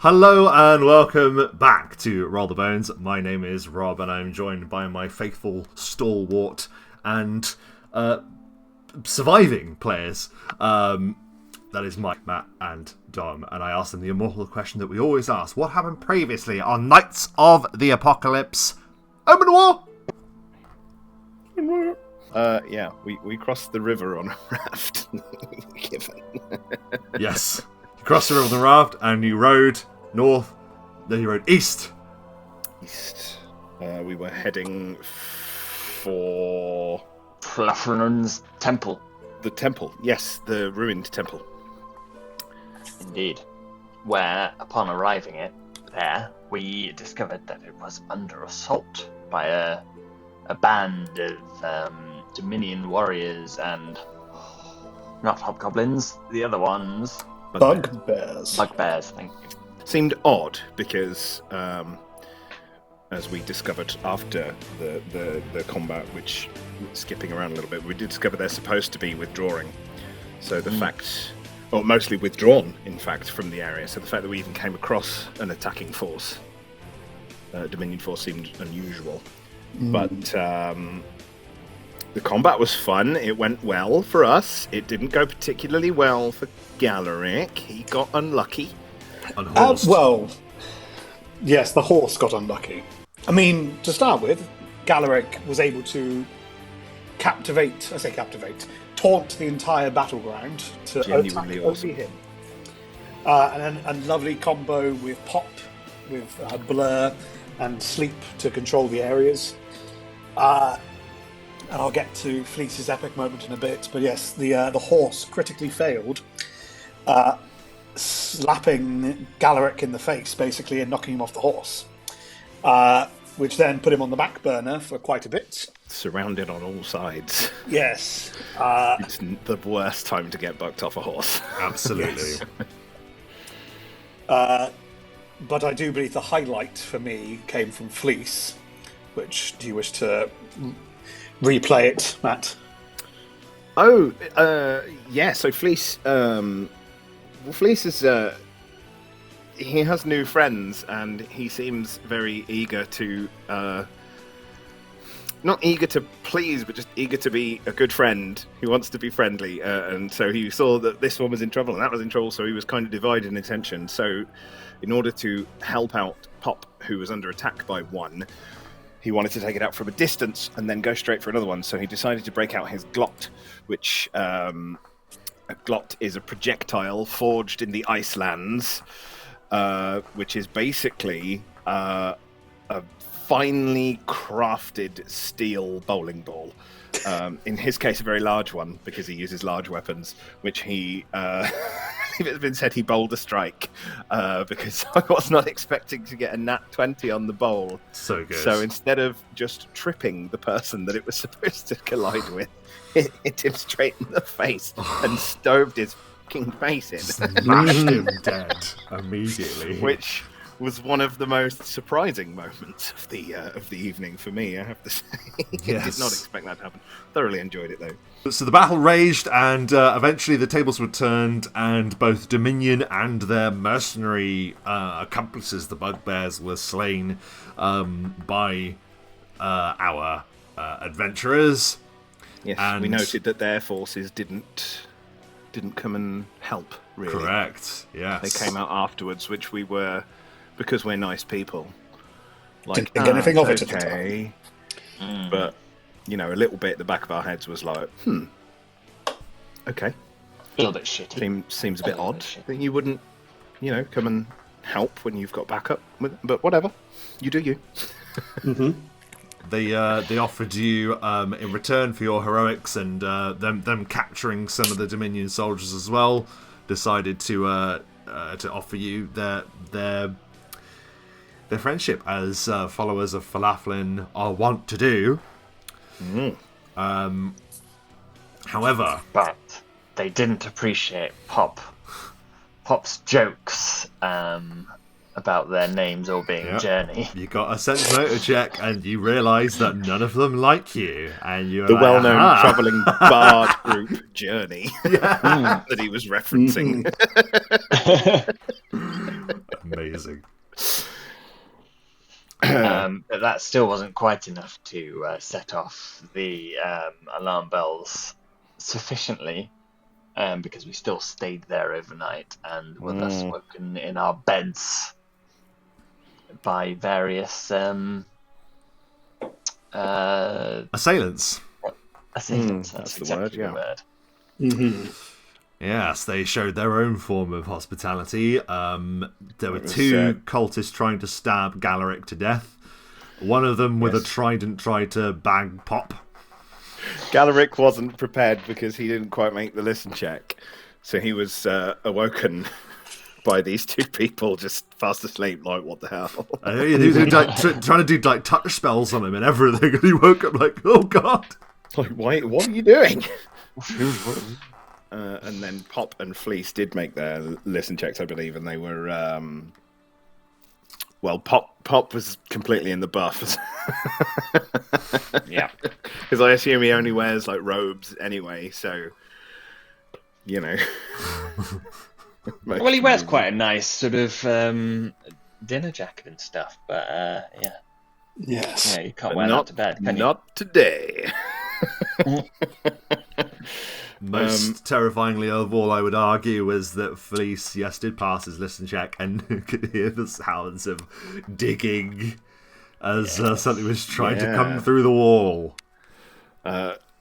Hello and welcome back to Roll the Bones. My name is Rob and I'm joined by my faithful stalwart and surviving players. That is Mike, Matt and Dom. And I asked them the immortal question that we always ask. What happened previously on Knights of the Apocalypse? Omen War? We crossed the river on a raft. Given. Yes. You crossed the river on the raft and you rode north, then you rode east. We were heading for Fharlangh's temple. the temple. Yes, the ruined temple. Indeed. Where, upon arriving there, we discovered that it was under assault by a band of Dominion warriors and not hobgoblins, the other ones. Bugbears. Bugbears, thank you. Seemed odd because, as we discovered after the combat, which, skipping around a little bit, we did discover they're supposed to be withdrawing. So the fact, or mostly withdrawn, in fact, from the area. So the fact that we even came across an attacking force, Dominion force, seemed unusual. But the combat was fun. It went well for us. It didn't go particularly well for Galerick. He got unlucky. Well, yes, the horse got unlucky. I mean, to start with, Galerick was able to taunt the entire battleground to Genuinely attack awesome. only him. And then a lovely combo with Pop, with Blur, and Sleep to control the areas. And I'll get to Fleece's epic moment in a bit, but yes, the horse critically failed, slapping Galerick in the face, basically, and knocking him off the horse, which then put him on the back burner for quite a bit. Surrounded on all sides. Yes. It's the worst time to get bucked off a horse. Absolutely. Yes. But I do believe the highlight for me came from Fleece, which, do you wish to replay it, Matt? Oh, yeah, so Fleece, Fleece is, he has new friends, and he seems very eager to, not eager to please, but just eager to be a good friend. He wants to be friendly, and so he saw that this one was in trouble, and that was in trouble, so he was kind of divided in attention. So, in order to help out Pop, who was under attack by one, he wanted to take it out from a distance and then go straight for another one. So he decided to break out his glot, which a glot is a projectile forged in the Icelands, which is basically a finely crafted steel bowling ball. In his case, a very large one, because he uses large weapons, which he... If it's been said he bowled a strike, because I was not expecting to get a nat 20 on the bowl. So good. So instead of just tripping the person that it was supposed to collide with, it hit him straight in the face and stoved his fucking face in. Smashed him dead immediately. Which was one of the most surprising moments of the evening for me, I have to say. Yes. Did not expect that to happen. Thoroughly enjoyed it, though. So the battle raged, and eventually the tables were turned, and both Dominion and their mercenary accomplices, the Bugbears, were slain by our adventurers. Yes, and we noted that their forces didn't come and help, really. Correct, yes. They came out afterwards, which we were, because we're nice people. Didn't think anything of it at the okay. But, you know, a little bit at the back of our heads was like, okay. A little bit shitty. Seems a bit odd that you wouldn't, you know, come and help when you've got backup. But whatever, you do you. Mm-hmm. They offered you, in return for your heroics and them capturing some of the Dominion soldiers as well, decided to offer you their friendship, as followers of Fharlanghn are wont to do. However, But they didn't appreciate Pop's jokes about their names all being Journey. you got a sense motor check, and you realise that none of them like you, and you're The like, well-known travelling bard group Journey that he was referencing. Amazing. But that still wasn't quite enough to set off the alarm bells sufficiently, because we still stayed there overnight and were thus woken in our beds by various Assailants. assailants. That's the exactly word, the word. Mm-hmm. Yes, they showed their own form of hospitality. There were It was, two cultists trying to stab Galerick to death. One of them with a Yes. trident tried to bag Pop. Galerick wasn't prepared because he didn't quite make the listen check. So he was awoken by these two people just fast asleep, like, what the hell? He was like, trying to do like touch spells on him and everything, and he woke up like, oh god. Like, wait, what are you doing? And then Pop and Fleece did make their listen checks, I believe, and they were... Well, Pop was completely in the buff. Yeah. Because I assume he only wears, like, robes anyway, so... You know... Well, he wears quite a nice sort of dinner jacket and stuff, but yeah. Yes. Yeah, you can't wear that to bed, can you? Not today. Most terrifyingly of all, I would argue, was that Fleece, yes, did pass his listen check and could hear the sounds of digging as something was trying to come through the wall.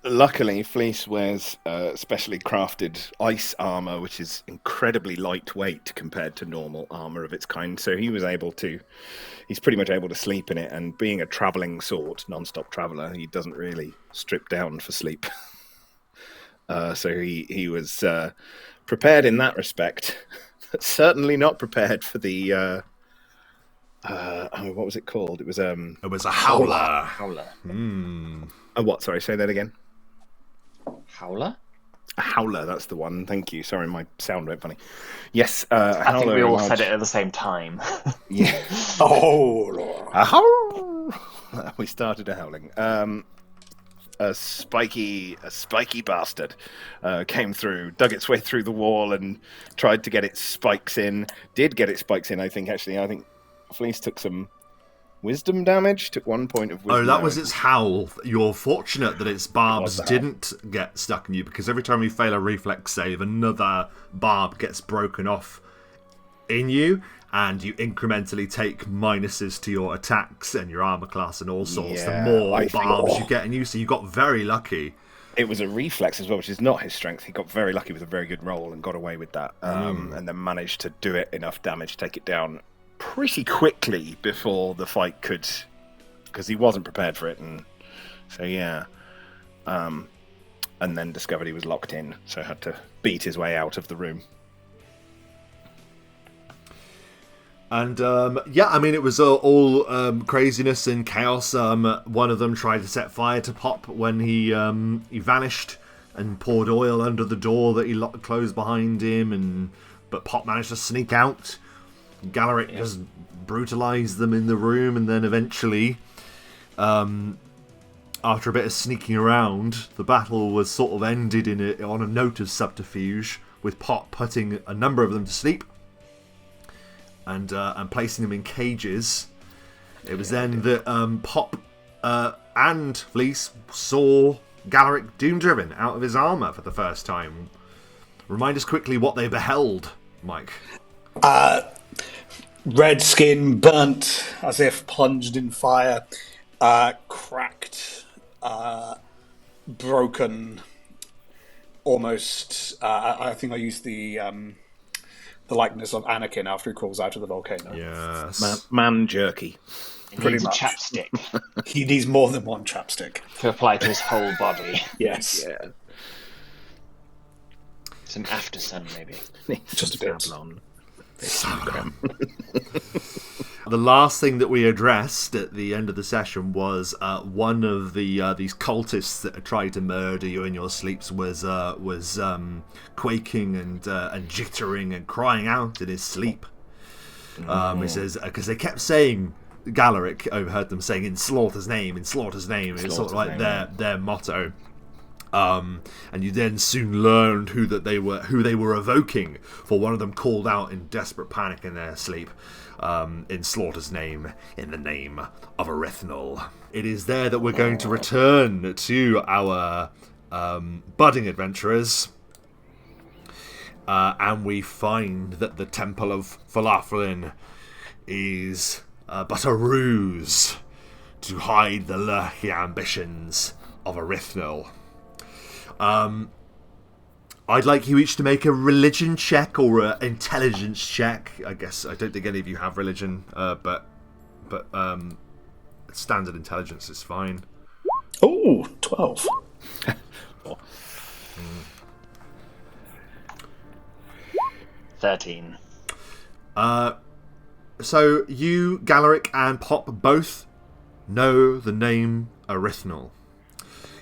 Luckily, Fleece wears specially crafted ice armor, which is incredibly lightweight compared to normal armor of its kind. So he's pretty much able to sleep in it. And being a traveling sort, non-stop traveler, he doesn't really strip down for sleep. So he was prepared in that respect, but certainly not prepared for the what was it called? It was a howler. Howler. What? Sorry, say that again. Howler? A howler, that's the one. Thank you. Sorry, my sound went funny. Yes, I think we all said it at the same time. Yeah. Oh, Lord. A howl! We started a howling. A spiky bastard came through, dug its way through the wall, and tried to get its spikes in. Did get its spikes in, I think. Actually, I think Fleece took some wisdom damage. Took 1 point of wisdom. Oh, that was its howl. You're fortunate that its barbs didn't get stuck in you, because every time you fail a reflex save, another barb gets broken off in you, and you incrementally take minuses to your attacks and your armor class and all sorts. Yeah, the more barbs you get in you, so you got very lucky. It was a reflex as well, which is not his strength. He got very lucky with a very good roll and got away with that, and then managed to do it enough damage, take it down pretty quickly before the fight could, because he wasn't prepared for it, and so yeah, and then discovered he was locked in, so had to beat his way out of the room. And I mean, it was all craziness and chaos. One of them tried to set fire to Pop when he vanished and poured oil under the door that he closed behind him, but Pop managed to sneak out. Galerick just brutalized them in the room, and then eventually, after a bit of sneaking around, the battle was sort of ended on a note of subterfuge, with Pop putting a number of them to sleep and placing them in cages. It was then that Pop and Fleece saw Galerick doom-driven out of his armor for the first time. Remind us quickly what they beheld, Mike. Red skin, burnt as if plunged in fire, cracked, broken, almost. I think I used the likeness of Anakin after he crawls out of the volcano. Yes. Man jerky. Pretty much. Chapstick He needs more than one chapstick. to apply to his whole body. Yes. Yeah. Some after sun, maybe. Just a bit. Sablon. The last thing that we addressed at the end of the session was one of these cultists that had tried to murder you in your sleeps was quaking and jittering and crying out in his sleep. He says, because they kept saying, Galerick overheard them saying, in Slaughter's name, in Slaughter's name. It's sort of like their motto. And you then soon learned who they were evoking, for one of them called out in desperate panic in their sleep, in Slaughter's name, in the name of Erythnul. It is there that we're going to return to our budding adventurers, and we find that the Temple of Fharlanghn is but a ruse to hide the lurking ambitions of Erythnul. I'd like you each to make a religion check or an intelligence check. I guess I don't think any of you have religion, but standard intelligence is fine. Oh, 12. 13. So you, Galerick, and Pop both know the name Erythnul.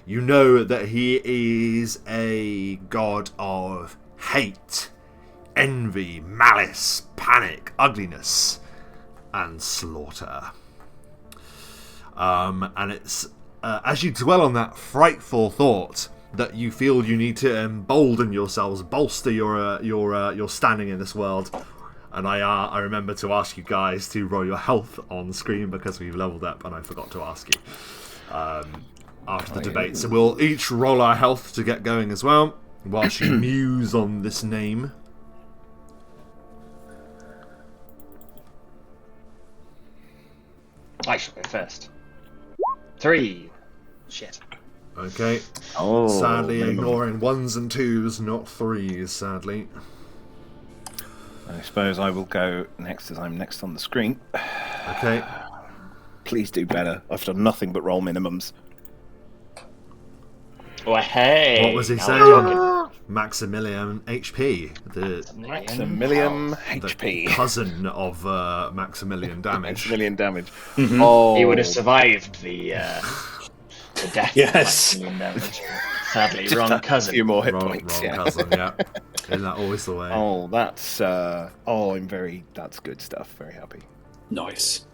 You know that he is a god of hate, envy, malice, panic, ugliness, and slaughter. And it's as you dwell on that frightful thought that you feel you need to embolden yourselves, bolster your standing in this world. And I remember to ask you guys to roll your health on screen because we've leveled up, and I forgot to ask you after the debate. So we'll each roll our health to get going as well, whilst you muse on this name. I shall go first. 3. Shit. Okay. Oh, Sadly, ignoring 1s and 2s, not 3s, sadly. I suppose I will go next as I'm next on the screen. Okay. Please do better. I've done nothing but roll minimums. Oh, hey! What was he now saying? we're talking. Maximilian HP. Maximilian The HP. cousin of Maximilian Damage. Maximilian damage. Mm-hmm. Oh, He would have survived the death. Yes. Of Maximilian Damage. Sadly, just wrong a cousin. few more hit Wrong points. Yeah. cousin, yeah. Isn't that always the way? Oh, that's that's good stuff. Very happy. Nice.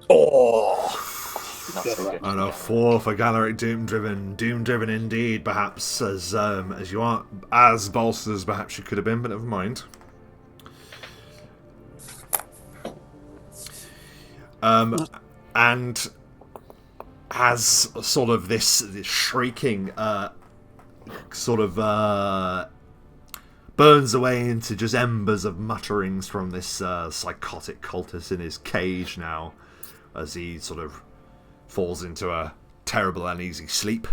Oh. Not so good. And a 4 for Galerick, Doom driven indeed, perhaps, as you aren't as bolstered as perhaps you could have been, but never mind. And as sort of this shrieking burns away into just embers of mutterings from this psychotic cultist in his cage now, as he sort of falls into a terrible uneasy sleep,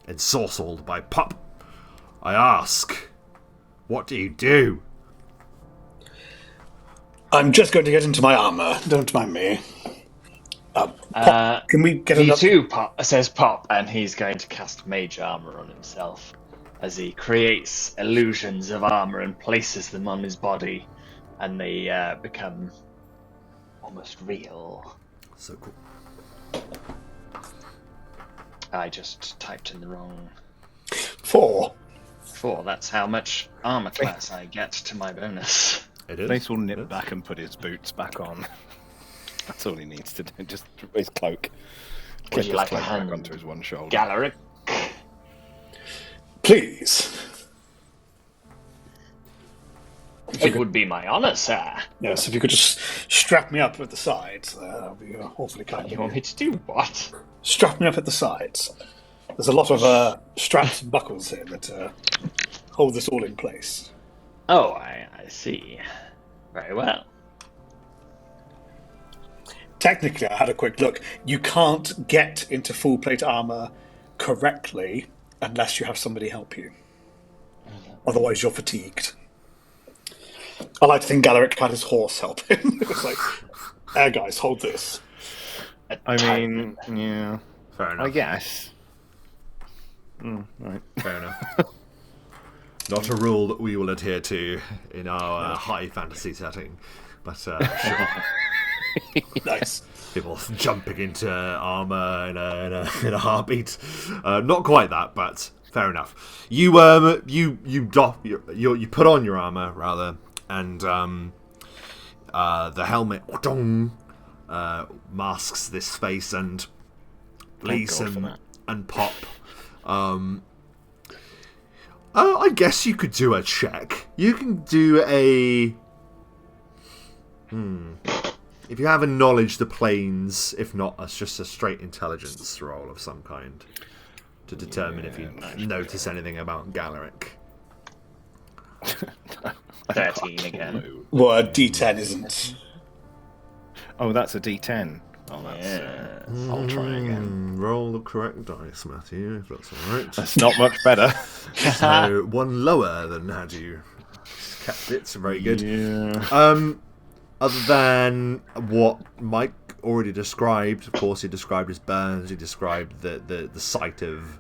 ensorcelled by Pop. I ask, what do you do? I'm just going to get into my armour. Don't mind me. Pop, can we get He another... too says Pop, and he's going to cast Mage Armor on himself as he creates illusions of armor and places them on his body, and they become almost real. So cool. I just typed in the wrong 4. 4. That's how much armor class I get to my bonus. It is. Blaze will nip back and put his boots back on. That's all he needs to do. Just his cloak. Would Clip you his like a cloak hand, back onto his one shoulder. Galerick? Please. It would be my honor, sir. Yes, if you could just strap me up at the sides, that would be awfully kind You of want you. me to do what? Strap me up at the sides. There's a lot of straps and buckles here that hold this all in place. Oh, I see. Very well. Technically, I had a quick look. You can't get into full plate armor correctly unless you have somebody help you. Otherwise, you're fatigued. I like to think Galerick had his horse help him. It was like, guys, hold this. I mean, yeah. Fair enough. I guess. Right. Fair enough. Not a rule that we will adhere to in our high fantasy setting, but sure. Nice. People jumping into armor in a heartbeat. Not quite that, but fair enough. You put on your armor rather, and the helmet masks this face, and Lise and Pop I guess you could do a check. You can do a... If you have a knowledge the planes, if not, it's just a straight intelligence roll of some kind to determine if you notice anything about Galerick. 13 again. Well, a D10 isn't. Oh, that's a D10. Oh, that's. I'll try again. Roll the correct dice, Matthew, if that's alright. That's not much better. So, one lower than had you kept it, so very good. Yeah. Other than what Mike already described, of course he described his burns, he described the sight of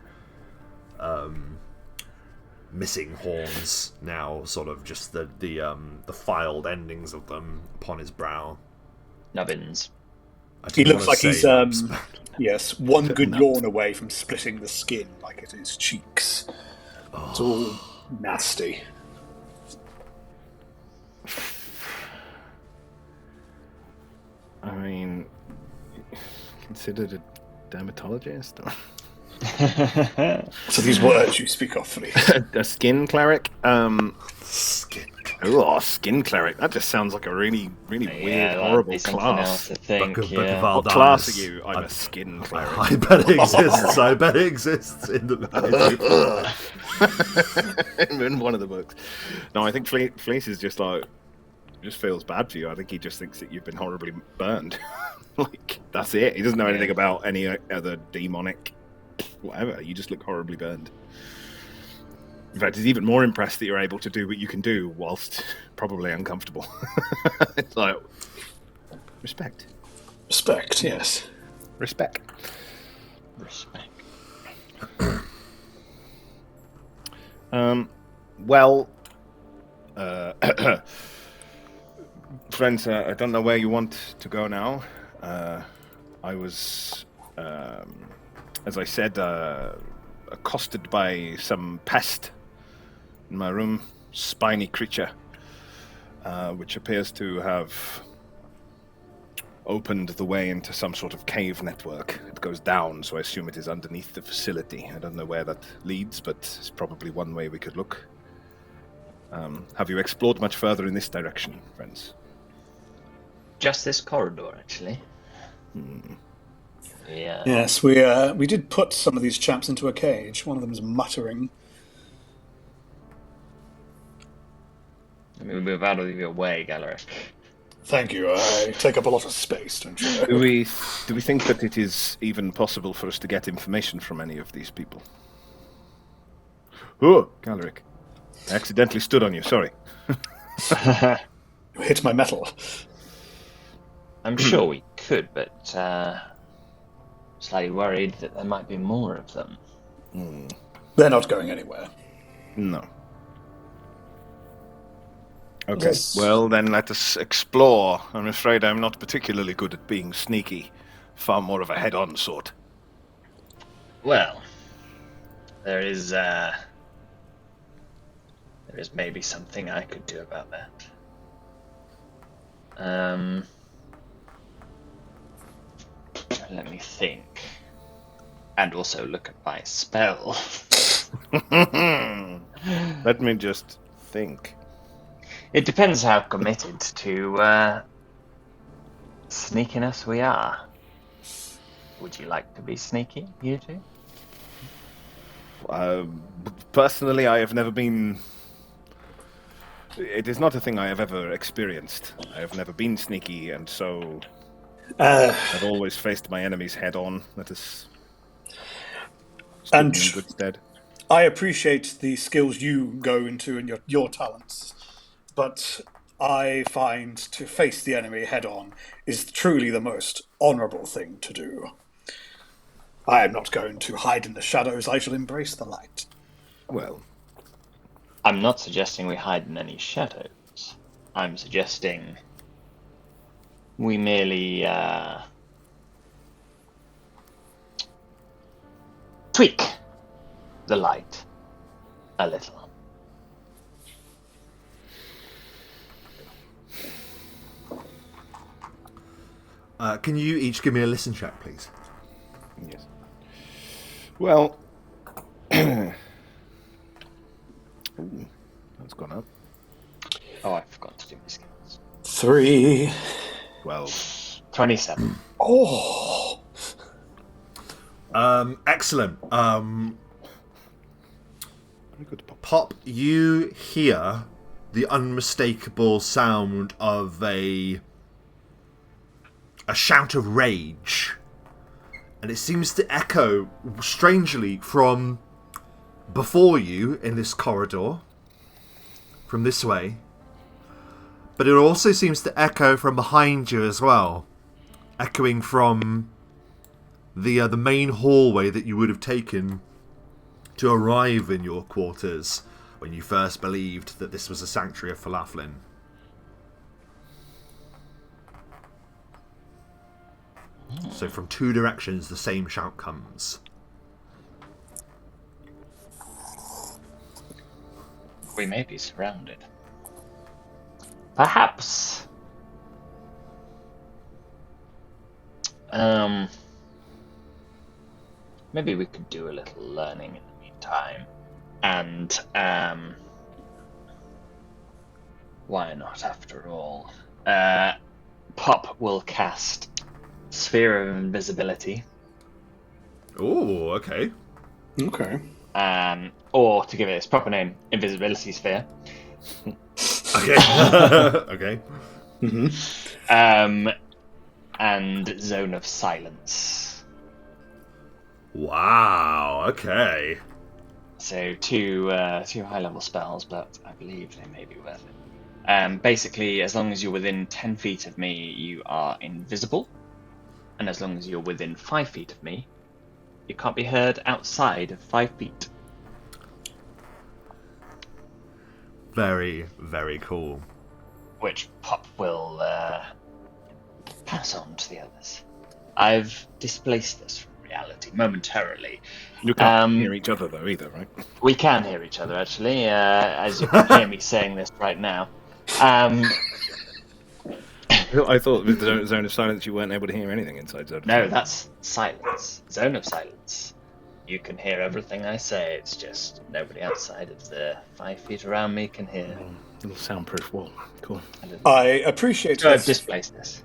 missing horns, now sort of just the filed endings of them upon his brow. Nubbins. He looks like he's yes, one good yawn away from splitting the skin, like at his cheeks. It's all nasty. I mean, considered a dermatologist? So these words you speak awfully. A skin cleric? Skin. Oh, skin cleric. That just sounds like a really, really weird, horrible class. I think, Book of What Valdanis. class are you? I'm a skin cleric. I bet it exists. I bet it exists in the In one of the books. No, I think Fleece is just like, just feels bad for you. I think he just thinks that you've been horribly burned. Like, that's it. He doesn't know anything about any other demonic whatever. You just look horribly burned. In fact, he's even more impressed that you're able to do what you can do whilst probably uncomfortable. It's like, respect. Respect, yes. Respect. Well, friends, I don't know where you want to go now. I was, as I said, accosted by some pest in my room, spiny creature, which appears to have opened the way into some sort of cave network. It goes down, so I assume it is underneath the facility. I don't know where that leads, but it's probably one way we could look. Have you explored much further in this direction, friends? Just this corridor, actually. Yeah. Yes, we did put some of these chaps into a cage. One of them is muttering. I mean, we move out of your way, Galerick. Thank you. I take up a lot of space, don't you? Do we think that it is even possible for us to get information from any of these people? Oh, Galerick. I accidentally stood on you, sorry. You hit my metal. I'm sure we could, but slightly worried that there might be more of them. They're not going anywhere. No. Okay, Yes. well then let us explore. I'm afraid I'm not particularly good at being sneaky. Far more of a head-on sort. Well, there is maybe something I could do about that. Let me think. And also look at my spell. Let me just think. It depends how committed to sneakiness we are. Would you like to be sneaky, you two? Personally, I have never been... It is not a thing I have ever experienced. I have never been sneaky, and so... I've always faced my enemies head-on. That is... And in good stead. I appreciate the skills you go into and your talents, but I find to face the enemy head-on is truly the most honourable thing to do. I am not going to hide in the shadows. I shall embrace the light. Well, I'm not suggesting we hide in any shadows. I'm suggesting we merely tweak the light a little. Can you each give me a listen check, please? yes. Well, Ooh, that's gone up. Oh, I forgot to do my skills. 3. 12. 27. Oh. Excellent. Very good, Pop. Pop, you hear the unmistakable sound of a shout of rage, and it seems to echo strangely from before you in this corridor, from this way, but it also seems to echo from behind you as well, echoing from the main hallway that you would have taken to arrive in your quarters when you first believed that this was a sanctuary of Fharlanghn. So from two directions the same shout comes. We may be surrounded. Perhaps. Maybe we could do a little learning in the meantime. And, why not, after all? Pop will cast Sphere of Invisibility. Oh, okay. Okay. Or, to give it its proper name, Invisibility Sphere. Okay. Okay. Mm-hmm. And Zone of Silence. Wow, okay. So two high-level spells, but I believe they may be worth it. Basically, as long as you're within 10 feet of me, you are invisible. And as long as you're within 5 feet of me, you can't be heard outside of 5 feet. Very, very cool. Which Pop will pass on to the others. I've displaced this from reality momentarily. You can't hear each other, though, either, right? We can hear each other, actually, as you can hear me saying this right now. I thought with the Zone of Silence you weren't able to hear anything inside Zone of No, Silence. that's silence. Zone of Silence. You can hear everything I say, it's just nobody outside of the 5 feet around me can hear. Little soundproof wall. Cool. I appreciate So I've this, displaced this.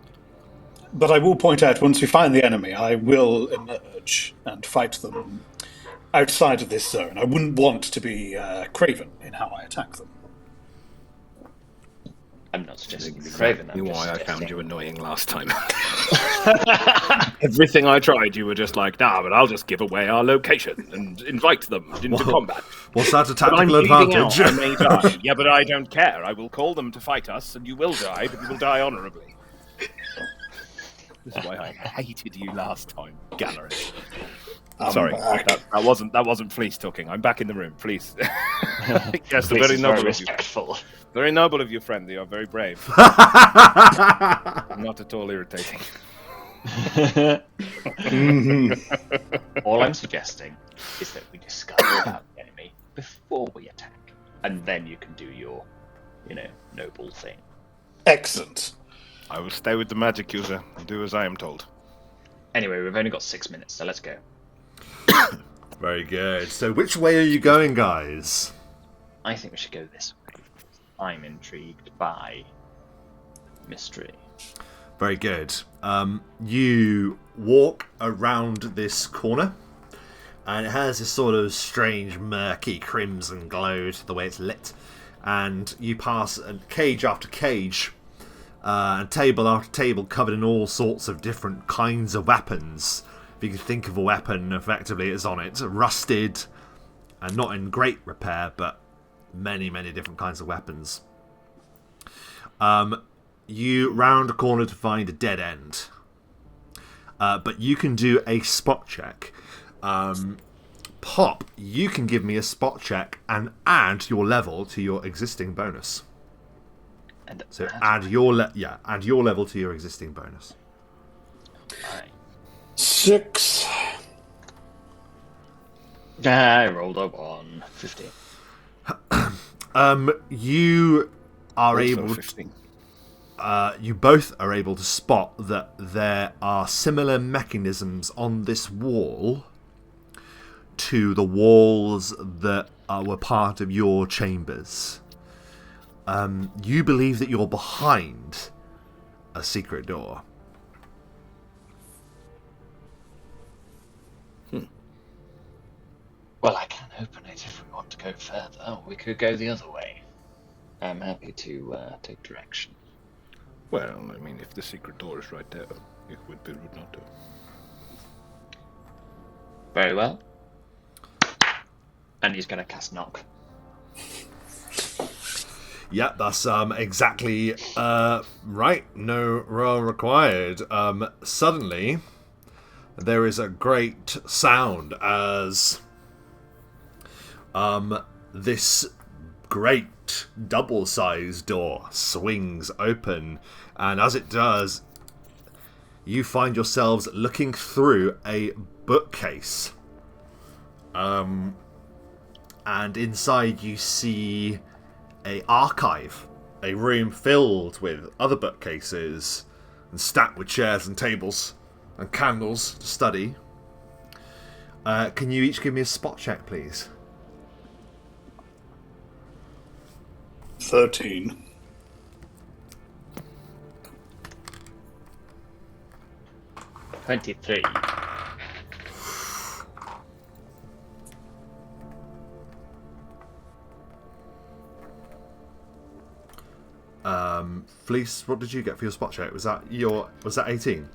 but I will point out, once we find the enemy, I will emerge and fight them outside of this zone. I wouldn't want to be craven in how I attack them. I'm not suggesting you be craven. Exactly I'm just why I found suggesting- you annoying last time. Everything I tried, you were just like, nah, but I'll just give away our location and invite them into combat. What's that, a But I'm tactical bleeding advantage? out, I may die. Yeah, but I don't care. I will call them to fight us, and you will die, but you will die honourably. This is why I hated you last time, Galerick. Sorry, that wasn't Fleece talking. I'm back in the room, please. Yes, Please, very is noble very of you. respectful. Very noble of you, friend. You are very brave. Not at all irritating. All I'm suggesting is that we discover about the enemy before we attack, and then you can do your, noble thing. Excellent. I will stay with the magic user and do as I am told. Anyway, we've only got 6 minutes, so let's go. Very good. So which way are you going, guys? I think we should go this way. I'm intrigued by mystery. Very good. You walk around this corner, and it has this sort of strange, murky, crimson glow to the way it's lit. And you pass cage after cage, and table after table covered in all sorts of different kinds of weapons. If you can think of a weapon, effectively it's on it. Rusted, and not in great repair, but many, many different kinds of weapons. You round a corner to find a dead end. But you can do a spot check. Pop, you can give me a spot check and add your level to your existing bonus. And So add your level to your existing bonus. Alright. 6. I rolled a 1. 15. You are Also able 15. you both are able to spot that there are similar mechanisms on this wall to the walls that were part of your chambers. You believe that you're behind a secret door. Well, I can open it if we want to go further, or we could go the other way. I'm happy to take direction. Well, I mean, if the secret door is right there, it would be rude not to. Very well. And he's going to cast knock. Yeah, that's exactly right. No roll required. Suddenly, there is a great sound as this great double-sized door swings open, and as it does, you find yourselves looking through a bookcase. And inside you see a archive, a room filled with other bookcases and stacked with chairs and tables and candles to study. Can you each give me a spot check, please? 13. $23. Flis, what did you get for your spot check? Was that 18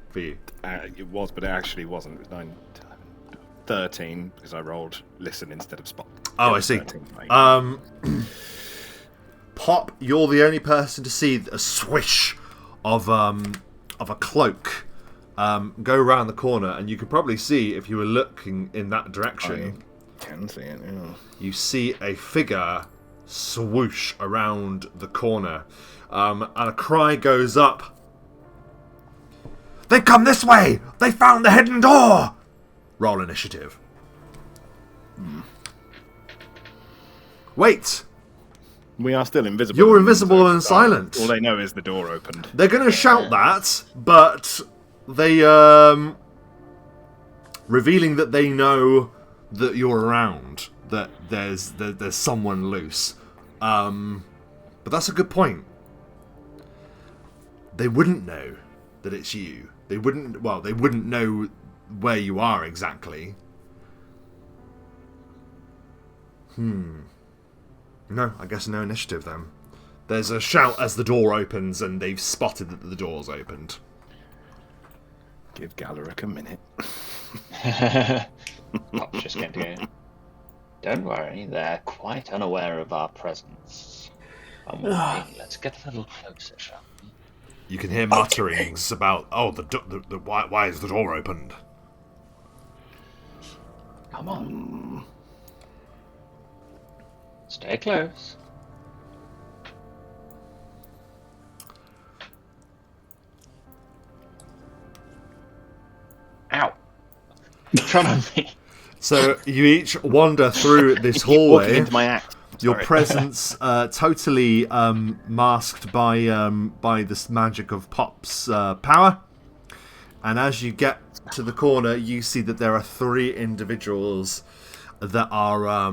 for you? It was, but it actually wasn't. It was 9, 11, 13 because I rolled listen instead of spot. Oh, I see. 13, Pop, you're the only person to see a swish of a cloak go around the corner, and you could probably see if you were looking in that direction. I can see it. Yeah. You see a figure swoosh around the corner, and a cry goes up. They've come this way! They found the hidden door! Roll initiative. Wait! We are still invisible. You're invisible and silent. All they know is the door opened. They're going to shout that, but they revealing that they know that you're around, that there's someone loose. But that's a good point. They wouldn't know that it's you. They wouldn't know where you are exactly. No, I guess no initiative then. There's a shout as the door opens, and they've spotted that the door's opened. Give Galerick a minute. Pop's just going to go. Don't worry, they're quite unaware of our presence. Let's get a little closer, shall we? You can hear mutterings about, why is the door opened? Come on. Stay close. Ow. In front of me. So you each wander through this hallway. Walking into my act. Your presence totally masked by this magic of Pop's power. And as you get to the corner, you see that there are 3 individuals that are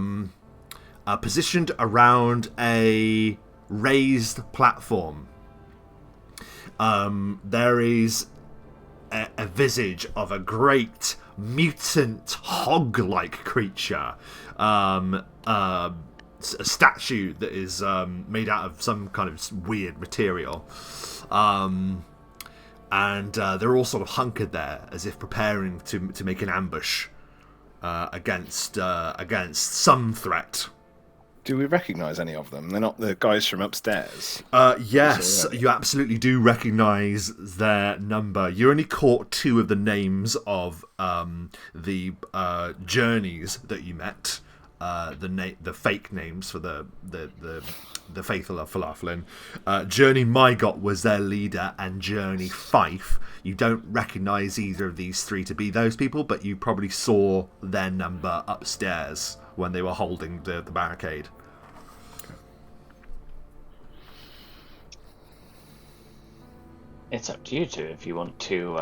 positioned around a raised platform. There is a visage of a great mutant hog-like creature. A statue that is made out of some kind of weird material. And they're all sort of hunkered there as if preparing to make an ambush against some threat. Do we recognise any of them? They're not the guys from upstairs. Yes, you absolutely do recognise their number. You only caught 2 of the names of the journeys that you met. The fake names for the faithful of Fharlanghn. Journey Mygot was their leader, and Journey Fife. You don't recognise either of these 3 to be those people, but you probably saw their number upstairs when they were holding the barricade. It's up to you two if you want to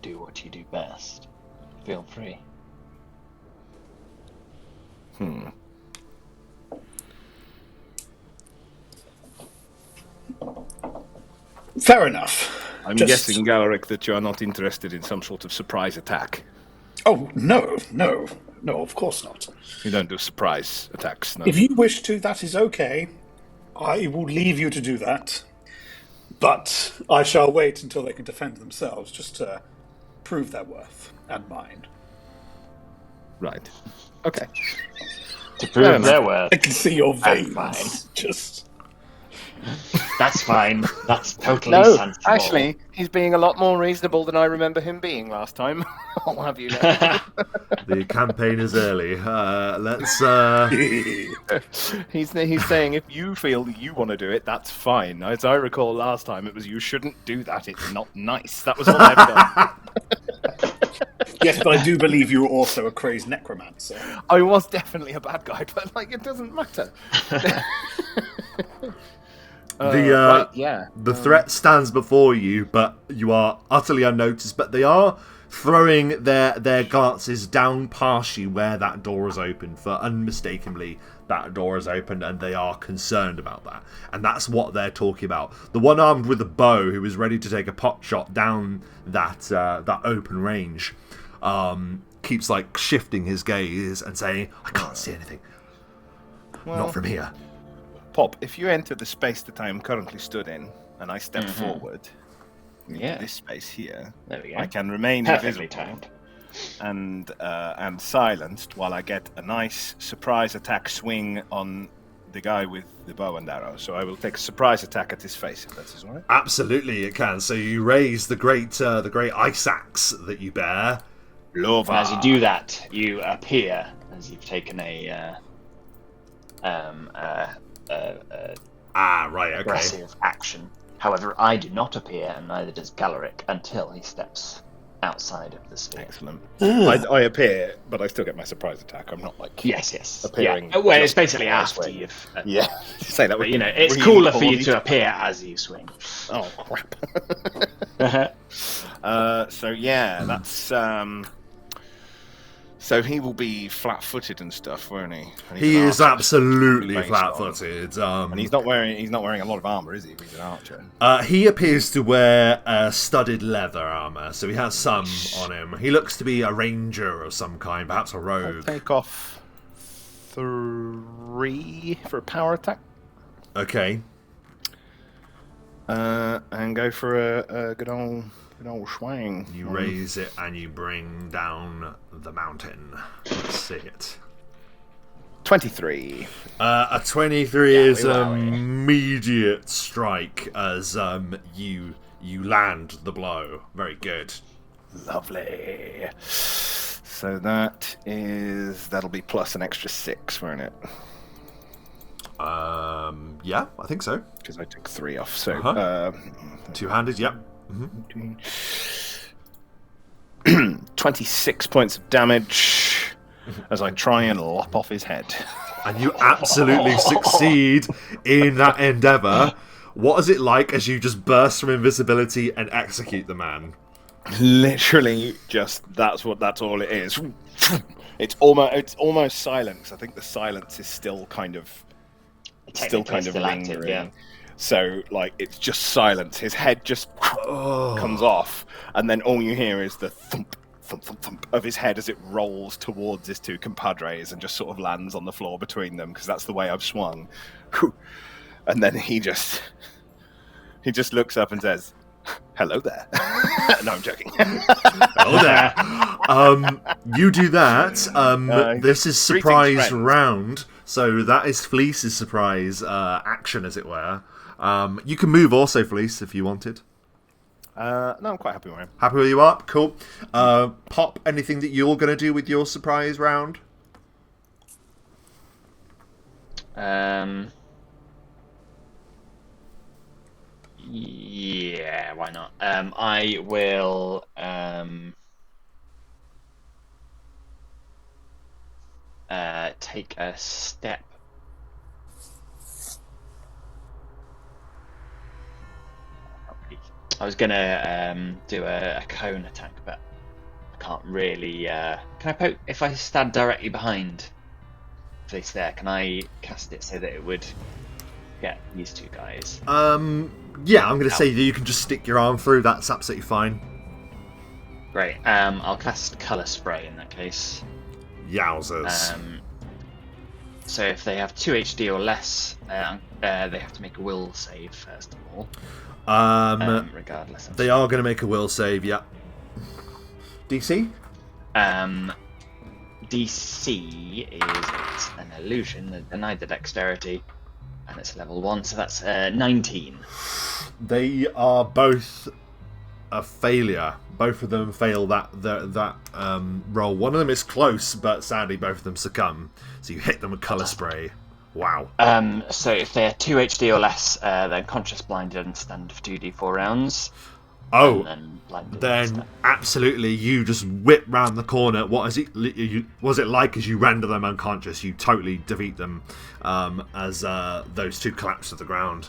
do what you do best. Feel free. Fair enough. I'm Just- guessing, Galerick, that you are not interested in some sort of surprise attack. Oh, no, of course not. You don't do surprise attacks, no. If you wish to, that is okay. I will leave you to do that. But I shall wait until they can defend themselves, just to prove their worth and mine. Right. Okay. To prove their worth. I can see your And veins. mine. Just That's fine. That's totally No, sensible. actually, he's being a lot more reasonable than I remember him being last time. I'll have you know. The campaign is early. Let's. He's saying if you feel that you want to do it, that's fine. As I recall last time, it was you shouldn't do that. It's not nice. That was all I've done. yes, but I do believe you were also a crazed necromancer. I was definitely a bad guy, but like it doesn't matter. The yeah. the threat stands before you, but you are utterly unnoticed. But they are throwing their glances down past you where that door is open, for unmistakably that door is open, and they are concerned about that. And that's what they're talking about. The one armed with a bow, who is ready to take a pot shot down that open range, keeps like shifting his gaze and saying, "I can't see anything. Not from here." Pop, if you enter the space that I am currently stood in, and I step forward, Yeah. this space here, There we go. I can remain Perfectly invisible timed. and silenced while I get a nice surprise attack swing on the guy with the bow and arrow. So I will take a surprise attack at his face, if that's all right. Absolutely, it can. So you raise the great ice axe that you bear. Lova. And as you do that, you appear as you've taken Right, okay. aggressive action. However, I do not appear, and neither does Galerick, until he steps outside of the sphere. Excellent. I appear, but I still get my surprise attack. I'm not like Yes. appearing. Yeah. Well, it's just basically this after way. you've. Yeah. Say that. But Would you know, be it's really cooler for you corny. to appear as you swing. Oh crap. So yeah, that's so he will be flat-footed and stuff, won't he? And he's He an is archer, absolutely based flat-footed. and he's not wearing a lot of armor, is he? He's an archer. He appears to wear studded leather armor, so he has some on him. He looks to be a ranger of some kind, perhaps a I'll rogue. take off 3 for a power attack, Okay. and go for a good old swing. You raise it and you bring down the mountain. Let's see it. 23. A 23 Yeah, is we an allow it. immediate strike as you land the blow. Very good. Lovely. So that'll be plus an extra 6, won't it? Yeah, I think so. Because I took 3 off. So Uh-huh. Two-handed, yep. 26 points of damage as I try and lop off his head. And you absolutely succeed in that endeavour. What is it like as you just burst from invisibility and execute the man? Literally, just that's all it is. It's almost silent, 'cause I think the silence is still kind of Technically active, lingering. yeah. So like it's just silence. His head just comes off, and then all you hear is the thump, thump, thump, thump of his head as it rolls towards his 2 compadres and just sort of lands on the floor between them, because that's the way I've swung. And then he just looks up and says, "Hello there." No, I'm joking. Oh, there. You do that. This is surprise friends. round, so that is Fleece's surprise action, as it were. You can move also, Fleece, if you wanted. No, I'm quite happy with him. Happy where you are? Cool. Pop, anything that you're going to do with your surprise round? Yeah, why not? I will take a step. I was gonna do a cone attack, but I can't really. Can I poke if I stand directly behind place there, can I cast it so that it would get these two guys? Yeah, I'm going to say that you can just stick your arm through. That's absolutely fine. Great. I'll cast Colour Spray in that case. Yowzers. So if they have 2 HD or less, they have to make a will save first of all. Regardless. They are going to make a will save, yeah. DC? DC it's an illusion. They're denied the dexterity, and it's level 1, so that's 19. They are both a failure. Both of them fail that roll. One of them is close, but sadly both of them succumb. So you hit them with Colour Spray. Wow. So if they're 2 HD or less, then conscious, blinded, and stunned for 2d4 rounds. Oh, then absolutely, you just whip round the corner. What is it? Was it like as you render them unconscious? You totally defeat them as those two collapse to the ground.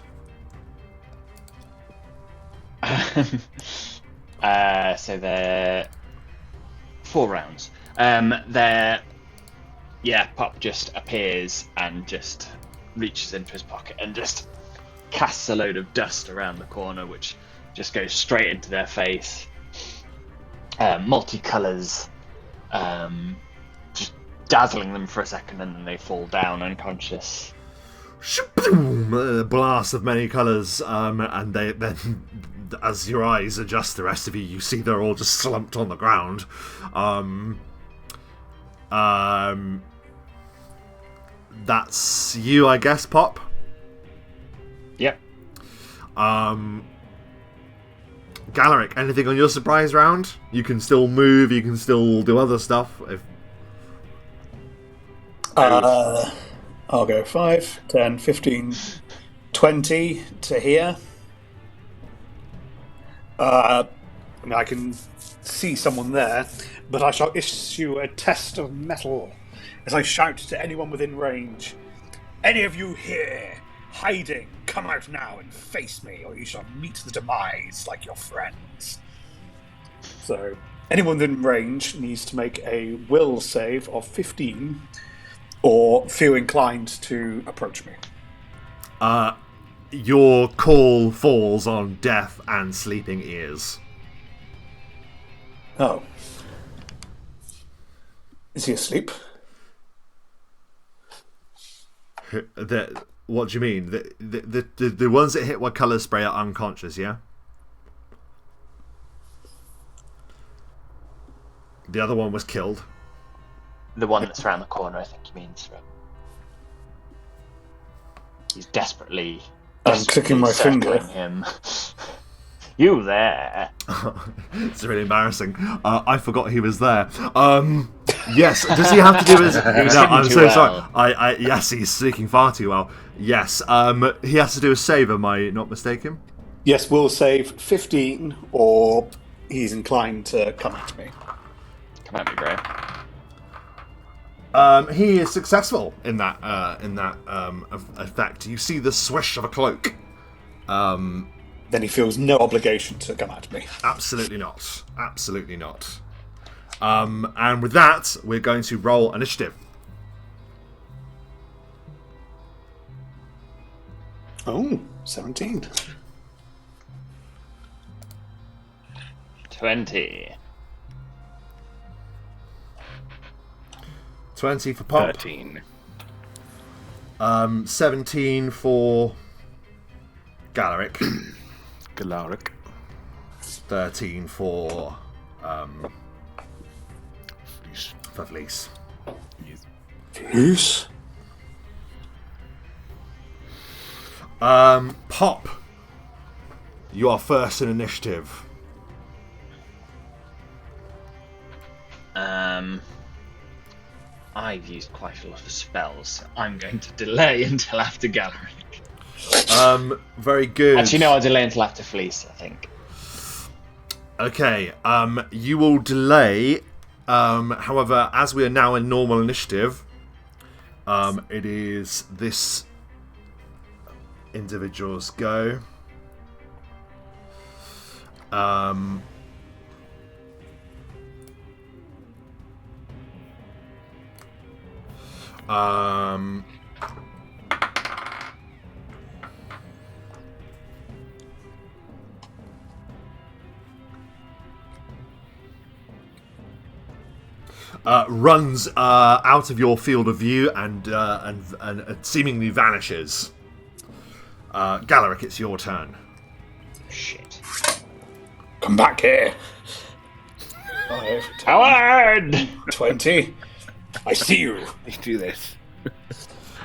So they're 4 rounds. Pop just appears and just reaches into his pocket and just casts a load of dust around the corner, which just goes straight into their face. Multicolours, just dazzling them for a second, and then they fall down unconscious. A blast of many colours, and then as your eyes adjust, the rest of you see they're all just slumped on the ground. That's you, I guess, Pop. Yep. Galerick, anything on your surprise round? You can still move, you can still do other stuff. I'll go 5, 10, 15, 20 to here. I can see someone there, but I shall issue a test of metal as I shout to anyone within range. Any of you here, hiding, come out now and face me, or you shall meet the demise like your friends. So, anyone within range needs to make a will save of 15, or feel inclined to approach me. Your call falls on deaf and sleeping ears. Oh. Is he asleep? What do you mean? The ones that hit with Colour Spray are unconscious, yeah? The other one was killed. The one that's around the corner, I think you mean. He's desperately I'm clicking my finger. Him. You there? It's really embarrassing. I forgot he was there. Yes. Does he have to do his? No, I'm so sorry. Yes, he's speaking far too well. Yes. He has to do a save. Am I not mistaken? Yes, we'll save 15, or he's inclined to come at me. Come at me, Gray. He is successful in that effect. You see the swish of a cloak. Then he feels no obligation to come at me. Absolutely not. Absolutely not. And with that, we're going to roll initiative. Oh, 17. 20. 20 for Pop. 13. 17 for Galerick. Galerick. 13 for Flis. Yes. Pop, you are first in initiative. I've used quite a lot of spells, so I'm going to delay until after Galerick. Very good. Actually, no, I'll delay until after Flis, I think. Okay, you will delay. However, as we are now in normal initiative, it is this individual's go. Um, runs out of your field of view and seemingly vanishes. Galerick, it's your turn. Shit. Come back here. 5, 10, Howard! 20. I see you. You do this.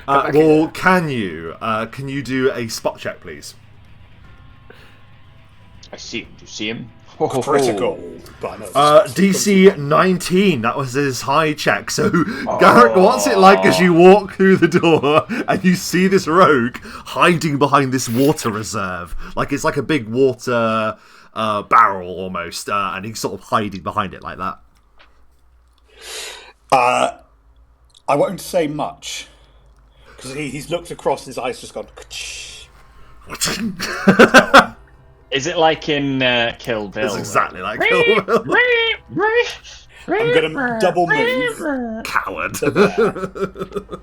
Well, can you do a spot check, please? I see him. Do you see him? Critical. But I know DC 19, that was his high check. So, Galerick, what's it like as you walk through the door and you see this rogue hiding behind this water reserve? Like it's like a big water barrel almost, and he's sort of hiding behind it like that. I won't say much. Because he's looked across and his eyes just gone... Is it like in Kill Bill? It's exactly like Kill Bill. I'm going to double move. Coward. To there,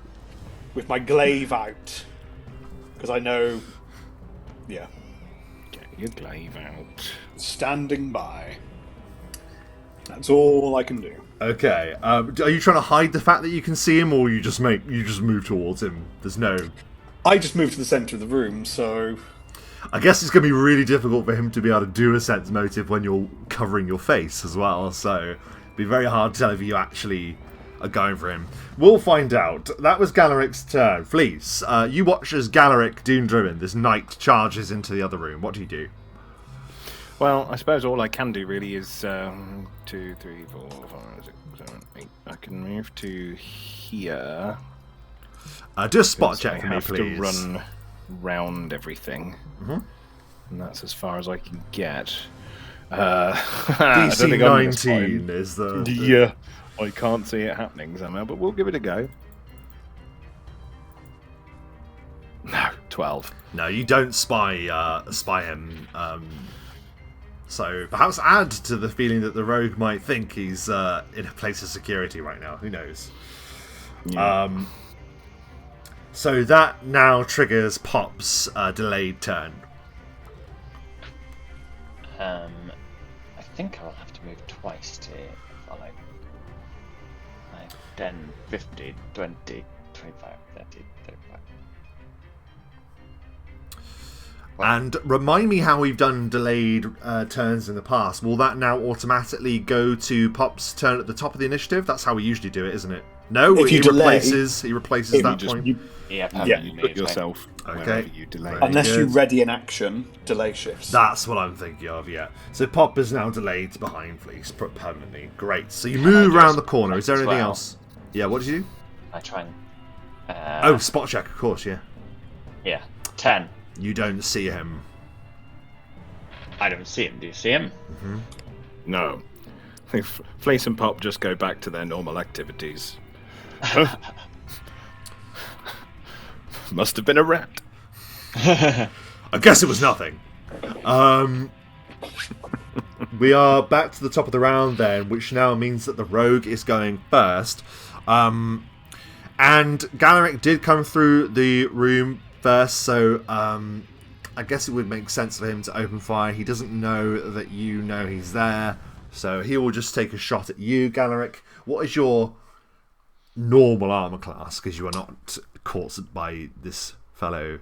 with my glaive out. Because I know... Yeah. Get your glaive out. Standing by. That's all I can do. Okay. Are you trying to hide the fact that you can see him, or you just move towards him? There's no... I just moved to the centre of the room, so... I guess it's going to be really difficult for him to be able to do a sense motive when you're covering your face as well, so it'd be very hard to tell if you actually are going for him. We'll find out. That was Galerick's turn. Flis, you watch as Galerick, Doom-driven, this knight, charges into the other room. What do you do? Well, I suppose all I can do really is 2, 3, 4, 5, 6, 7, 8. I can move to here. Do a spot check for I me, have please. to run round everything. Mm-hmm. And that's as far as I can get. DC 19 is the... Yeah, I can't see it happening somehow, but we'll give it a go. No, 12. No, you don't spy him. So perhaps add to the feeling that the rogue might think he's in a place of security right now. Who knows? Yeah. So that now triggers Pop's delayed turn. I think I'll have to move twice to follow. 9, 10, 15, 20, 25, 30, 35. And remind me how we've done delayed turns in the past. Will that now automatically go to Pop's turn at the top of the initiative? That's how we usually do it, isn't it? No, If you delay, he replaces that point. You Yeah, put yourself wherever you delay. Unless you good. ready an action, delay shifts. That's what I'm thinking of, yeah. So Pop is now delayed behind Flis permanently. Great. So you move around the corner. Is there anything else? Yeah, what did you do? I try and... Oh, spot check, of course, yeah. Yeah, 10. You don't see him. I don't see him. Do you see him? Mm-hmm. No. Flis and Pop just go back to their normal activities. Must have been a rat. I guess it was nothing. We are back to the top of the round then, which now means that the rogue is going first. And Galerick did come through the room first, so I guess it would make sense for him to open fire. He doesn't know that you know he's there, so he will just take a shot at you, Galerick. What is your normal armor class? Because you are not caught by this fellow.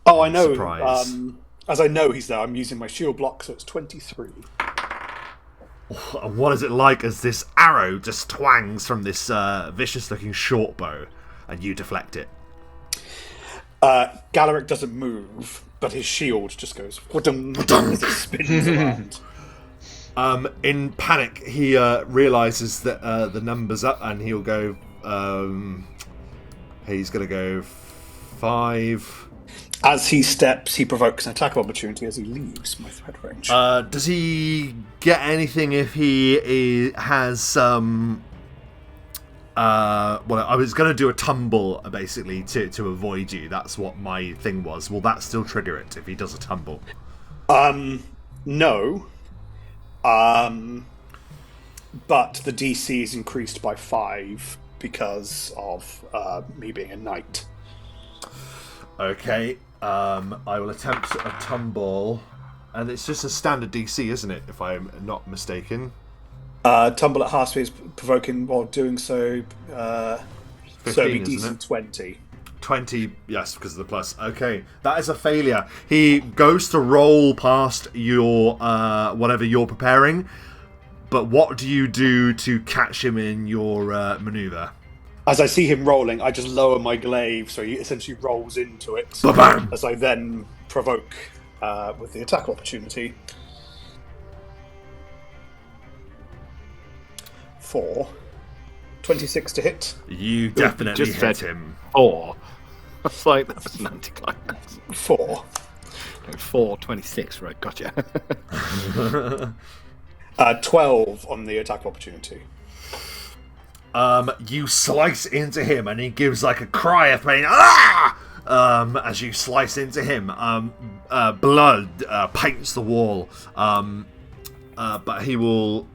Oh, I know. Surprise. As I know he's there, I'm using my shield block, so it's 23. What is it like as this arrow just twangs from this vicious-looking short bow, and you deflect it? Galerick doesn't move, but his shield just goes as it spins around. In panic, he realizes that the number's up, and he'll go. He's going to go 5. As he steps, he provokes an attack of opportunity as he leaves my threat range. Does he get anything if he has well, I was going to do a tumble basically to avoid you. That's what my thing was. Will that still trigger it if he does a tumble? No. But the DC is increased by 5 because of me being a knight. Okay, I will attempt a tumble, and it's just a standard DC, isn't it? If I'm not mistaken. Tumble at half speed is provoking while doing so. 15, so it'd be isn't DC it? 20. 20, yes, because of the plus. Okay, that is a failure. He goes to roll past your whatever you're preparing, but what do you do to catch him in your maneuver? As I see him rolling, I just lower my glaive, so he essentially rolls into it. Ba-bam! As I then provoke with the attack opportunity. 4. 26 to hit. You definitely just hit said him. 4. That's like, that was an anticlimax. 4. 4, 26, right, gotcha. 12 on the attack opportunity. You slice into him, and he gives like a cry of pain. Ah! As you slice into him, blood paints the wall. But he will.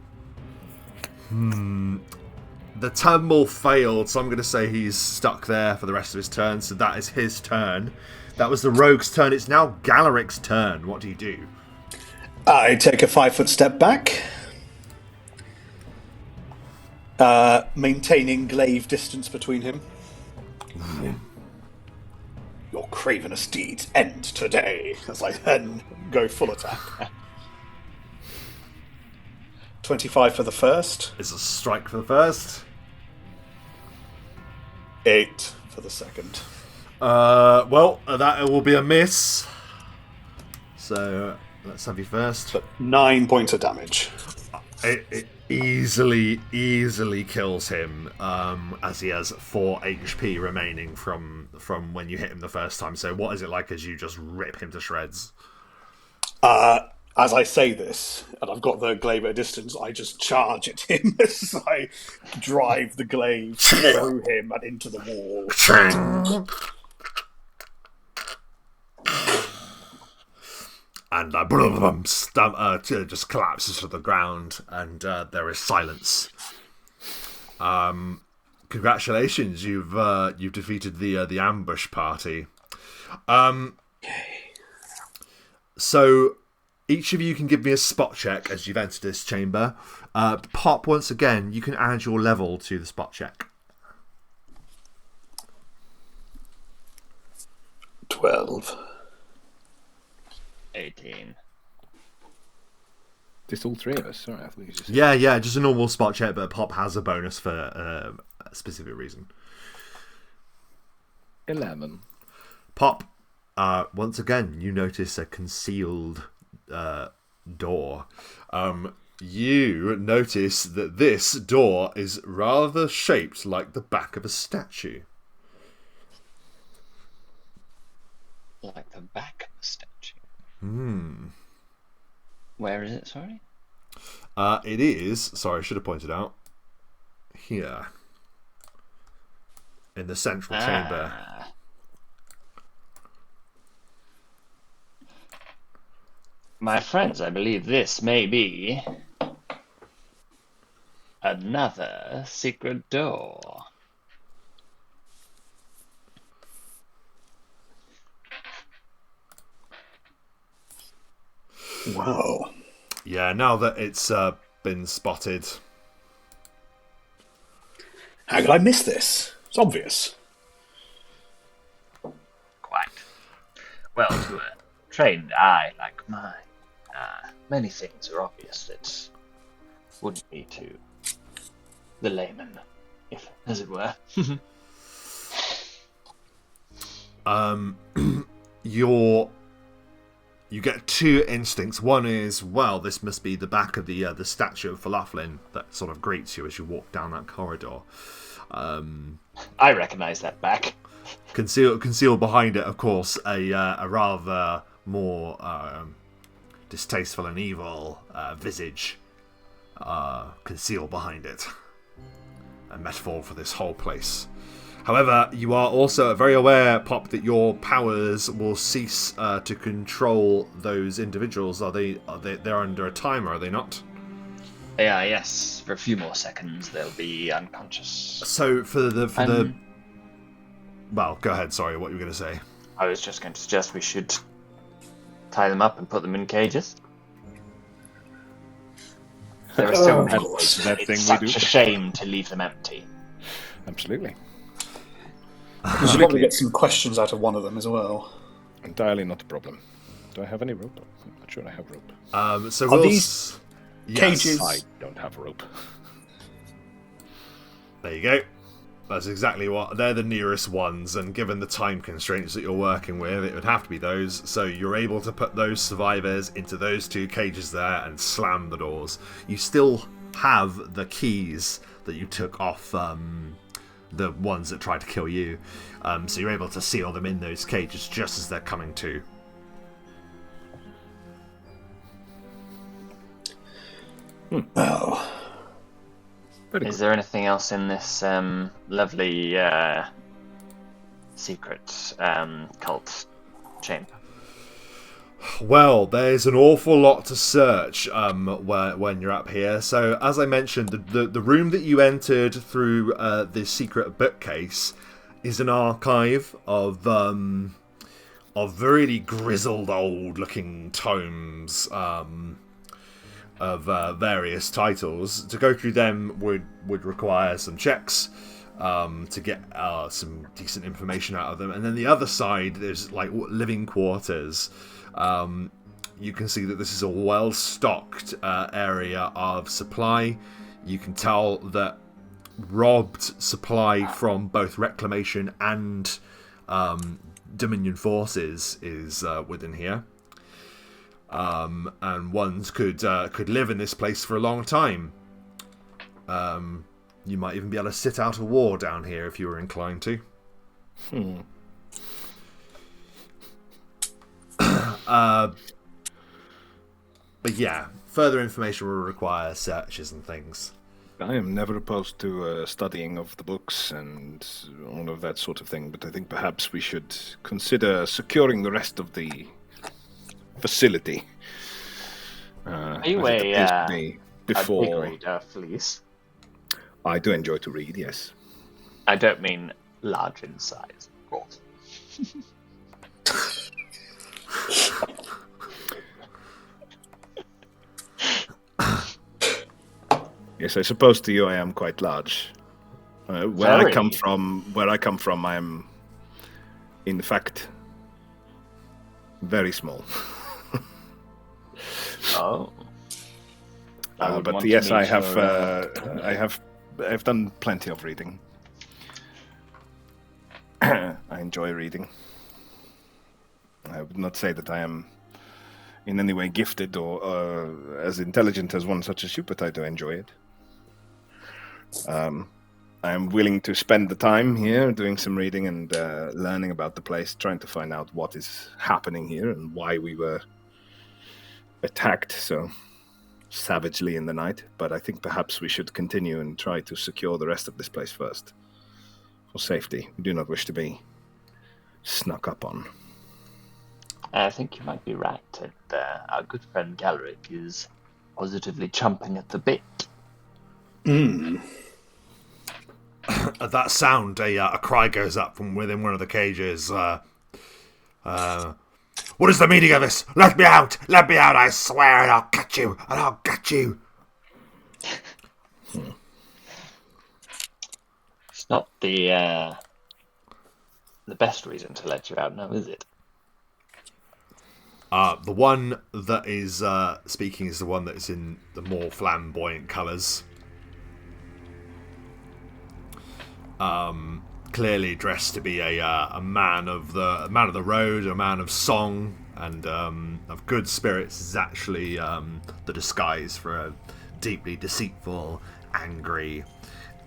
The tumble failed, so I'm going to say he's stuck there for the rest of his turn. So that is his turn. That was the rogue's turn. It's now Galerick's turn. What do you do? I take a 5-foot step back. Maintaining glaive distance between him. Your cravenous deeds end today, as I then go full attack. 25 for the first. It's a strike for the first. 8 for the second. Well, that will be a miss. So let's have you first. So 9 points of damage. It easily kills him, as he has 4 HP remaining from when you hit him the first time. So what is it like as you just rip him to shreds? As I say this, and I've got the glaive at a distance, I just charge at him as I drive the glaive through him and into the wall. And just collapses to the ground, and there is silence. Congratulations, you've defeated the ambush party. So each of you can give me a spot check as you've entered this chamber. Pop, once again, you can add your level to the spot check. 12. 18. Just all three of us. Sorry, I thought you just. Yeah, just a normal spot check, but Pop has a bonus for a specific reason. 11. Pop, once again, you notice a concealed door. You notice that this door is rather shaped like the back of a statue. Like the back of a statue. Hmm. Where is it, sorry? It is, sorry, I should have pointed out, here. In the central chamber. My friends, I believe this may be another secret door. Wow. Yeah, now that it's been spotted. How could I miss this? It's obvious. Quite. Well, to a trained eye like mine, many things are obvious that wouldn't be to the layman, if as it were. You get two instincts. One is, well, this must be the back of the statue of Fharlanghn that sort of greets you as you walk down that corridor. I recognise that back. Concealed behind it, of course, a rather more distasteful and evil visage concealed behind it. A metaphor for this whole place. However, you are also very aware, Pop, that your powers will cease to control those individuals. They're under a timer, are they not? Yeah, yes. For a few more seconds, they'll be unconscious. So well, go ahead. Sorry, what you were going to say? I was just going to suggest we should tie them up and put them in cages. There are still That's that it's thing such we do. a shame to leave them empty. Absolutely. We should probably get some questions out of one of them as well. Entirely not a problem. Do I have any rope? I'm not sure I have rope. So Are we'll these cages? I don't have rope. There you go. That's exactly what they're the nearest ones, and given the time constraints that you're working with, it would have to be those. So you're able to put those survivors into those 2 cages there and slam the doors. You still have the keys that you took off the ones that tried to kill you, so you're able to seal them in those cages just as they're coming to. Well, Is there anything else in this lovely secret cult chamber? Well, there's an awful lot to search when you're up here. So, as I mentioned, the room that you entered through this secret bookcase is an archive of really grizzled, old-looking tomes of various titles. To go through them would require some checks to get some decent information out of them. And then the other side, there's like living quarters. You can see that this is a well-stocked area of supply. You can tell that robbed supply from both Reclamation and Dominion forces is within here. And ones could live in this place for a long time. You might even be able to sit out a war down here if you were inclined to. But yeah, further information will require searches and things. I am never opposed to studying of the books and all of that sort of thing, but I think perhaps we should consider securing the rest of the facility. Are you as it appears to a be big before? reader, Flis? I do enjoy to read, yes. I don't mean large in size, of course. Yes, I suppose to you I am quite large. Where I come from, I am, in fact, very small. Oh. But yes, I have done plenty of reading. I enjoy reading. I would not say that I am in any way gifted or as intelligent as one such as you, but I do enjoy it. I am willing to spend the time here doing some reading and learning about the place, trying to find out what is happening here and why we were attacked so savagely in the night. But I think perhaps we should continue and try to secure the rest of this place first. For safety. We do not wish to be snuck up on. I think you might be right, and our good friend Galerick is positively chomping at the bit. At that sound, a cry goes up from within one of the cages. What is the meaning of this? Let me out! Let me out, I swear, and I'll catch you! And I'll get you! It's not the best reason to let you out now, is it? The one that is speaking is the one that is in the more flamboyant colours. Clearly dressed to be a man of the road, a man of song and of good spirits. Is actually the disguise for a deeply deceitful, angry,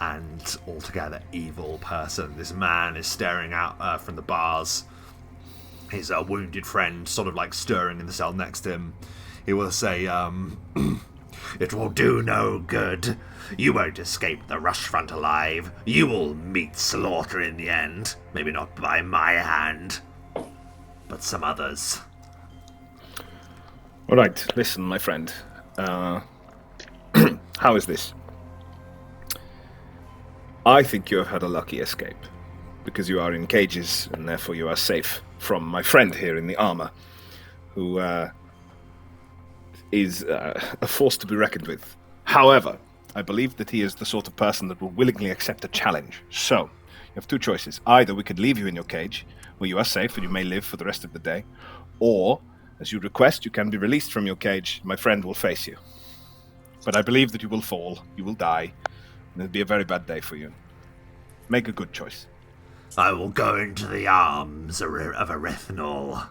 and altogether evil person. This man is staring out from the bars. His wounded friend sort of like stirring in the cell next to him. He will say, "It will do no good. You won't escape the rush front alive. You will meet slaughter in the end. Maybe not by my hand, but some others." All right, listen, my friend. How is this? I think you have had a lucky escape, because you are in cages, and therefore you are safe from my friend here in the armor, who is a force to be reckoned with. However, I believe that he is the sort of person that will willingly accept a challenge. So, you have two choices. Either we could leave you in your cage, where you are safe and you may live for the rest of the day, or, as you request, you can be released from your cage. My friend will face you. But I believe that you will fall, you will die, and it'll be a very bad day for you. Make a good choice. I will go into the arms of Erythnul.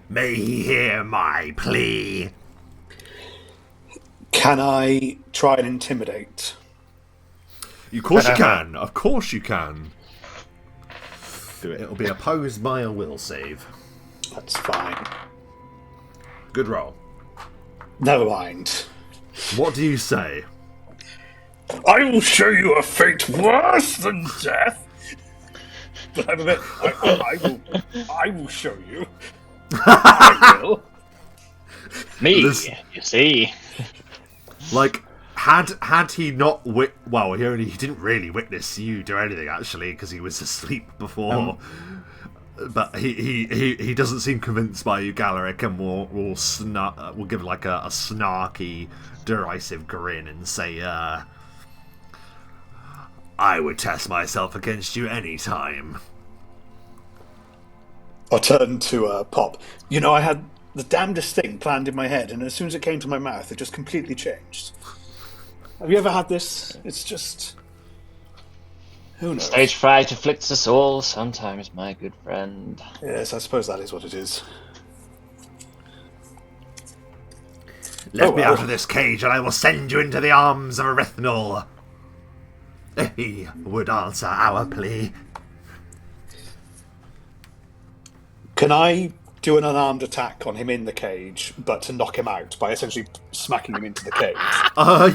May he hear my plea. Can I try and intimidate? Of course you can. Of course you can. Do it. It'll be opposed by a will save. That's fine. Good roll. Never mind. What do you say? I will show you a fate worse than death. But I'm a bit. I will show you. I will. Me, This- you see. Like, had he not he didn't really witness you do anything actually because he was asleep before. But he doesn't seem convinced by you, Galerick, and will give like a snarky, derisive grin and say, I would test myself against you any time. I turned to Pop. You know, I had the damnedest thing planned in my head, and as soon as it came to my mouth, it just completely changed. Have you ever had this? It's just... Who knows? Stage fright afflicts us all sometimes, my good friend. Yes, I suppose that is what it is. Let me out of this cage, and I will send you into the arms of Erythnul. He would answer our plea. Can I do an unarmed attack on him in the cage, but to knock him out by essentially smacking him into the cage?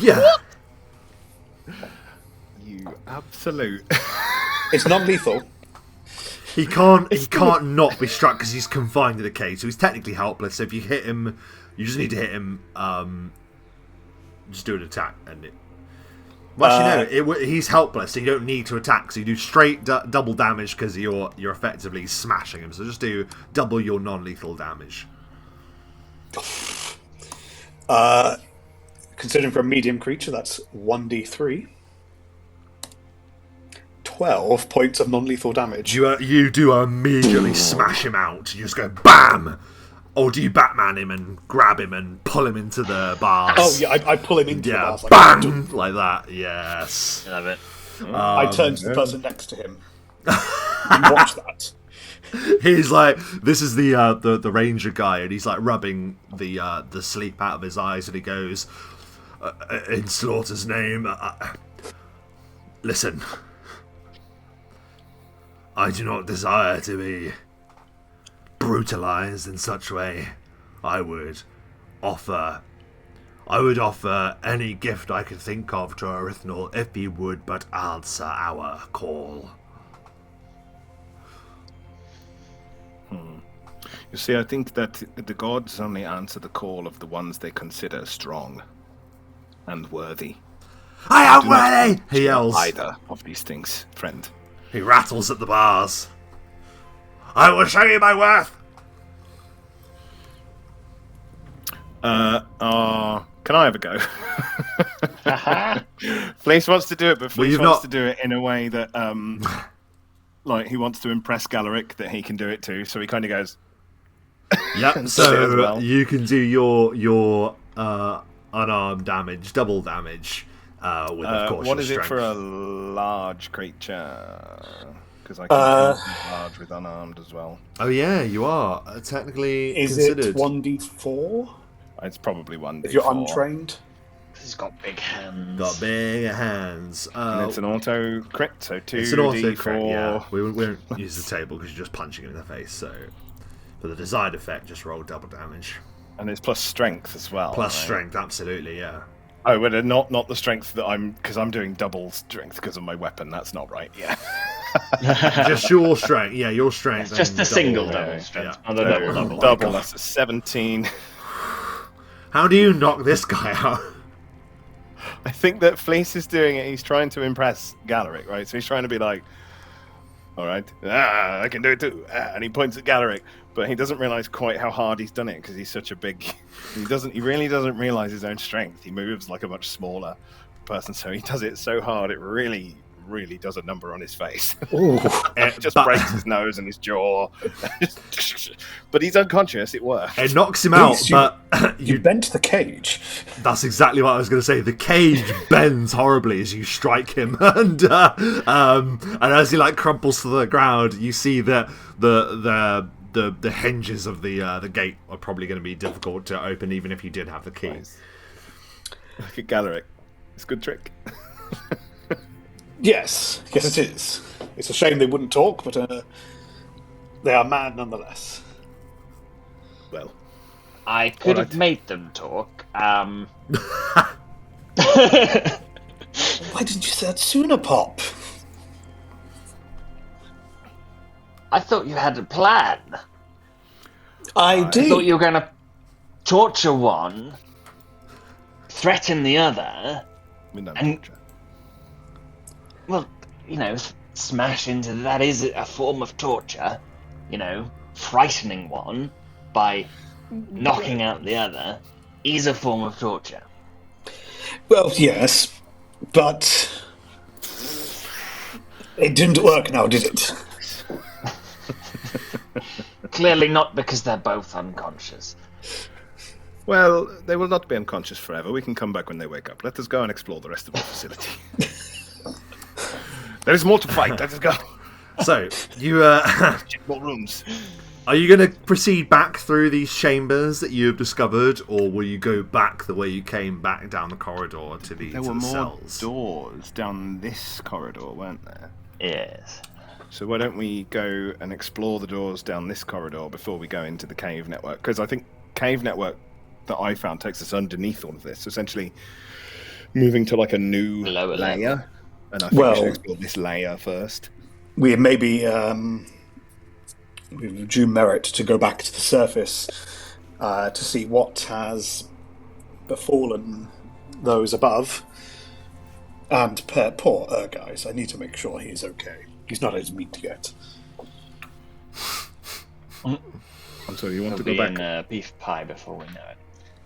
Yeah. You absolute. It's non-lethal. He can't not be struck because he's confined to the cage, so he's technically helpless. So if you hit him, you just need to hit him. Just do an attack, and it. Well, actually, no. He's helpless, so you don't need to attack. So you do straight double damage because you're effectively smashing him. So just do double your non-lethal damage. Considering for a medium creature, that's 1d3. 12 points of non-lethal damage. You do immediately smash him out. You just go BAM! Or do you Batman him and grab him and pull him into the bars? Oh, yeah, I pull him into the bars. Like, BAM! Like that, yes. I love it. I turn to the person next to him. And watch that. He's like, this is the ranger guy, and he's like rubbing the sleep out of his eyes, and he goes, in Slaughter's name, listen, I do not desire to be brutalized in such way. I would offer any gift I could think of to Erythnul if he would but answer our call. You see, I think that the gods only answer the call of the ones they consider strong and worthy. I am worthy! He yells. Either of these things, friend. He rattles at the bars. I will show you my worth! Can I have a go? Flis wants to do it, but Flis wants to do it in a way that, like, he wants to impress Galerick that he can do it too, so he kind of goes... Yep, so you can do your unarmed damage, double damage, with, of course, what your is strength. it for a large creature? Because I can be large with unarmed as well. Oh yeah, you are technically Is considered. it 1d4? It's probably 1d4. If you're untrained? He's got big hands. Got big hands. And it's an auto crit, so 2d4. It's an auto crit, yeah. We won't use the table because you're just punching him in the face, so... For the desired effect, just roll double damage. And it's plus strength as well. Plus right? strength, absolutely, yeah. Oh, but not the strength that because I'm doing double strength because of my weapon. That's not right. Yeah. Just your strength. Yeah, your strength. It's just a and single double, double strength. Yeah. Not a double. Double. That's a 17. How do you knock this guy out? I think that Flis is doing it. He's trying to impress Galerick, right? So he's trying to be like, all right, I can do it too. And he points at Galerick, but he doesn't realize quite how hard he's done it because he's such a big. He really doesn't realize his own strength. He moves like a much smaller person, so he does it so hard it really does a number on his face. It just breaks his nose and his jaw. But he's unconscious. It works. It knocks him out, but you bent the cage. That's exactly what I was going to say. The cage bends horribly as you strike him, and as he like crumples to the ground, you see that the hinges of the gate are probably going to be difficult to open, even if you did have the key. Nice. Look at Galerick. It's a good trick. Yes, it is. It's a shame they wouldn't talk, but they are mad nonetheless. Well, I could have made them talk. Why didn't you say that sooner, Pop? I thought you had a plan. I I thought you were going to torture one, threaten the other, and, well, smash into that is a form of torture. Frightening one by knocking out the other is a form of torture. Well, yes, but it didn't work now, did it? Clearly not, because they're both unconscious. Well, they will not be unconscious forever. We can come back when they wake up. Let us go and explore the rest of the facility. There is more to fight. Let us go. So, you Check more rooms. are you going to proceed back through these chambers that you have discovered, or will you go back the way you came back down the corridor to the There were more cells? doors down this corridor, weren't there? Yes. So why don't we go and explore the doors down this corridor before we go into the cave network? Because I think cave network that I found takes us underneath all of this, essentially moving to like a new Lower layer. level. And I think we should explore this layer first. We maybe we've due merit to go back to the surface to see what has befallen those above. And poor guys, I need to make sure he's okay. He's not at his meat yet. I'm sorry, you want He'll to go be back? in beef pie before we know it.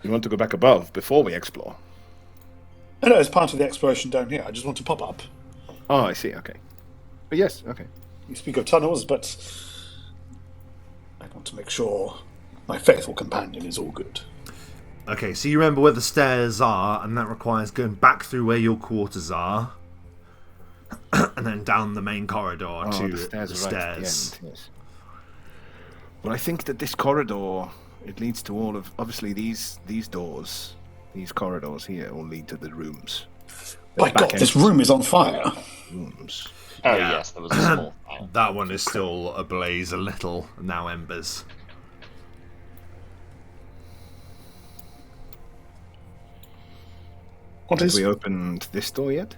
You want to go back above before we explore? I know it's part of the exploration down here. I just want to pop up. Oh, I see. Okay. But yes. Okay. You speak of tunnels, but I want to make sure my faithful companion is all good. Okay, so you remember where the stairs are, and that requires going back through where your quarters are, and then down the main corridor to the stairs. the Are right at the stairs. end, yes. Well, I think that this corridor, it leads to all of, obviously these doors, these corridors here all lead to the rooms. By God, this room is on fire. Rooms. Oh, Yeah. yes, there was a small fire. That one is still ablaze a little, now embers. Have we opened this door yet?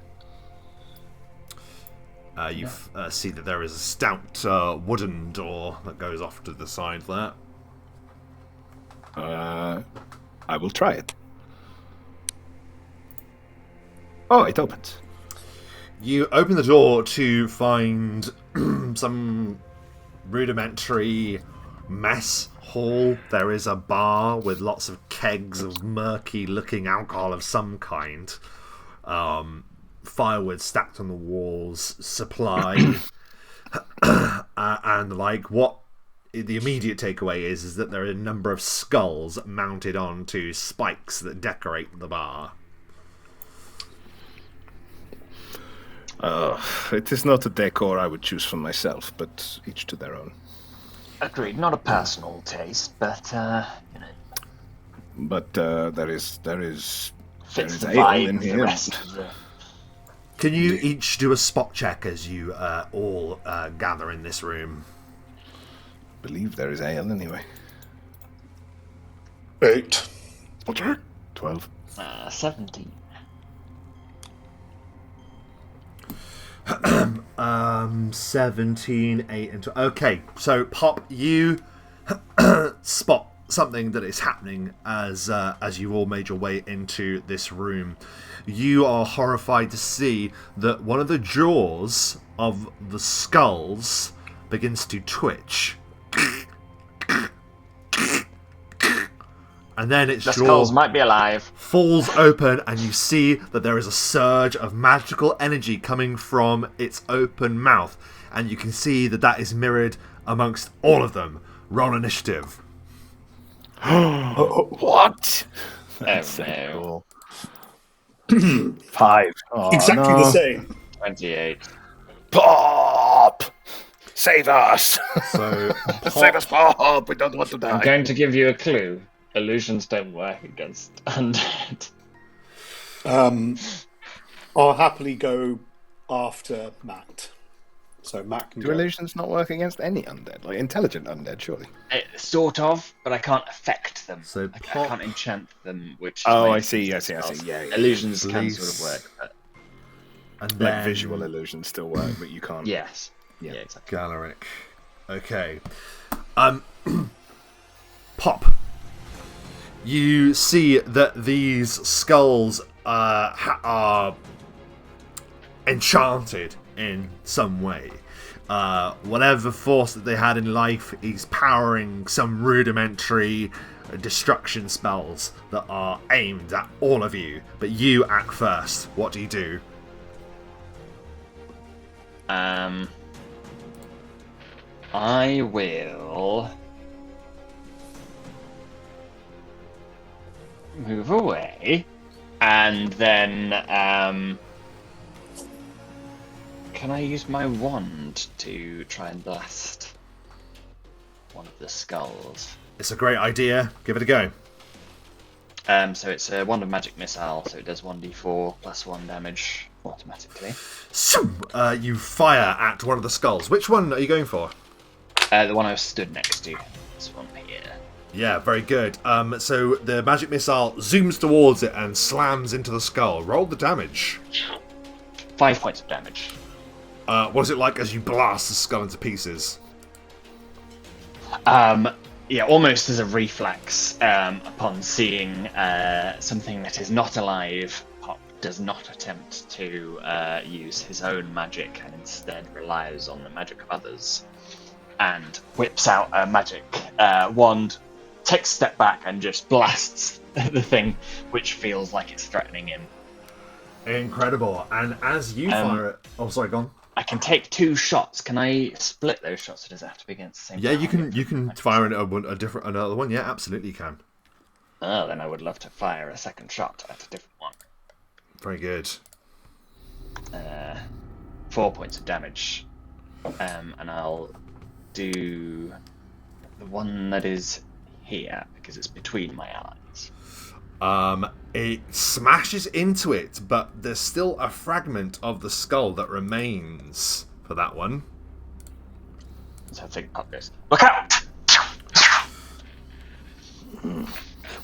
You see that there is a stout wooden door that goes off to the side there. I will try it. Oh, it opens. You open the door to find some rudimentary mess hall. There is a bar with lots of kegs of murky-looking alcohol of some kind. Firewood stacked on the walls, supply, and like what the immediate takeaway is that there are a number of skulls mounted onto spikes that decorate the bar. It is not a decor I would choose for myself, but each to their own. Agreed. Not a personal taste, but But there is fits the ale vibe in of the here. rest of the... Can you each do a spot check as you all gather in this room? Believe there is ale anyway. 8. 12. 17. 17, 8, and 12. Okay, so Pop, you spot something that is happening as you all made your way into this room. You are horrified to see that one of the jaws of the skulls begins to twitch. And then its The jaw skulls might be alive. falls open, and you see that there is a surge of magical energy coming from its open mouth. And you can see that is mirrored amongst all of them. Roll initiative. What? That's so no. cool. 5. Oh, Exactly no. the same. 28. Pop! Save us! So, Save us, Pop! We don't want to die. I'm going to give you a clue. Illusions don't work against undead. I'll happily go after Matt. So Matt can Do go. illusions not work against any undead? Like intelligent undead, surely? Sort of, but I can't affect them. So I Pop- can't enchant them, which is Oh, my I see. spells. Yeah. Illusions can Please. sort of work, but and Like then visual illusions still work, but you can't. yes. Yeah, exactly. Galerick. Okay. Pop. You see that these skulls are enchanted in some way. Whatever force that they had in life is powering some rudimentary destruction spells that are aimed at all of you. But you act first. What do you do? I will move away, and then can I use my wand to try and blast one of the skulls? It's a great idea. Give it a go. So it's a wand of magic missile, so it does 1d4 plus 1 damage automatically. You fire at one of the skulls. Which one are you going for? The one I was stood next to. This one here. Yeah, very good. So the magic missile zooms towards it and slams into the skull. Roll the damage. 5 points of damage. What is it like as you blast the skull into pieces? Yeah, almost as a reflex, upon seeing something that is not alive, Pop does not attempt to use his own magic and instead relies on the magic of others, and whips out a magic wand, takes a step back and just blasts the thing, which feels like it's threatening him. Incredible. And as you fire it... Oh, sorry, go on. I can take 2 shots. Can I split those shots, or does it have to be against the same Yeah, target? you can fire another one. Yeah, absolutely you can. Oh, then I would love to fire a second shot at a different one. Very good. 4 points of damage. And I'll do the one that is here, because it's between my allies. It smashes into it, but there's still a fragment of the skull that remains for that one. So I think Pop goes, look out!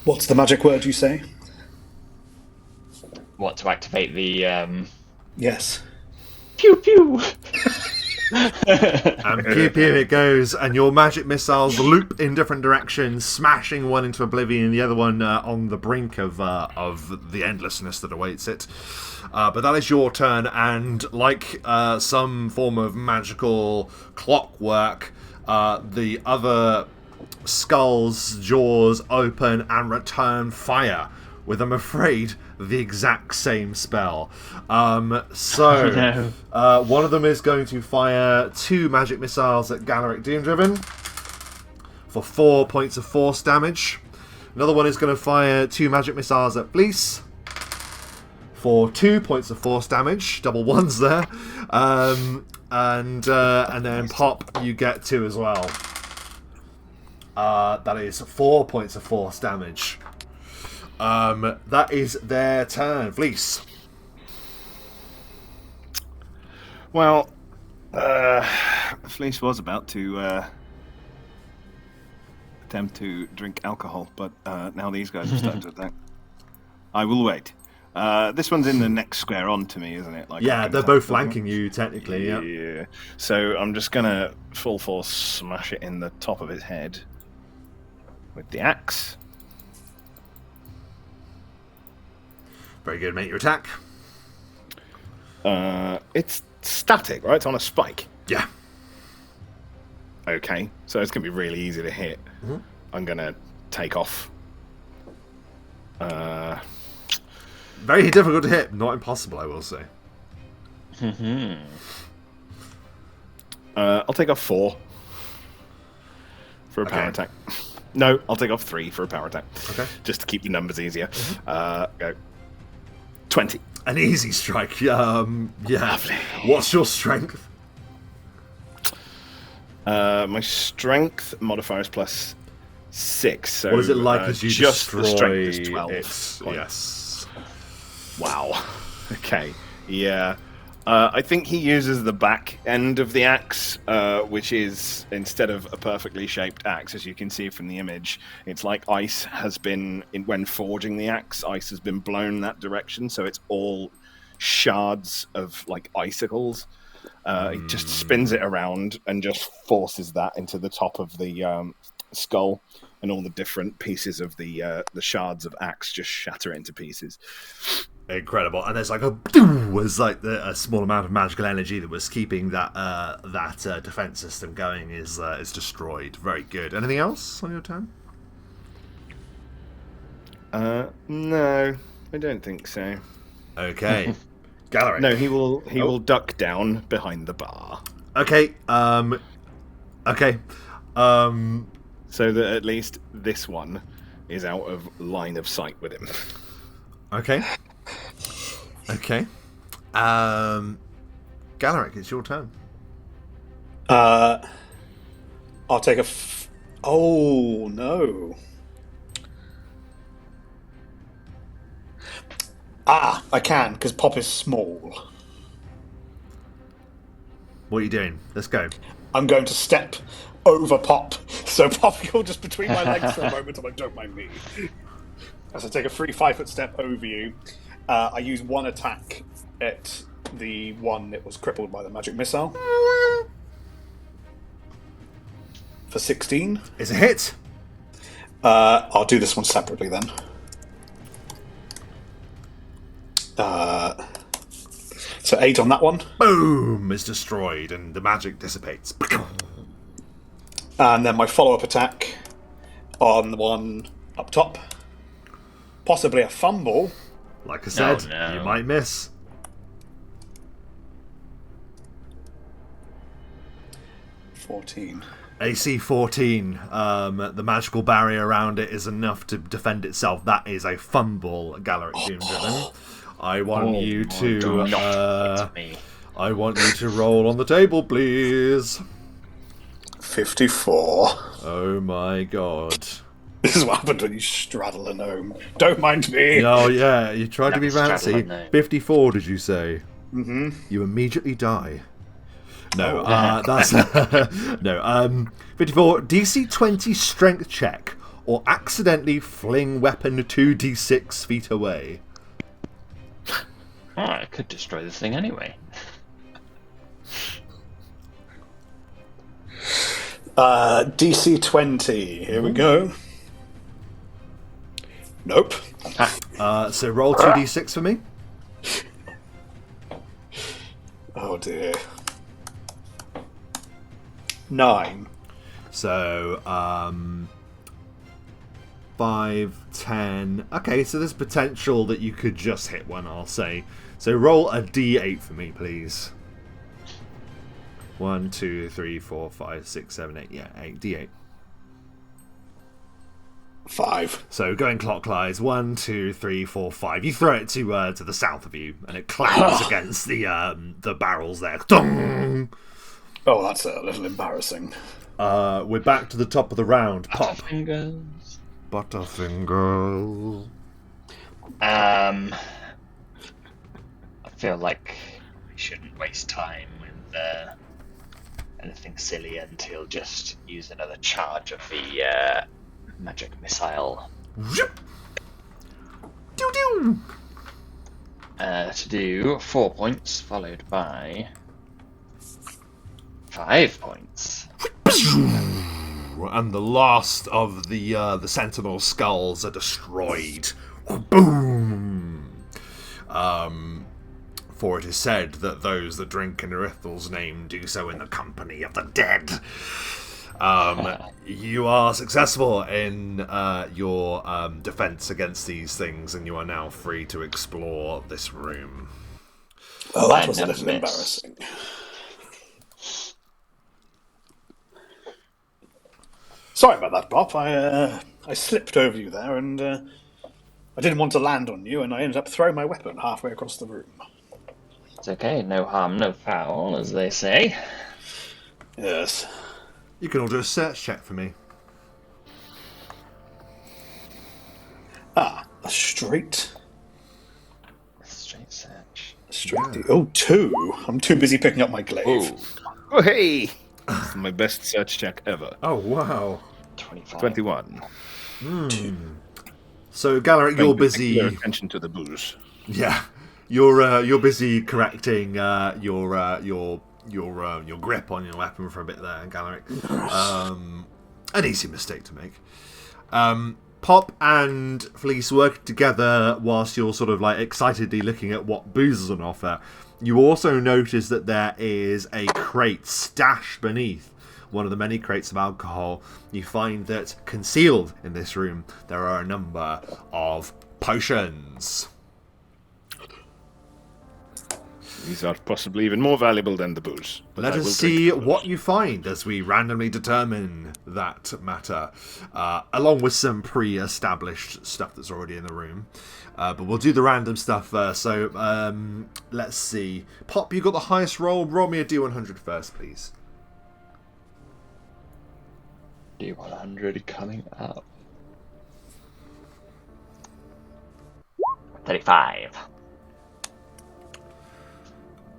What's the magic word you say? What, to activate the, Yes. pew pew! And pew pew it goes, and your magic missiles loop in different directions, smashing one into oblivion and the other one on the brink of the endlessness that awaits it. But that is your turn, and like some form of magical clockwork, the other skull's jaws open and return fire with, I'm afraid, the exact same spell. One of them is going to fire 2 magic missiles at Galerick Doomdriven for 4 points of force damage. Another one is going to fire 2 magic missiles at Flis for 2 points of force damage. Double ones there. And then Pop, you get 2 as well. That is 4 points of force damage. That is their turn. Fleece. Well, Fleece was about to attempt to drink alcohol, but now these guys have started to attack. I will wait. This one's in the next square on to me, isn't it? Like, Yeah, they're both flanking you, technically. Yeah. Yeah. So I'm just gonna full force smash it in the top of his head with the axe. Very good. Make your attack. It's static, right? It's on a spike. Yeah. Okay, so it's going to be really easy to hit. Mm-hmm. I'm going to take off. Very difficult to hit. Not impossible, I will say. I'll take off 4 for a power attack. No, I'll take off 3 for a power attack. Okay. Just to keep the numbers easier. Go. 20. An easy strike. Yeah. Lovely. What's your strength? My strength modifier is plus 6. So What is it like as you just destroy the strength is 12. Yes. Wow. Okay. Yeah. I think he uses the back end of the axe, which is, instead of a perfectly shaped axe, as you can see from the image, it's like ice has been, when forging the axe, ice has been blown that direction, so it's all shards of, like, icicles. He just spins it around and just forces that into the top of the skull, and all the different pieces of the shards of axe just shatter into pieces. Incredible. And there's like a small amount of magical energy that was keeping that defense system going is destroyed. Very good. Anything else on your turn? No, I don't think so. Okay. Galerick. No, he will duck down behind the bar. Okay. Okay. So that at least this one is out of line of sight with him. Okay. Okay. Galerick, it's your turn. I'll take oh, no. I can, because Pop is small. What are you doing? Let's go. I'm going to step over Pop. So Pop, you're just between my legs for a moment. I'm like, don't mind me. As I take a free 5-foot step over you, I use one attack at the one that was crippled by the magic missile. For 16. It's a hit. I'll do this one separately then. So 8 on that one. Boom! Is destroyed and the magic dissipates. And then my follow-up attack on the one up top. Possibly a fumble. Like I said, no. You might miss. 14. AC 14. The magical barrier around it is enough to defend itself. That is a fumble, Galerick Doomdriven. I want you to. I want you to roll on the table, please. 54. Oh my god. This is what happened when you straddle a gnome. Don't mind me. Oh yeah, you tried to be Straddle fancy. a gnome. 54, did you say? Mm-hmm. You immediately die. No, that's no. 54. DC 20 strength check, or accidentally fling weapon 2d6 feet away. Oh, I could destroy this thing anyway. DC 20. Here we go. Nope. So roll 2d6 for me. Oh dear. 9. So 5, 10. Okay, so there's potential that you could just hit one, I'll say. So roll a d8 for me, please. 1, 2, 3, 4, 5, 6, 7, 8. Yeah, 8. D8. 5. So going clockwise, 1, 2, 3, 4, 5. You throw it to the south of you, and it clangs against the barrels there. Dong! Oh, that's a little embarrassing. We're back to the top of the round. Pop. Butterfingers. Butterfinger. I feel like we shouldn't waste time with anything silly, and he'll just use another charge of the magic missile Doo-doo! to do 4 points, followed by 5 points. and the last of the sentinel skulls are destroyed. Boom! For it is said that those that drink in Erythnul's name do so in the company of the dead. You are successful in your defense against these things, and you are now free to explore this room. Oh, that was a little embarrassing. Sorry about that, Pop. I slipped over you there, and I didn't want to land on you, and I ended up throwing my weapon halfway across the room. It's okay, no harm, no foul, as they say. Yes. You can all do a search check for me. A straight search. Straight. Oh, 2. I'm too busy picking up my glaive. Oh, hey! This is my best search check ever. Oh, wow. 21. So, Galerick, you're busy. Attention to the booze. Yeah, you're busy correcting your grip on your weapon for a bit there, Galerick. An easy mistake to make. Pop and Flis work together whilst you're sort of like excitedly looking at what booze is on offer. You also notice that there is a crate stashed beneath one of the many crates of alcohol. You find that concealed in this room there are a number of potions. These are possibly even more valuable than the booze. Let us see what you find as we randomly determine that matter, along with some pre-established stuff that's already in the room. But we'll do the random stuff first. So let's see. Pop, you got the highest roll. Roll me a D100 first, please. D100 coming up. 35.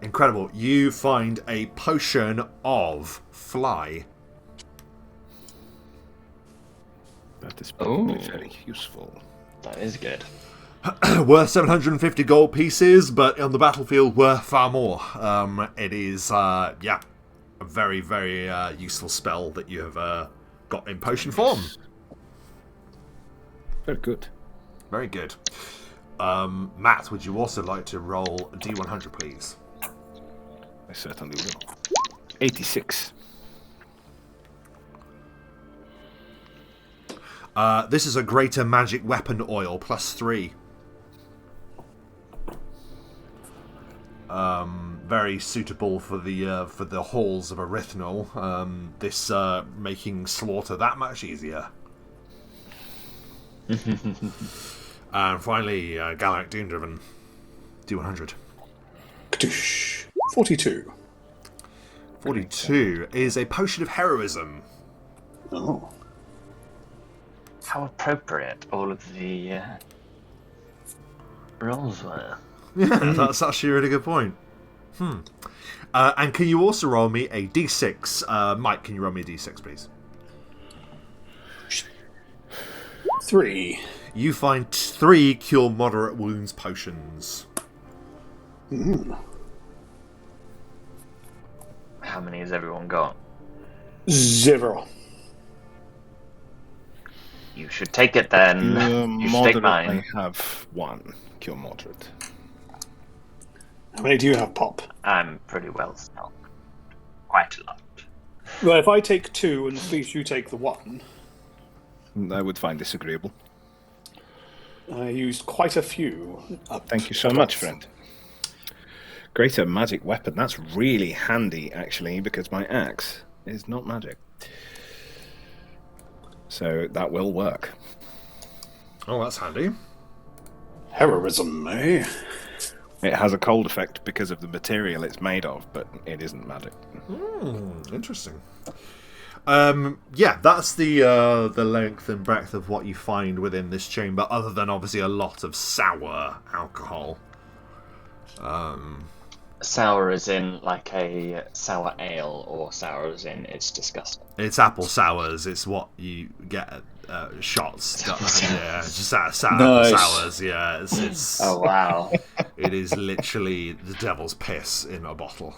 Incredible. You find a potion of fly. That is probably very useful. That is good. Worth 750 gold pieces, but on the battlefield worth far more. It is, a very, very useful spell that you have got in potion form. Very good. Very good. Matt, would you also like to roll a D100, please? I certainly will. 86. This is a greater magic weapon oil, +3. Very suitable for the halls of Erythnul. This making slaughter that much easier. And finally, Galerick Doomdriven, D100. 42. 42 is a potion of heroism. Oh. How appropriate all of the rolls were. Yeah, that's actually a really good point. And can you also roll me a D6? Mike, can you roll me a D6, please? 3. You find 3 cure moderate wounds potions. How many has everyone got? 0. You should take it then. You should take mine. I have 1 cure moderate. How many do you have, Pop? I'm pretty well stocked. Quite a lot. Well, if I take 2 and Flis, you take the 1. I would find this agreeable. I used quite a few. Thank you so much, friend. Greater magic weapon. That's really handy, actually, because my axe is not magic. So that will work. Oh, that's handy. Heroism, eh? It has a cold effect because of the material it's made of, but it isn't magic. Interesting. Yeah, that's the length and breadth of what you find within this chamber, other than obviously a lot of sour alcohol. Sour as in like a sour ale, or sour as in it's disgusting? It's apple sours. It's what you get at shots. Yeah, it's just sour Nice. apple sours. Yeah, it's Oh wow! it is literally the devil's piss in a bottle.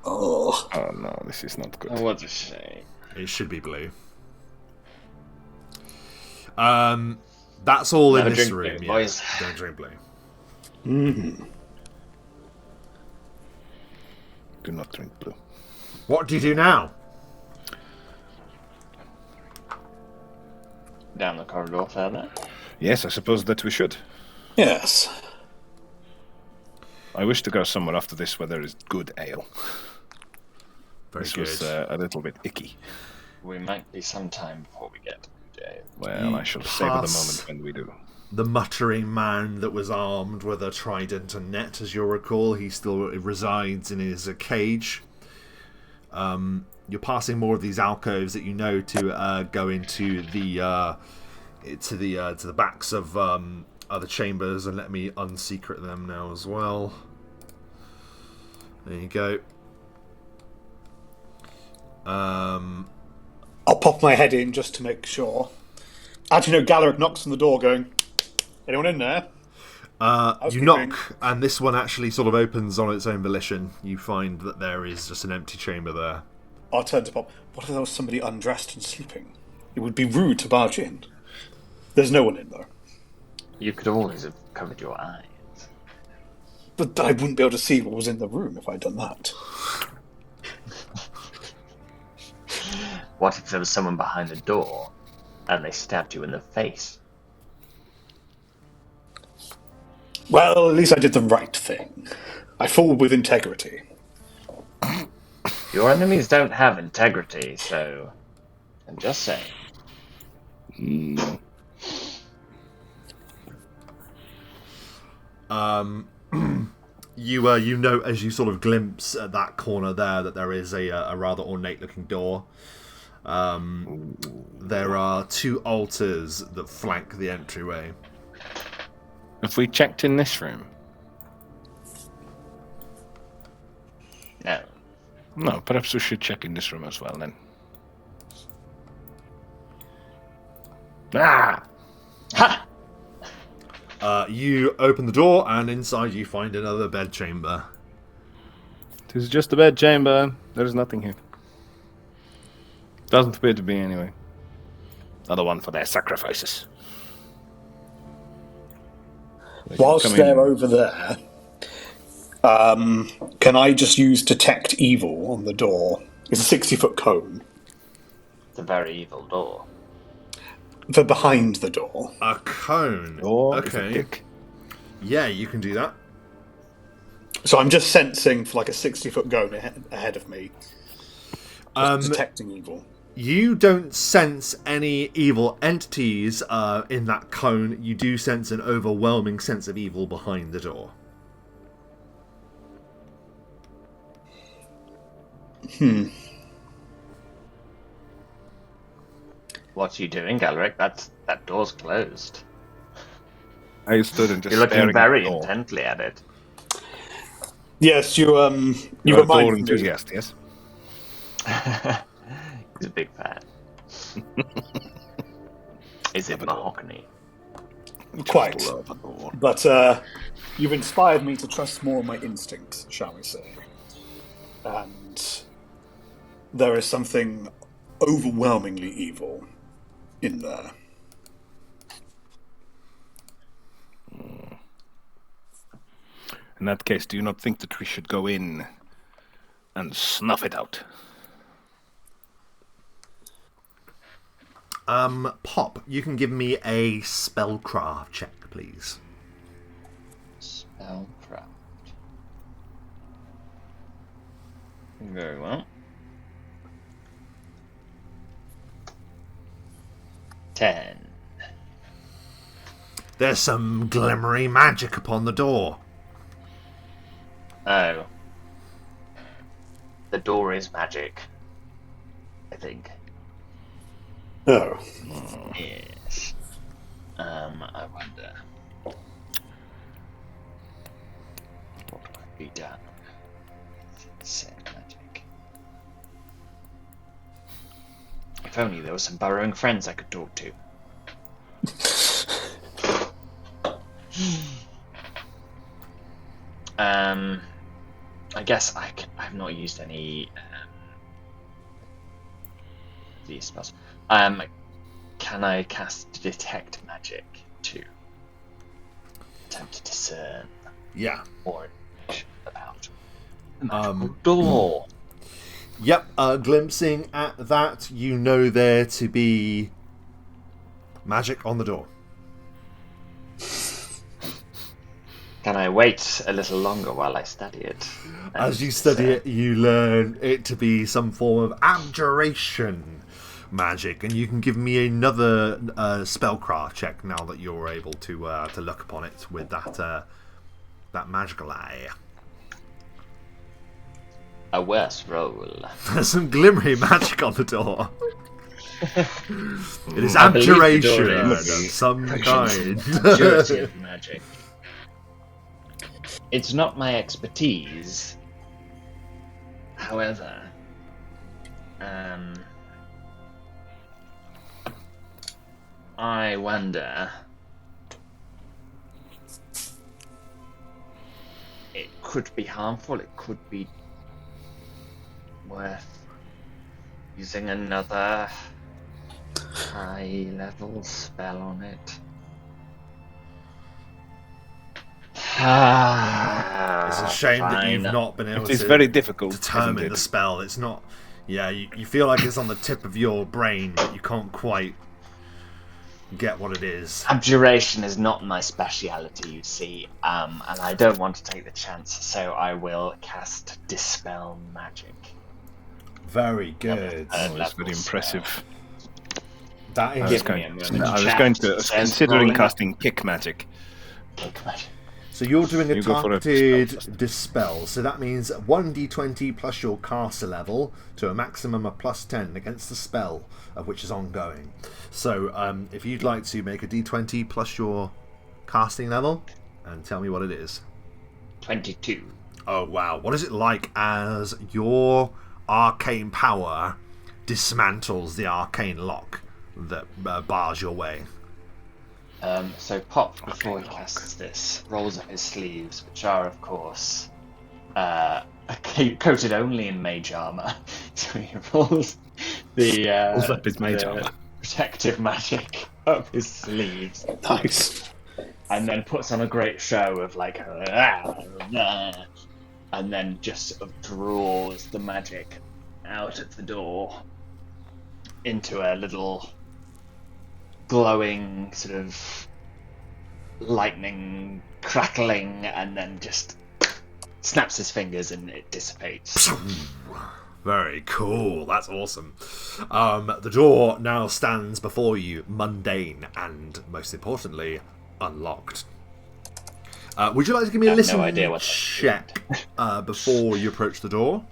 Oh. Oh no, this is not good. Oh, what a shame. It should be blue. That's all in No this drink room, blue, yeah. boys. Don't drink blue. Do not drink blue. What do you do now? Down the corridor further. Yes, I suppose that we should. Yes. I wish to go somewhere after this where there is good ale. Very This good. was a little bit icky. We might be some time before we get to Day. Well, You I shall savor the pass- moment when we do. The muttering man that was armed with a trident and net, as you'll recall, he still resides in his cage. You're passing more of these alcoves that you know to go into the to the backs of other chambers, and let me unsecret them now as well. There you go. I'll pop my head in just to make sure. Actually, no, Galerick knocks on the door going, anyone in there? You Housekeeping. knock, and this one actually sort of opens on its own volition. You find that there is just an empty chamber there. I'll turn to Pop. What if there was somebody undressed and sleeping? It would be rude to barge in. There's no one in there. You could always have covered your eyes. But I wouldn't be able to see what was in the room if I'd done that. What if there was someone behind the door and they stabbed you in the face? Well, at least I did the right thing. I fought with integrity. Your enemies don't have integrity, so I'm just saying. You know, as you sort of glimpse at that corner there, that there is a rather ornate-looking door. There are two altars that flank the entryway. Have we checked in this room? No. No, perhaps we should check in this room as well then. Ah! Ha! You open the door, and inside you find another bedchamber. It is just a bed chamber. There is nothing here. Doesn't appear to be anyway. Another one for their sacrifices. Whilst Come they're in. over there, can I just use Detect Evil on the door? It's a 60-foot cone. It's a very evil door. For behind the door. A cone. Or is it Okay. dick? Yeah, you can do that. So I'm just sensing for like a 60-foot cone ahead of me. Just detecting evil. You don't sense any evil entities in that cone. You do sense an overwhelming sense of evil behind the door. What are you doing, Galerick? That door's closed. I stood and just You're looking staring very at the door. intently at it. Yes, you You're a door reminded me. enthusiast, yes? He's a big fan. Is it mahogany? Quite. Just love a door. But you've inspired me to trust more of my instincts, shall we say. And there is something overwhelmingly evil in there. In that case, do you not think that we should go in and snuff it out? Pop, you can give me a spellcraft check, please. Spellcraft. Very well. 10. There's some glimmery magic upon the door. Oh. The door is magic. I think. Oh. Yes. I wonder. What might be done? Said magic. If only there were some burrowing friends I could talk to. I guess I've not used any these spells. can I cast Detect Magic to attempt to discern more information about the magical door? Yep, glimpsing at that, you know there to be magic on the door. Can I wait a little longer while I study it? As you study it, you learn it to be some form of abjuration magic, and you can give me another spellcraft check now that you're able to look upon it with that magical eye. A worse roll. There's some glimmering magic on the door. It is abjuration of some kind. Abjurative magic. It's not my expertise. However, I wonder. It could be harmful. It could be worth using another high-level spell on it. It's a shame that you've not been able It's to very difficult, determine the spell. It's not. Yeah, you feel like it's on the tip of your brain, but you can't quite get what it is. Abjuration is not my speciality, you see, and I don't want to take the chance, so I will cast Dispel Magic. Very good. That's very impressive. That I is was going to considering casting Kick Magic. Kick Magic. So you're doing a You go for a targeted dispel. So that means 1d20 plus your caster level to a maximum of plus 10 against the spell, of which is ongoing. So if you'd like to make a d20 plus your casting level, and tell me what it is. 22. Oh wow! What is it like as your arcane power dismantles the arcane lock that bars your way? So Pop, before he casts this, rolls up his sleeves, which are, of course, coated only in mage armor. So he rolls Rolls up his mage armor. Protective magic up his sleeves. Nice. And then puts on a great show of like, and then just sort of draws the magic out of the door into a little glowing sort of lightning crackling, and then just snaps his fingers and it dissipates. Very cool. That's awesome. The door now stands before you, mundane and, most importantly, unlocked. Would you like to give me a listen check before you approach the door?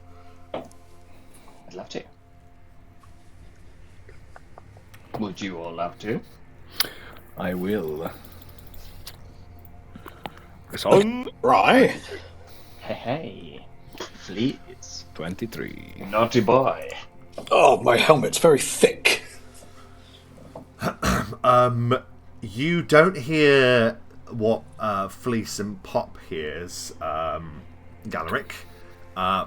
I'd love to. Would you all love to? I will. It's on. Right. Hey, please. 23. Naughty boy. Oh, my helmet's very thick. You don't hear what Flis and Pop hears, Galerick.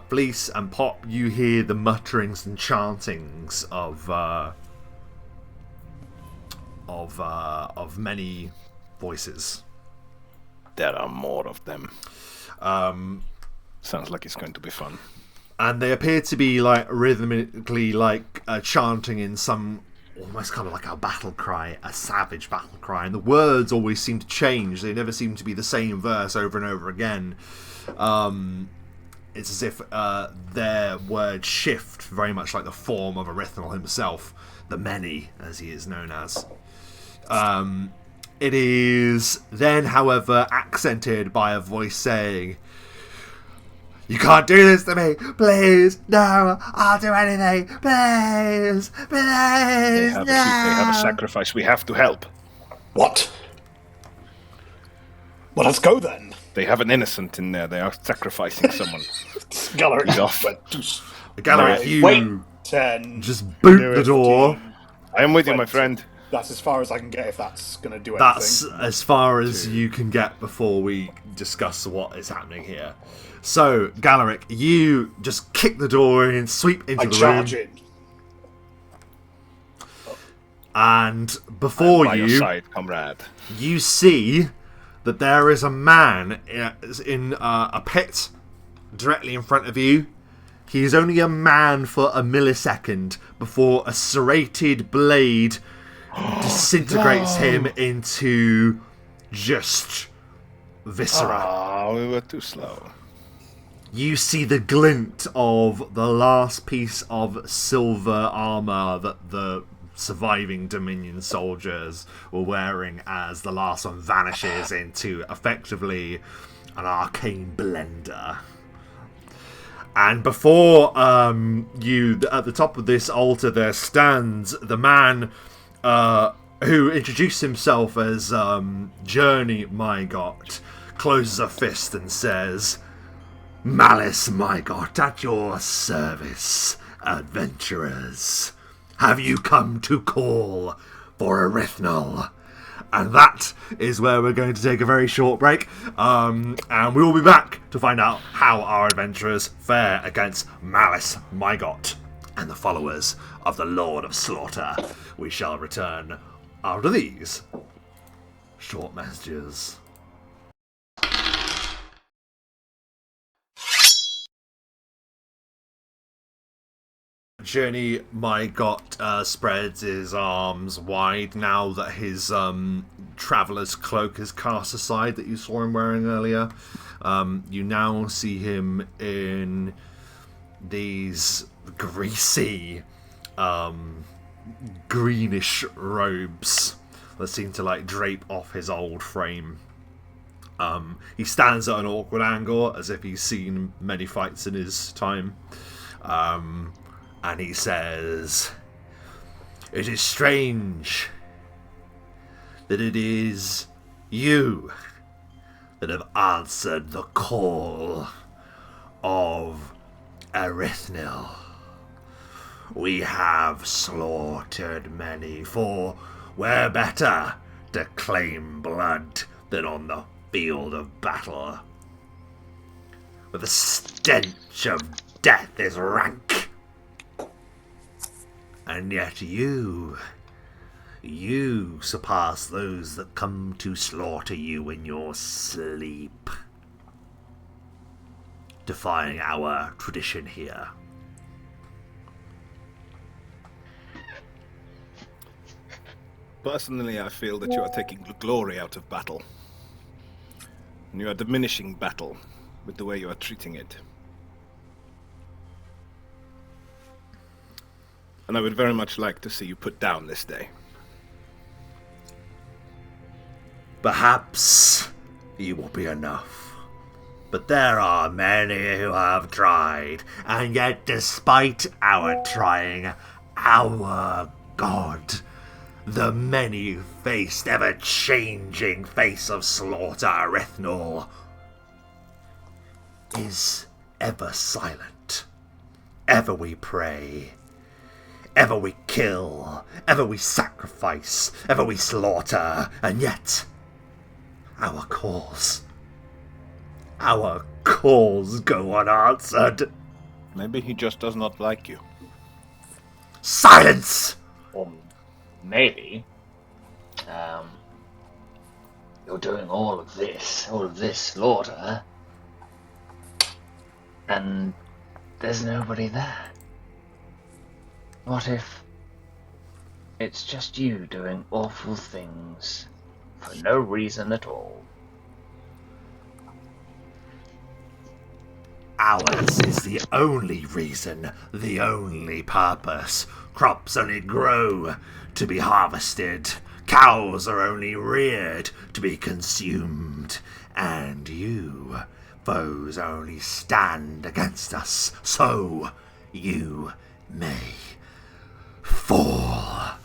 Flis and Pop, you hear the mutterings and chantings of many voices. There are more of them. Sounds like it's going to be fun. And they appear to be like rhythmically chanting in some almost kind of like a battle cry, a savage battle cry. And the words always seem to change. They never seem to be the same verse over and over again. It's as if their words shift very much like the form of Erythnul himself, the Many, as he is known as. It is then, however, accented by a voice saying, "You can't do this to me, please, no, I'll do anything, please, They no." have a sacrifice. We have to help. What? Well, let's go then. They have an innocent in there. They are sacrificing someone. Gallery. He's off. Galerick, you Wait. 10. just boot the door. I am with you, my friend. That's as far as I can get if that's going to do anything. That's as far as you can get before we discuss what is happening here. So, Galerick, you just kick the door in, sweep into I the charge room. in. And before By your you, side, comrade. you see that there is a man in a pit directly in front of you. He is only a man for a millisecond before a serrated blade disintegrates him into just viscera. Oh, we were too slow. You see the glint of the last piece of silver armor that the surviving Dominion soldiers were wearing as the last one vanishes into effectively an arcane blender. And before you, at the top of this altar, there stands the man who introduced himself as Journey Mygot, closes a fist and says, "Malice Mygot, at your service, adventurers. Have you come to call for Erythnul?" And that is where we're going to take a very short break. And we will be back to find out how our adventurers fare against Malice Mygot and the followers of the Lord of Slaughter. We shall return after these short messages. Journey Mygot spreads his arms wide now that his traveller's cloak is cast aside that you saw him wearing earlier. You now see him in these greasy, greenish robes that seem to like drape off his old frame. He stands at an awkward angle as if he's seen many fights in his time. And he says, "It is strange that it is you that have answered the call of Erythnul. We have slaughtered many, for where better to claim blood than on the field of battle? But the stench of death is rank. And yet you surpass those that come to slaughter you in your sleep, defying our tradition here." Personally, I feel that you are taking the glory out of battle. And you are diminishing battle with the way you are treating it. And I would very much like to see you put down this day. Perhaps you will be enough. But there are many who have tried, and yet despite our trying, our God, the many-faced, ever-changing face of slaughter Erythnul, is ever silent. Ever we pray. Ever we kill, ever we sacrifice, ever we slaughter, and yet our calls go unanswered. Maybe he just does not like you. Silence! Or maybe you're doing all of this slaughter, and there's nobody there. What if it's just you doing awful things for no reason at all? Ours is the only reason, the only purpose. Crops only grow to be harvested. Cows are only reared to be consumed. And you, foes, only stand against us, so you may fall.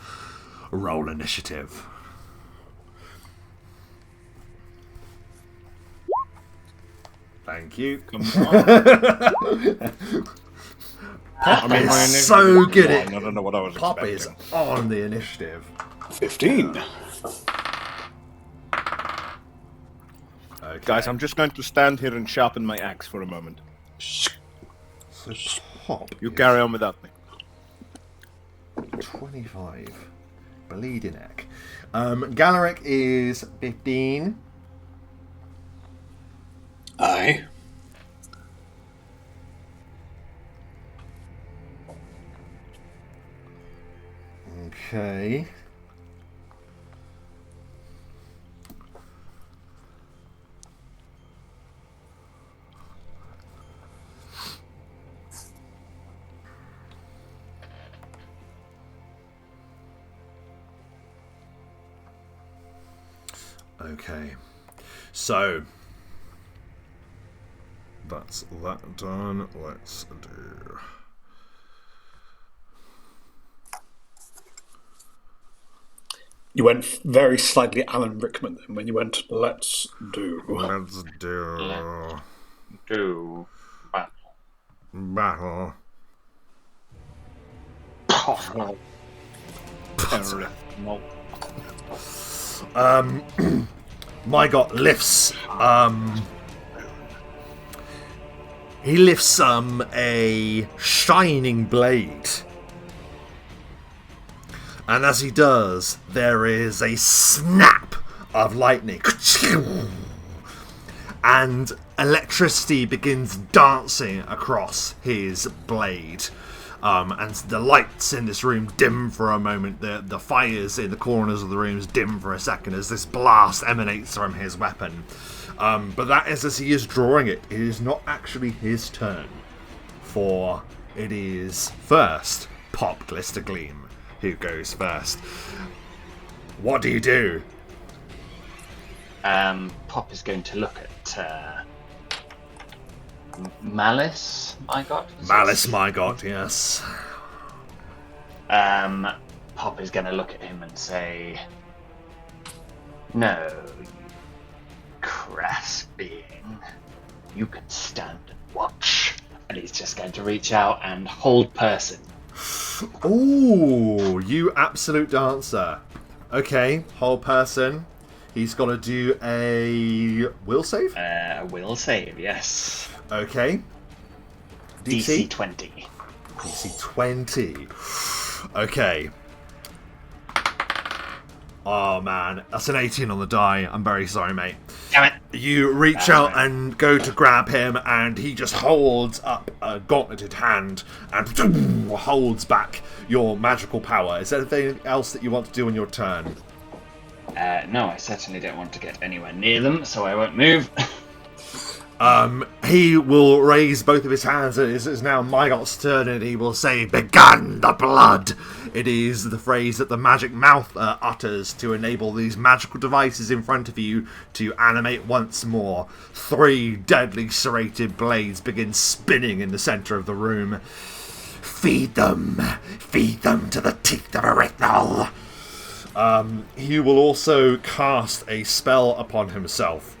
Roll initiative. Thank you. Come on. Pop is so good I at don't know what I was Pop is expecting. on the initiative. 15. Okay. Guys, I'm just going to stand here and sharpen my axe for a moment. So Pop You is carry on without me. 25. bleeding heck. Galerick is 15. Aye. Okay. Okay. So that's that done. Let's do. You went very slightly Alan Rickman then when you went, let's do. Let's do. Do Battle. Mygot lifts. He lifts a shining blade. And as he does, there is a snap of lightning. And electricity begins dancing across his blade. And the lights in this room dim for a moment. The fires in the corners of the rooms dim for a second as this blast emanates from his weapon. But that is as he is drawing it. It is not actually his turn. For it is first Pop Glistergleam who goes first. What do you do? Pop is going to look at Malice, my god. Malice, my god, yes. Pop is going to look at him and say, "No, you crass being. You can stand and watch." And he's just going to reach out and hold person. Ooh, you absolute dancer. Okay, hold person. He's got to do a will save? Will save, yes. Okay. DC 20. DC 20. Okay. Oh man, that's an 18 on the die. I'm very sorry, mate. Damn it. You reach out and go to grab him, and he just holds up a gauntleted hand and holds back your magical power. Is there anything else that you want to do on your turn? No, I certainly don't want to get anywhere near them, so I won't move. He will raise both of his hands, and it is now Mygot's turn, and he will say, "Begun the blood!" It is the phrase that the magic mouth utters to enable these magical devices in front of you to animate once more. 3 deadly serrated blades begin spinning in the centre of the room. Feed them to the teeth of Erythnul. He will also cast a spell upon himself.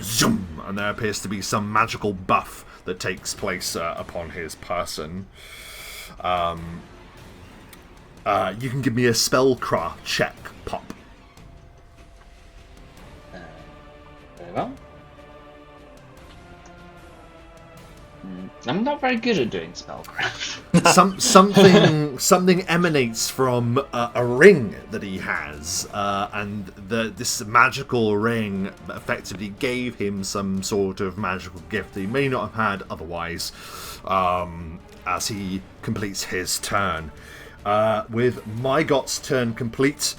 Zoom! And there appears to be some magical buff that takes place upon his person. You can give me a spellcraft check, Pop. Very well. I'm not very good at doing spellcraft. Something emanates from a ring that he has, and this magical ring effectively gave him some sort of magical gift that he may not have had otherwise, as he completes his turn. With Mygot's turn complete,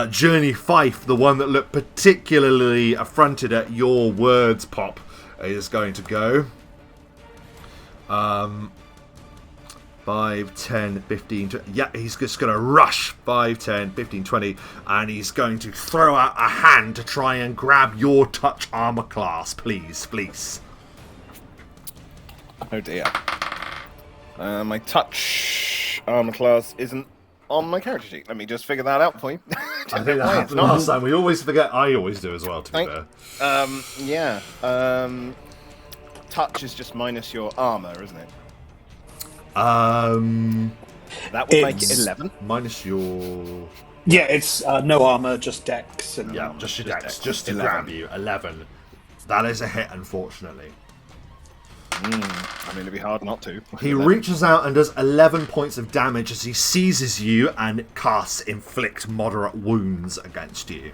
Journey Fife, the one that looked particularly affronted at your words, Pop, is going to go. 5, 10, 15, 20. Yeah, he's just going to rush 5, 10, 15, 20, and he's going to throw out a hand to try and grab your touch armor class. Please. Oh dear. My touch armor class isn't on my character sheet. Let me just figure that out for you. I think that happened last time. We always forget. I always do as well, to be fair. Yeah. Touch is just minus your armor, isn't it? That would make it 11. Minus your... Yeah, it's no armor, just dex. And yeah, just your dex, just to grab you. 11. That is a hit, unfortunately. I mean, it'd be hard not to. He reaches out and does 11 points of damage as he seizes you and casts Inflict Moderate Wounds against you.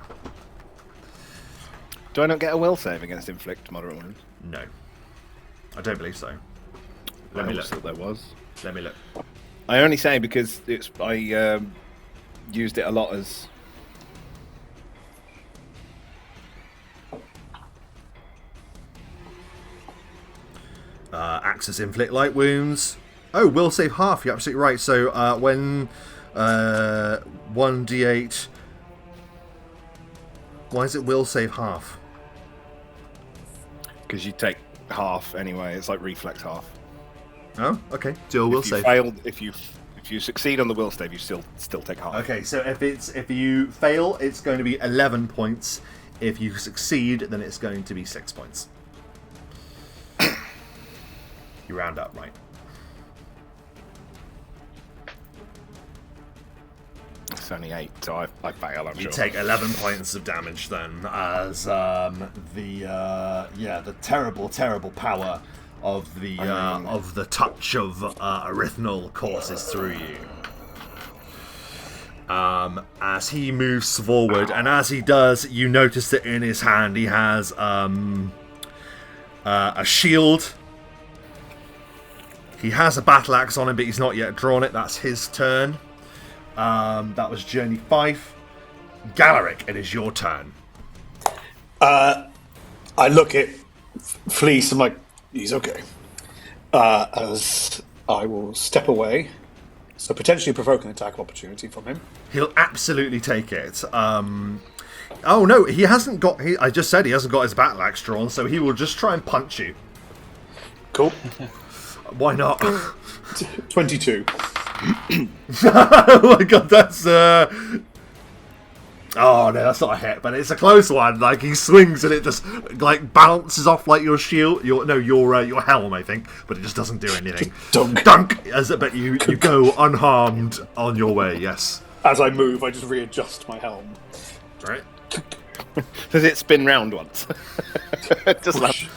Do I not get a will save against Inflict Moderate Wounds? No. I don't believe so. Let me look. Thought there was. Let me look. I only say because I used it a lot as... Acts as Inflict Light Wounds. Oh, will save half. You're absolutely right. So when 1d8... Why is it will save half? Because you take half anyway. It's like reflex half. Oh, okay. Do a will save. If you succeed on the will save, you still take half. Okay, so if you fail, it's going to be 11 points. If you succeed, then it's going to be 6 points. You round up, right? It's only 8, so I fail. I'm sure. You take 11 points of damage then, as the terrible power of the touch of Erythnul courses through you. As he moves forward, and as he does, you notice that in his hand he has a shield. He has a battle axe on him, but he's not yet drawn it. That's his turn. That was Journey 5. Galerick, it is your turn. I look at Flis, I'm like, he's okay. As I will step away, so potentially provoke an attack of opportunity from him. He'll absolutely take it. Oh no, he hasn't got... I just said he hasn't got his battle axe drawn, so he will just try and punch you. Cool. Why not? 22. Oh my god, that's... Oh no, that's not a hit, but it's a close one. Like, he swings and it just, like, bounces off like your shield. Your helm, I think, but it just doesn't do anything. Dunk. But you go unharmed on your way, yes. As I move, I just readjust my helm. Right. Does it spin round once? Just like...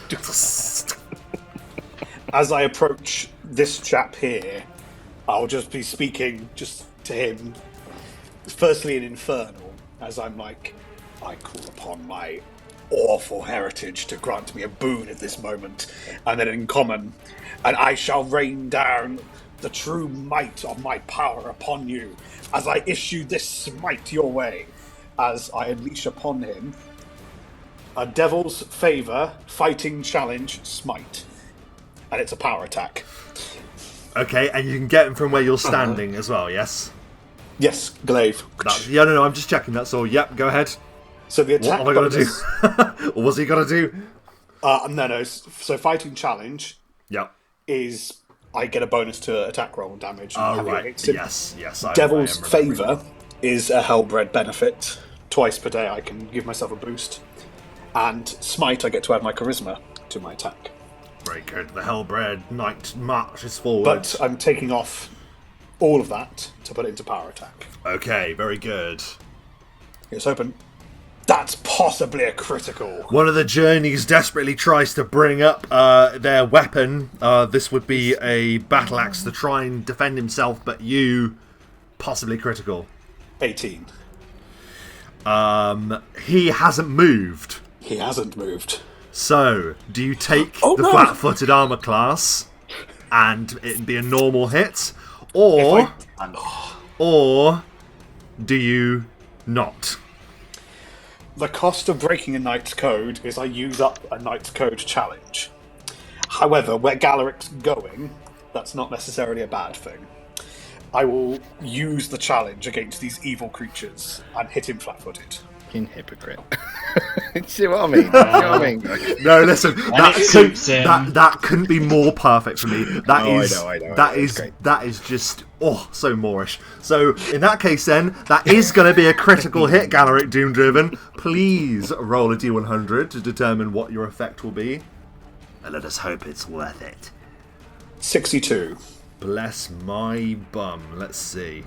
As I approach this chap here, I'll just be speaking just to him, firstly in Infernal, as I'm like, I call upon my awful heritage to grant me a boon at this moment, and then in Common, and I shall rain down the true might of my power upon you, as I issue this smite your way, as I unleash upon him a Devil's Favour Fighting Challenge Smite. And it's a power attack. Okay, and you can get him from where you're standing as well, yes? Yes, glaive. No, I'm just checking, that's all. Yep, go ahead. So the attack... What am I going to do? Or was he going to do? No. So fighting challenge is I get a bonus to attack roll damage. Oh, right. Yes. Devil's Favour is a Hellbred benefit. Twice per day I can give myself a boost. And Smite, I get to add my charisma to my attack. Very good. The Hellbred Knight marches forward. But I'm taking off all of that to put it into power attack. Okay, very good. It's open. That's possibly a critical. One of the journeys desperately tries to bring up their weapon. This would be a battle axe to try and defend himself, but you possibly critical. 18. He hasn't moved. He hasn't moved. So, do you take the flat-footed armor class and it'd be a normal hit, or do you not? The cost of breaking a Knight's Code is I use up a Knight's Code challenge. However, where Galerick's going, that's not necessarily a bad thing. I will use the challenge against these evil creatures and hit him flat-footed. Fucking hypocrite. See what I mean? No, listen. That couldn't be more perfect for me. That is just so Moorish. So in that case, then that is going to be a critical hit, Galerick Doomdriven. Please roll a d100 to determine what your effect will be, and let us hope it's worth it. 62. Bless my bum. Let's see.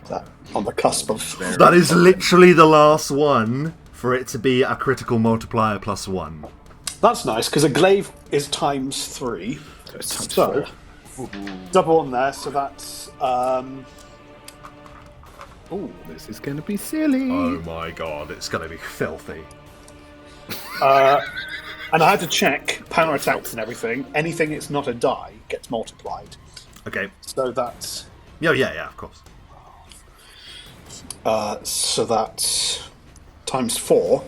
That on the cusp of... That is literally the last one for it to be a critical multiplier +1. That's nice, because a glaive is times 3. So, double on there, so that's... Oh, this is going to be silly. Oh my god, it's going to be filthy. And I had to check power attacks and everything. Anything that's not a die gets multiplied. Okay. So that's... Yeah, of course. So that's times 4.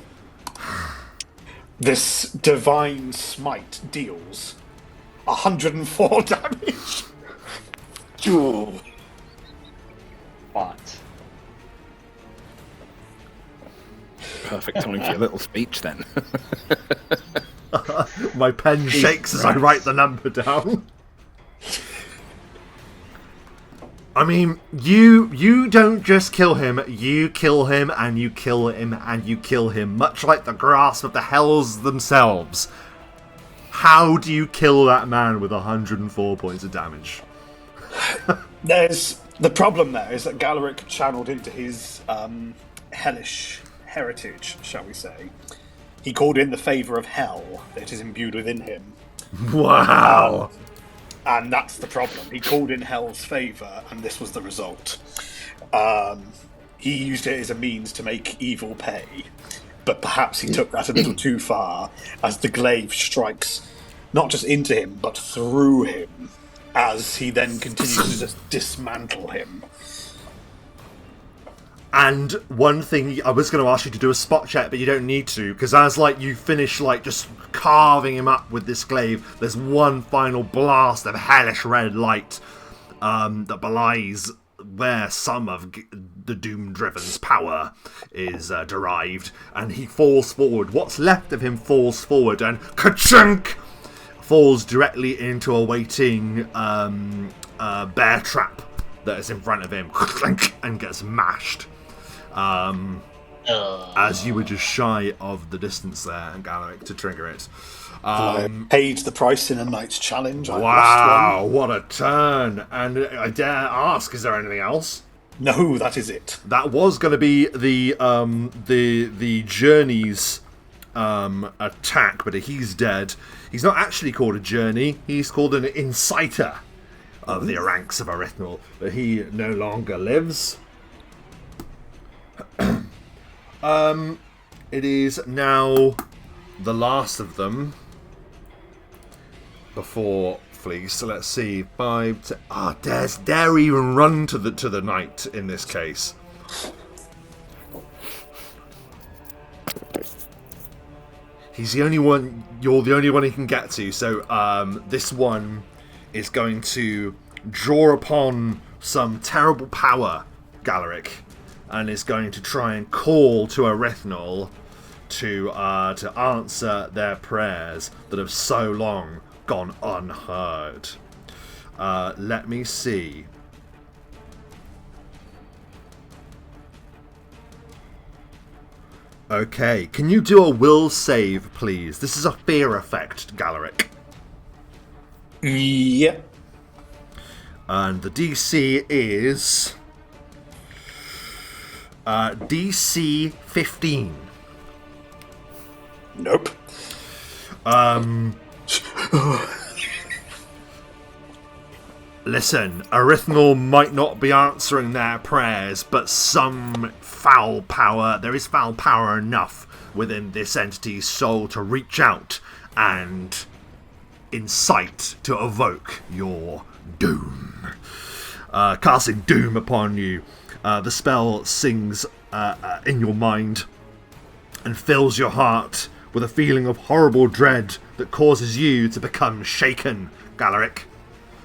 This divine smite deals 104 damage. Ooh. But Perfect time for your little speech then. My pen shakes as I write the number down. I mean, you don't just kill him, you kill him, and you kill him, and you kill him, much like the grasp of the hells themselves. How do you kill that man with 104 points of damage? The problem there is that Galerick channeled into his hellish heritage, shall we say. He called in the favour of hell that is imbued within him. Wow! And that's the problem. He called in hell's favour, and this was the result. He used it as a means to make evil pay, but perhaps he took that a little too far, as the glaive strikes not just into him, but through him, as he then continues to just dismantle him. And one thing, I was going to ask you to do a spot check, but you don't need to, because as you finish just carving him up with this glaive, there's one final blast of hellish red light that belies where some of the Doom-Driven's power is derived, and he falls forward. What's left of him falls forward, and ka-chunk! Falls directly into a waiting bear trap that is in front of him, and gets mashed. As you were just shy of the distance there, Galerick, to trigger it. Paid the price in a night's challenge. Wow, what a turn! And I dare ask, is there anything else? No, that is it. That was going to be the journey's attack, but he's dead. He's not actually called a journey. He's called an inciter of the ranks of Erythnul, but he no longer lives. It is now the last of them before Flis. So let's see. 5. Dare even run to the knight in this case. He's the only one. You're the only one he can get to. So this one is going to draw upon some terrible power, Galerick, and is going to try and call to Erythnul to answer their prayers that have so long gone unheard. Let me see. Okay, can you do a will save, please? This is a fear effect, Galerick. Yep. And the DC is... DC 15. Nope. Listen, Erythnul might not be answering their prayers, but some foul power, there is foul power enough within this entity's soul to reach out and incite to evoke your doom. Casting doom upon you. The spell sings in your mind and fills your heart with a feeling of horrible dread that causes you to become shaken, Galerick.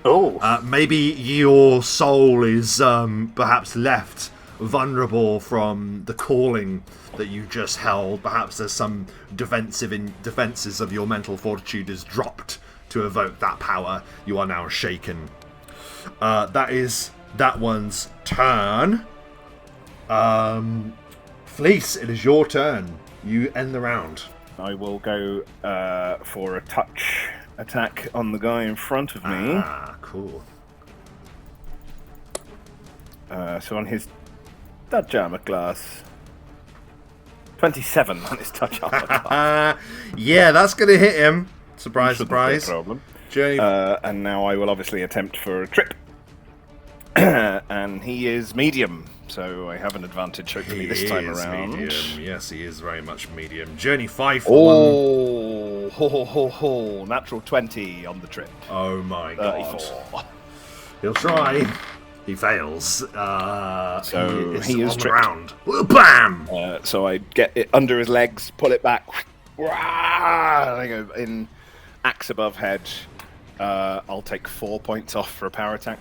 Oh. Maybe your soul is perhaps left vulnerable from the calling that you just held. Perhaps there's some defenses of your mental fortitude is dropped to evoke that power. You are now shaken. That is that one's turn. Flis, it is your turn. You end the round. I will go for a touch attack on the guy in front of me. Ah, cool. So on his Dutch armor class, 27 on his touch armor class. Yeah, that's going to hit him. Surprise, Shouldn't be a surprise. problem. Journey. And now I will obviously attempt for a trip. And he is medium, so I have an advantage hopefully this time around. Medium. Yes, he is very much medium. Journey 5 for one. Natural 20 on the trip. Oh my god. 34. He'll try. He fails. So he is on the tripped. ground. Bam! So I get it under his legs, pull it back. I go in axe above head. I'll take 4 points off for a power attack.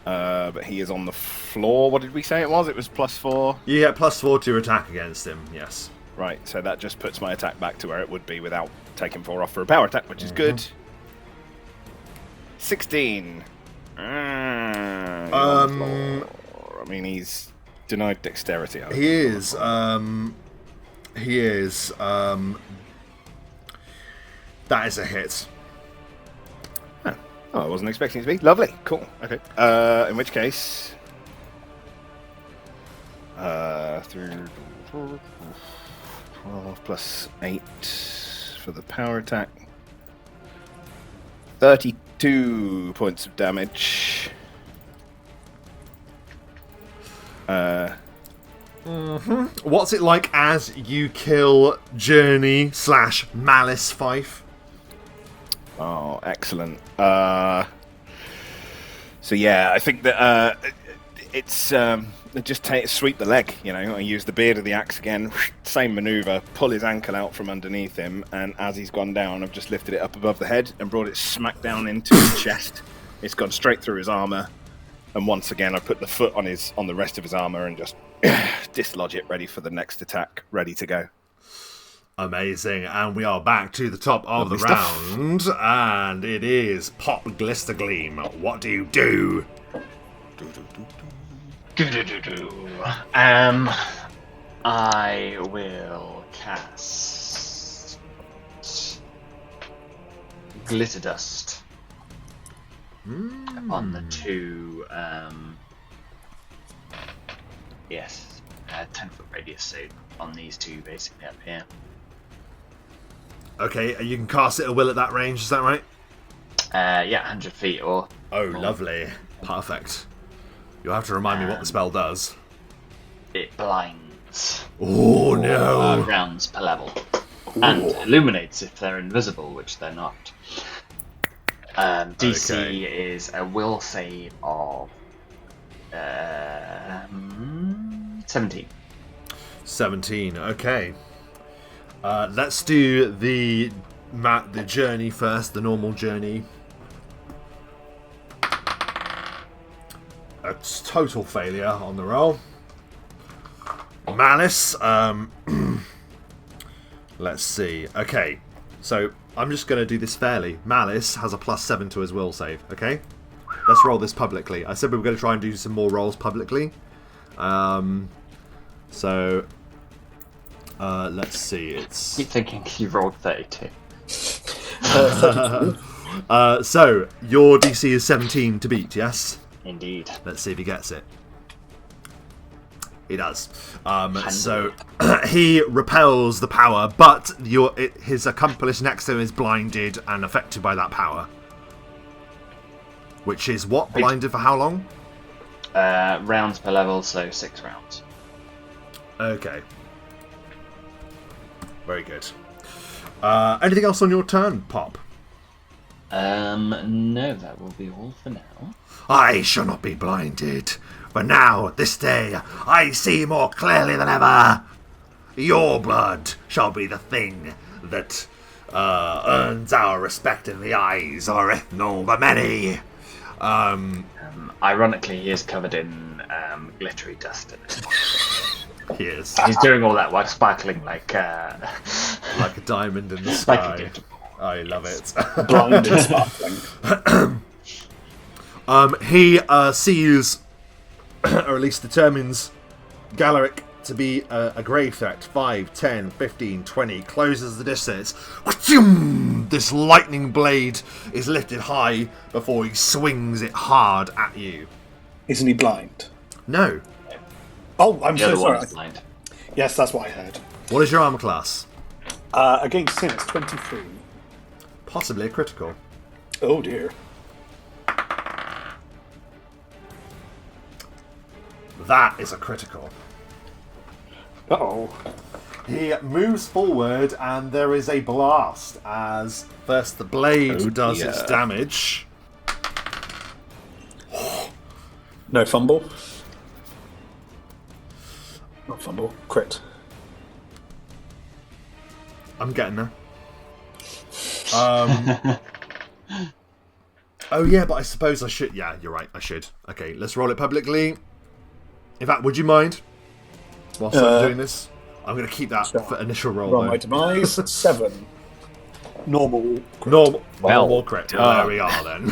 But he is on the floor. What did we say it was? It was +4? You get +4 to attack against him, yes. Right, so that just puts my attack back to where it would be without taking 4 off for a power attack, which is good. 16. I mean, he's denied dexterity. He is. He is. That is a hit. Oh, I wasn't expecting it to be. Lovely. Cool. Okay. In which case... 12 plus 8 for the power attack. 32 points of damage. What's it like as you kill Journey / Malice Fife? Oh, excellent. So yeah, I think that it's just sweep the leg. You know, I use the beard of the axe again. Same maneuver. Pull his ankle out from underneath him, and as he's gone down, I've just lifted it up above the head and brought it smack down into his chest. It's gone straight through his armor, and once again, I put the foot on the rest of his armor and just dislodge it, ready for the next attack, ready to go. Amazing, and we are back to the top of the round, and it is Pop Glistergleam. What do you do? I will cast Glitter Dust on the two. 10-foot radius, so on these two basically up here. Okay, you can cast it at will at that range, is that right? 100 feet or... Oh, lovely. Perfect. You'll have to remind me what the spell does. It blinds. Oh, no. Rounds per level. And illuminates if they're invisible, which they're not. DC is a will save of 17. 17, okay. Let's do the journey first, the normal journey. A total failure on the roll. Malice, let's see. Okay, so I'm just going to do this fairly. Malice has a +7 to his will save, okay? Let's roll this publicly. I said we were going to try and do some more rolls publicly. So... let's see, it's... Keep thinking you rolled 32. So, your DC is 17 to beat, yes? Indeed. Let's see if he gets it. He does. So, he repels the power, but his accomplice next to him is blinded and affected by that power. Which is what? Blinded for how long? Rounds per level, so 6 rounds. Okay. Very good. Anything else on your turn, Pop? No, that will be all for now. I shall not be blinded, for now, this day, I see more clearly than ever. Your blood shall be the thing that earns our respect in the eyes of Erythnul the Many. Ironically, he is covered in glittery dust. He is. He's doing all that while sparkling like a diamond in the sky. Like a glitter. I love it. Blind and sparkling. He sees, or at least determines, Galerick to be a grave threat. 5, 10, 15, 20. Closes the distance. This lightning blade is lifted high before he swings it hard at you. Isn't he blind? No. Oh, I'm The so other sorry. one's blind. Yes, that's what I heard. What is your armor class? Against him, it's 23. Possibly a critical. Oh dear. That is a critical. Uh-oh. He moves forward, and there is a blast as first the blade does its damage. No fumble. Not fumble. Crit. I'm getting there. Oh yeah, but I suppose I should. Yeah, you're right. I should. Okay, let's roll it publicly. In fact, would you mind? Whilst I'm doing this, I'm going to keep that for initial roll. Roll my demise. 7. Normal. Normal crit. There we are then.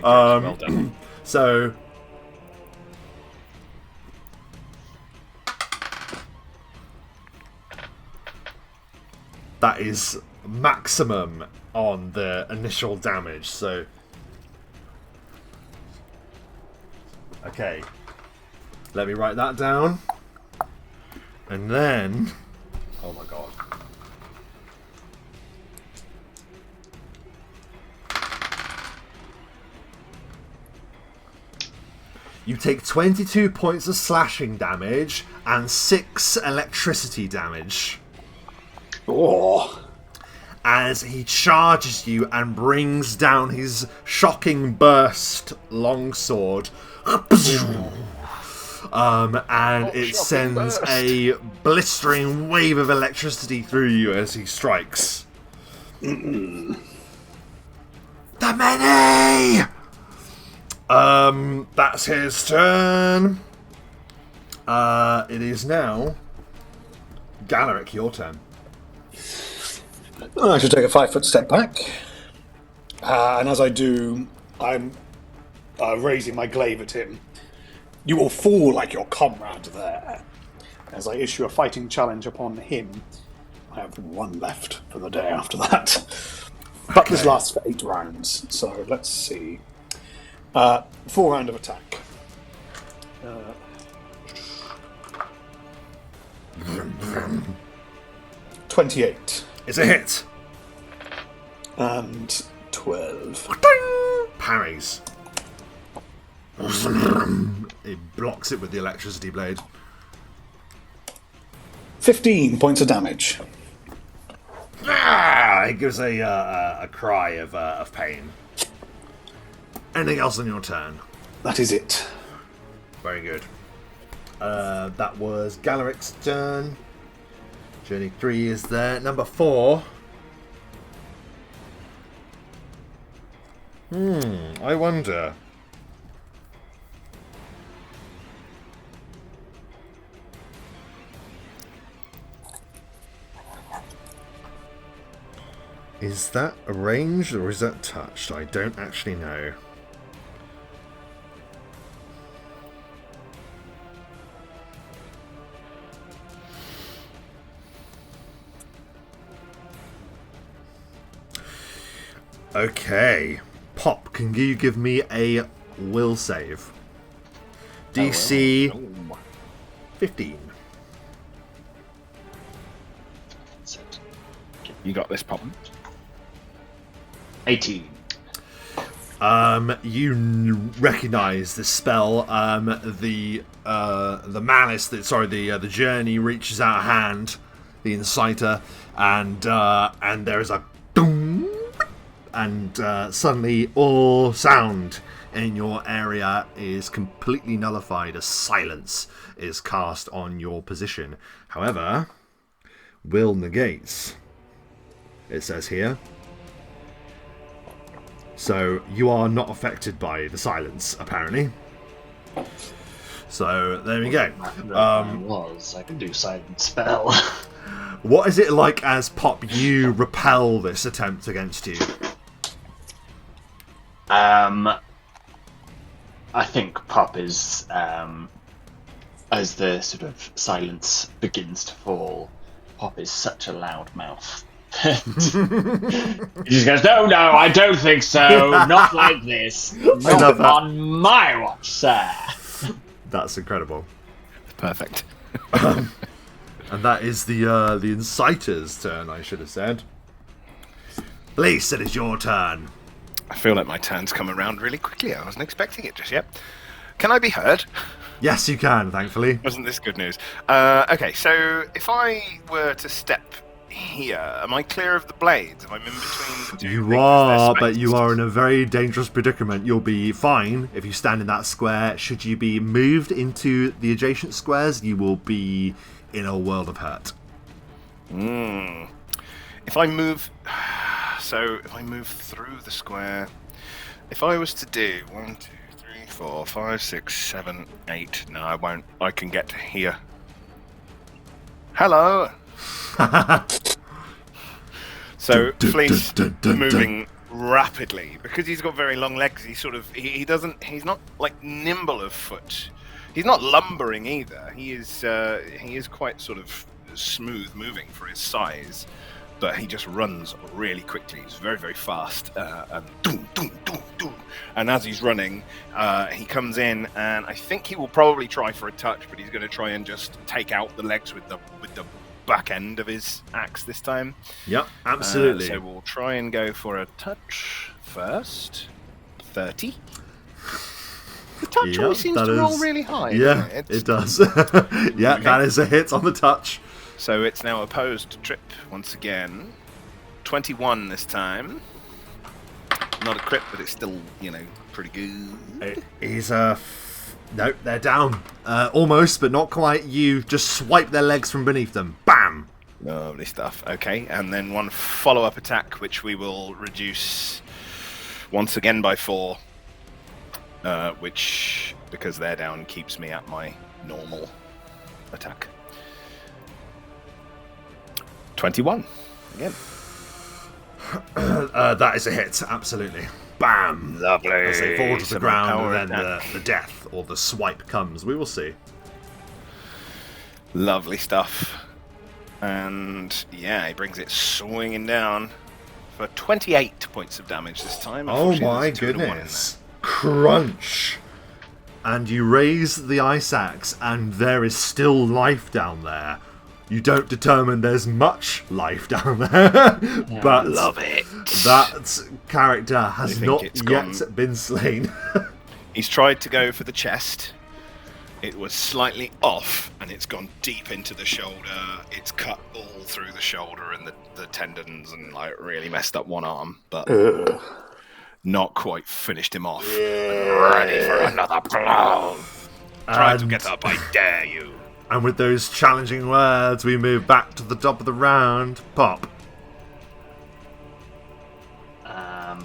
Well done. So. That is maximum on the initial damage, so... Okay. Let me write that down. And then... Oh my god. You take 22 points of slashing damage and 6 electricity damage. Oh. As he charges you and brings down his shocking burst longsword. And it sends a blistering wave of electricity through you as he strikes. The many! That's his turn. It is now Galerick, your turn. I should take a 5-foot step back. And as I do, I'm raising my glaive at him. You will fall like your comrade there. As I issue a fighting challenge upon him. I have 1 left for the day after that. But this lasts for 8 rounds. So let's see. 4 round of attack. 28. It's a hit. And 12. Parries. It blocks it with the electricity blade. 15 points of damage. It gives a cry of pain. Anything else on your turn? That is it. Very good. That was Galerick's turn. Journey 3 is there. Number 4. I wonder. Is that ranged or is that touched? I don't actually know. Okay. Pop, can you give me a will save? DC 15. You got this, Pop. 18. You recognise the spell. The malice the journey reaches out a hand, the inciter, and there is a doom, and suddenly all sound in your area is completely nullified as silence is cast on your position. However, will negates. It says here. So you are not affected by the silence, apparently. So there we go. I can do silent spell. What is it like as Pop? You repel this attempt against you. I think Pop is as the sort of silence begins to fall. Pop is such a loud mouth. He just goes, no, I don't think so. Not like this. Not on my watch, sir. That's incredible. Perfect. And that is the inciter's turn, I should have said. Flis, it is your turn. I feel like my turn's come around really quickly. I wasn't expecting it just yet. Can I be heard? Yes, you can, thankfully. Wasn't this good news? Okay, so if I were to step here, am I clear of the blades? Am I in between the two? You are, but you are in a very dangerous predicament. You'll be fine if you stand in that square. Should you be moved into the adjacent squares, you will be in a world of hurt. If I move... So, if I move through the square... If I was to do 1, 2, 3, 4, 5, 6, 7, 8... No, I won't. I can get to here. Hello! So, Flis moving rapidly. Because he's got very long legs, he sort of... He's not, like, nimble of foot. He's not lumbering either. He is quite sort of smooth moving for his size, but he just runs really quickly. He's very, very fast. And doom, doom, doom, doom. And as he's running, he comes in, and I think he will probably try for a touch, but he's going to try and just take out the legs with the back end of his axe this time. Yep, absolutely. So we'll try and go for a touch first. 30. The touch always seems to roll really high. Yeah, it does. Yeah, okay. That is a hit on the touch. So it's now opposed to trip once again. 21 this time. Not a crit, but it's still, pretty good. He's no, they're down. Almost, but not quite. You just swipe their legs from beneath them. Bam! Lovely stuff. Okay, and then one follow-up attack, which we will reduce once again by 4. Which, because they're down, keeps me at my normal attack. 21 again. That is a hit, absolutely. Bam! Lovely. As they fall to the ground, and then the death or the swipe comes. We will see. Lovely stuff. And yeah, he brings it swinging down for 28 points of damage this time. Oh my goodness. Crunch! And you raise the ice axe, and there is still life down there. You don't determine there's much life down there, but love it. That character has not yet been slain. He's tried to go for the chest. It was slightly off, and it's gone deep into the shoulder. It's cut all through the shoulder and the tendons, and really messed up one arm, but not quite finished him off. Yeah. Ready for another blow. Try to get up, I dare you. And with those challenging words, we move back to the top of the round. Pop.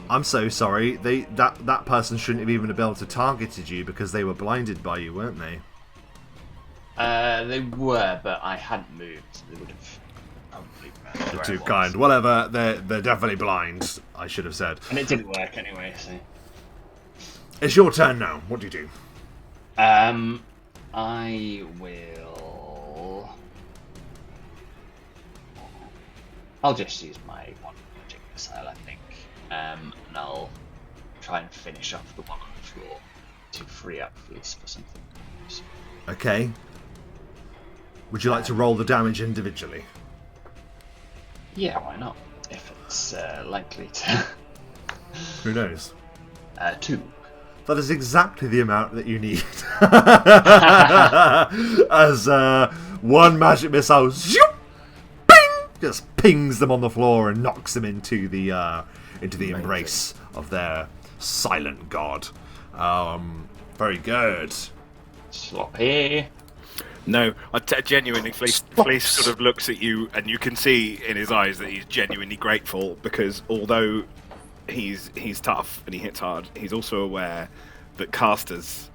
I'm so sorry. That person shouldn't have even been able to targeted you because they were blinded by you, weren't they? They were, but I hadn't moved. So they would have probably. You're too kind. Whatever. They're definitely blind. I should have said. And it didn't work anyway. So. It's your turn now. What do you do? I will. I'll just use my one magic missile, I think, and I'll try and finish off the one on the floor to free up Flis for something. Okay. Would you like to roll the damage individually? Yeah, why not? If it's likely to. Who knows? 2. That is exactly the amount that you need. As one magic missile zoop, bing, just pings them on the floor and knocks them into the embrace of their silent god. Very good. Sloppy. No, genuinely, Flis sort of looks at you, and you can see in his eyes that he's genuinely grateful, because although he's tough and he hits hard, he's also aware that casters,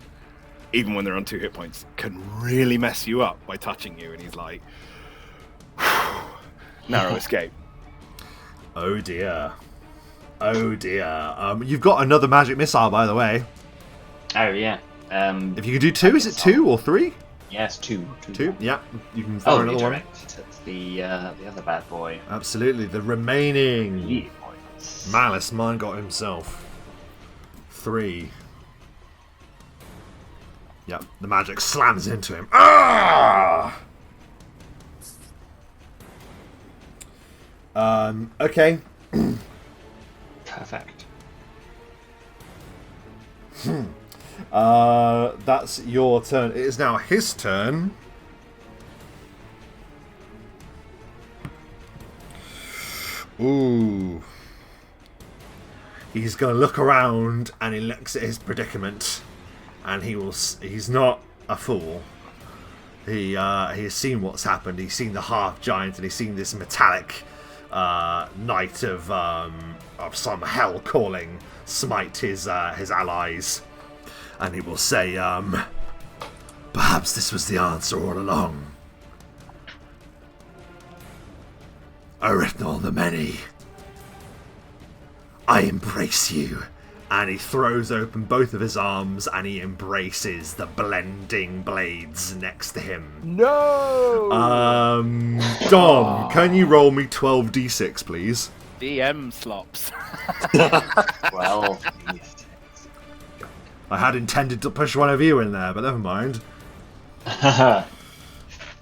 even when they're on 2 hit points, can really mess you up by touching you, and he's like, narrow escape. Oh dear. Oh dear. You've got another magic missile, by the way. Oh yeah. If you could do 2, is it 2 or 3? Yes, 2. 2. Yeah, you can fire another one. The other bad boy. Absolutely, the remaining 3 points. Malice Man got himself 3. Yep, the magic slams into him. Ah! Okay. Perfect. That's your turn. It is now his turn. Ooh. He's going to look around and he looks at his predicament. And he's not a fool. He has seen what's happened. He's seen the half giant and he's seen this metallic knight of some hell calling smite his allies. And he will say, perhaps this was the answer all along. Erythnul the Many, I embrace you. And he throws open both of his arms and he embraces the blending blades next to him. No! Dom, can you roll me 12d6, please? DM slops. Well, I had intended to push one of you in there, but never mind.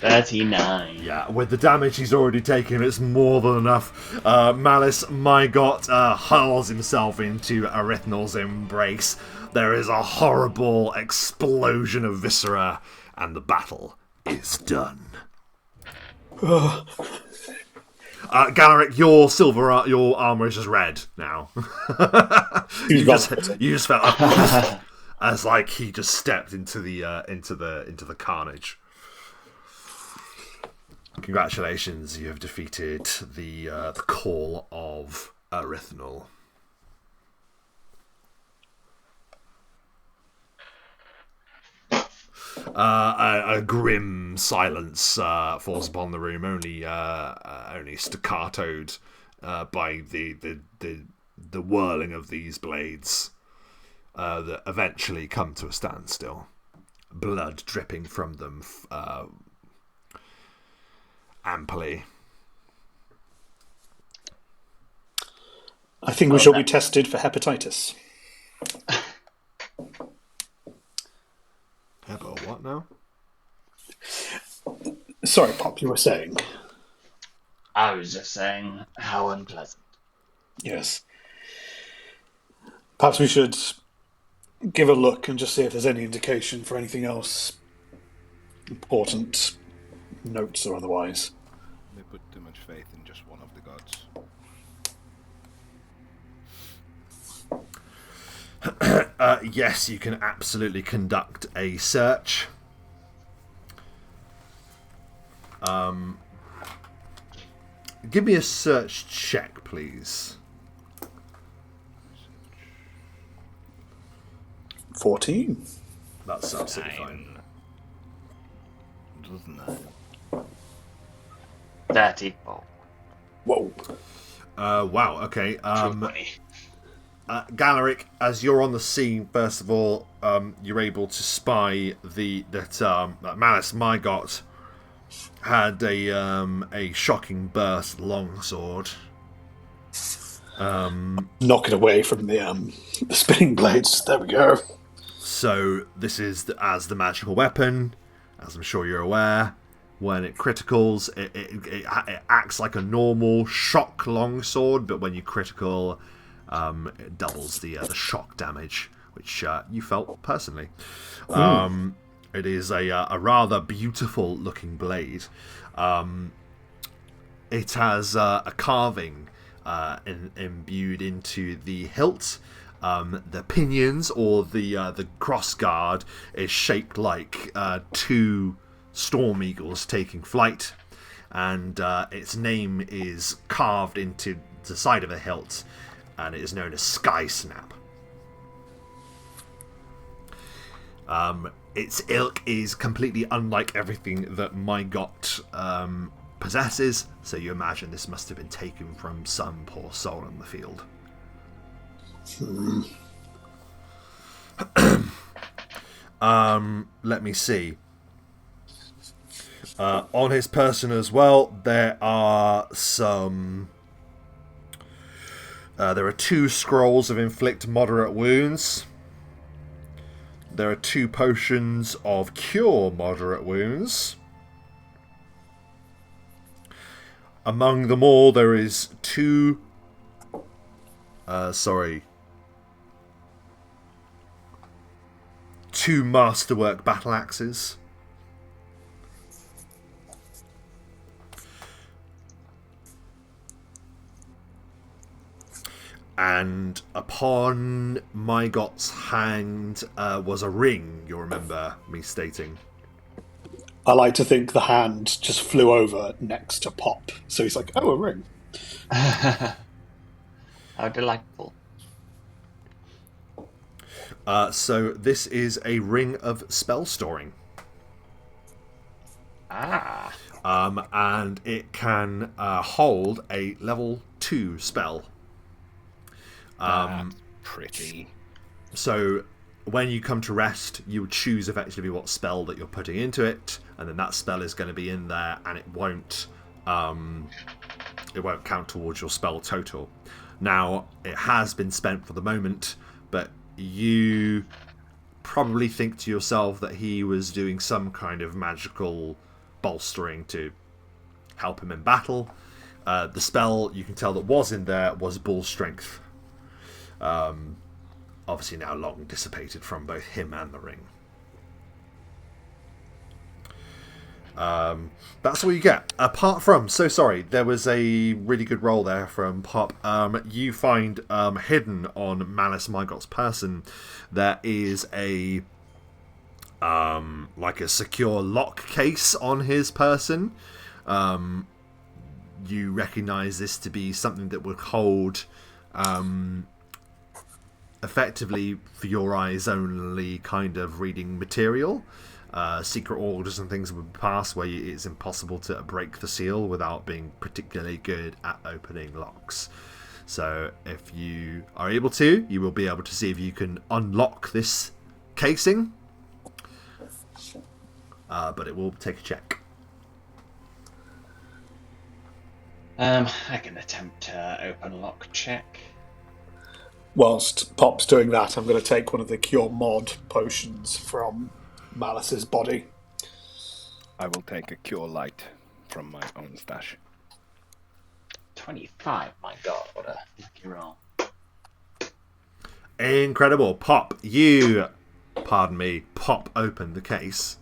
39. Yeah, with the damage he's already taken, it's more than enough. Malice, my god, hurls himself into Erythnul's embrace. There is a horrible explosion of viscera, and the battle is done. Galerick, your armor is just red now. you just felt as like he just stepped into the carnage. Congratulations, you have defeated the Call of Erythnul. A grim silence falls upon the room, only staccatoed by the whirling of these blades that eventually come to a standstill. Blood dripping from them amply. I think we shall be tested for hepatitis. About what now? Sorry, Pop, you were saying. I was just saying how unpleasant. Yes. Perhaps we should give a look and just see if there's any indication for anything else important, notes or otherwise. They put too much faith in just one of the gods. Yes, you can absolutely conduct a search. Give me a search check, please. 14. That's absolutely fine. 34. Whoa. Wow, okay. 20. Galerick, as you're on the scene, first of all, you're able to spy that Malice Mygot had a shocking burst longsword. Knock it away from the spinning blades. There we go. So this is as the magical weapon, as I'm sure you're aware. When it criticals, it acts like a normal shock longsword, but when you critical, it doubles the shock damage, which you felt personally. It is a rather beautiful looking blade. It has a carving imbued into the hilt. The pinions or the cross guard is shaped like two storm eagles taking flight, and its name is carved into the side of the hilt, and it is known as Sky Snap. Its ilk is completely unlike everything that Mygot possesses, so you imagine this must have been taken from some poor soul in the field. Let me see. On his person as well, there are some. There are 2 scrolls of inflict moderate wounds. there are 2 potions of cure moderate wounds. Among them all, there is 2 masterwork battle axes. And upon Mygot's hand was a ring, you'll remember me stating. I like to think the hand just flew over next to Pop. So he's like, oh, a ring. How delightful. So this is a ring of spell storing. Ah. And it can hold a level 2 spell. Pretty. So when you come to rest, you would choose effectively what spell that you're putting into it, and then that spell is going to be in there, and it won't count towards your spell total. Now, it has been spent for the moment, but you probably think to yourself that he was doing some kind of magical bolstering to help him in battle. The spell you can tell that was in there was Bull Strength. Obviously now long dissipated from both him and the ring. That's all you get. Apart from, so sorry, there was a really good roll there from Pop. You find hidden on Malice Mygot's person, there is a like a secure lock case on his person. You recognise this to be something that would hold effectively for your eyes only kind of reading material. Secret orders and things would pass where it's impossible to break the seal without being particularly good at opening locks. So if you are able to, you will be able to see if you can unlock this casing. But it will take a check. I can attempt to open lock check. Whilst Pop's doing that, I'm going to take one of the cure mod potions from Malice's body. I will take a cure light from my own stash. 25, my god, what a lucky roll. Incredible. Pop, you, pop open the case.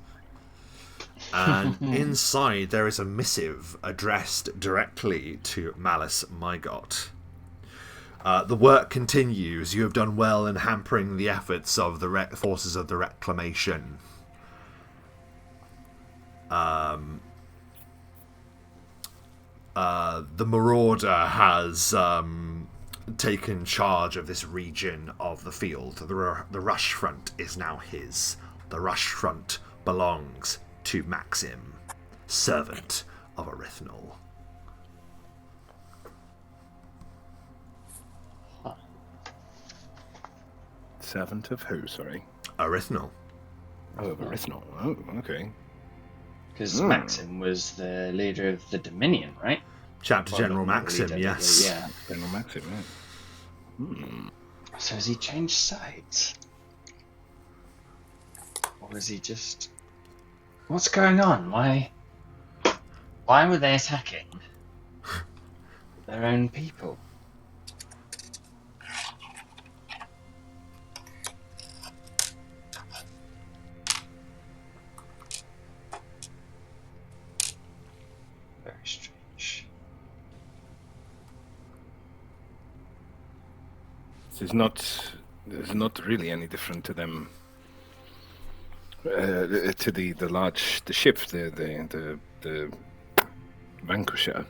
And inside there is a missive addressed directly to Malice Mygot. The work continues. You have done well in hampering the efforts of the forces of the Reclamation. The Marauder has taken charge of this region of the field. The rush front is now his. The rush front belongs to Maxim, servant of Erythnul. Servant of who, sorry? Erythnul. Oh, of Erythnul. Oh, okay. Because Maxim was the leader of the Dominion, right? Chapter General Maxim, leader, yes. Yeah. General Maxim, yeah. So has he changed sides? Or is he just... What's going on? Why were they attacking their own people? Very strange. This is not really any different to them. To the ship, the Vanquisher,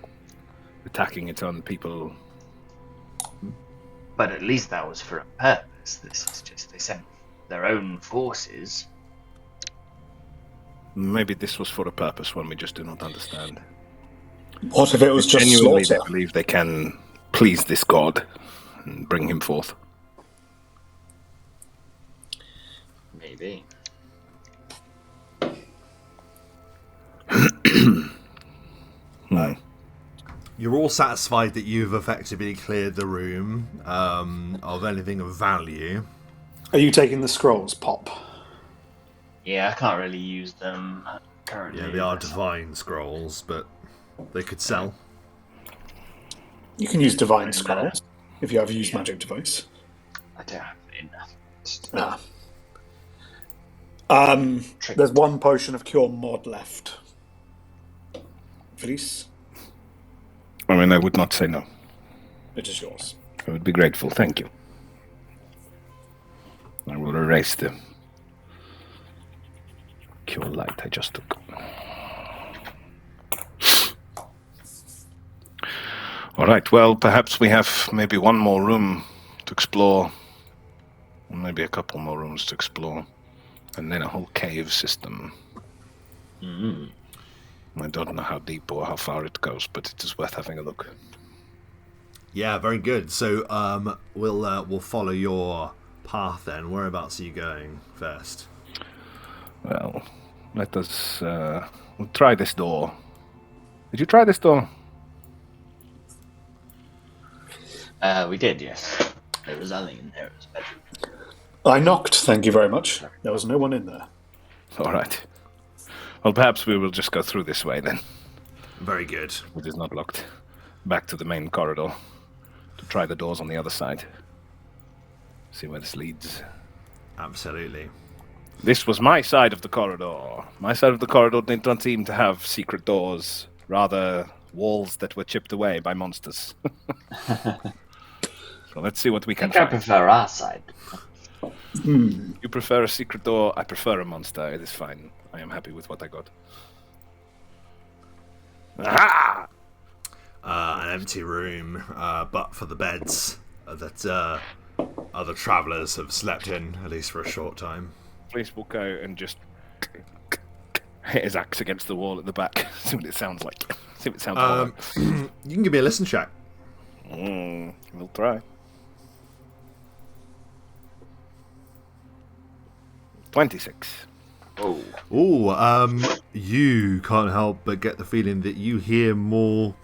attacking its own people. But at least that was for a purpose. This is just they sent their own forces. Maybe this was for a purpose, one we just do not understand. What if it was just Genuinely, slaughter? they believe they can please this god and bring him forth. Maybe. You're all satisfied that you've effectively cleared the room of anything of value. Are you taking the scrolls, Pop? Yeah, I can't really use them currently. Yeah, they are divine scrolls, but they could sell. You can use divine Doesn't matter. scrolls if you ever use magic device. I don't have enough. There's one potion of cure mod left. Flis, I mean, I would not say no. it is yours. I would be grateful. Thank you. I will erase the cure light I just took. All right, well, perhaps we have maybe one more room to explore. Maybe a couple more rooms to explore. And then a whole cave system. I don't know how deep or how far it goes, but it is worth having a look. Yeah, very good. So we'll follow your path then. Whereabouts are you going first? Well, let us we'll try this door. Did you try this door? We did, yes. There was nothing in there. It was a bedroom. I knocked, thank you very much. There was no one in there. All right. Well, perhaps we will just go through this way then. Very good. It is not locked. Back to the main corridor to try the doors on the other side. See where this leads. Absolutely. This was my side of the corridor. My side of the corridor did not seem to have secret doors, rather walls that were chipped away by monsters. So let's see what we can I find. prefer our side. You prefer a secret door, I prefer a monster. It is fine. I am happy with what I got. Aha! An empty room, but for the beds that other travellers have slept in, at least for a short time. Please walk out and just hit his axe against the wall at the back. See what it sounds like. See what it sounds like. You can give me a listen check. We'll try. 26. Oh. Ooh, you can't help but get the feeling that you hear more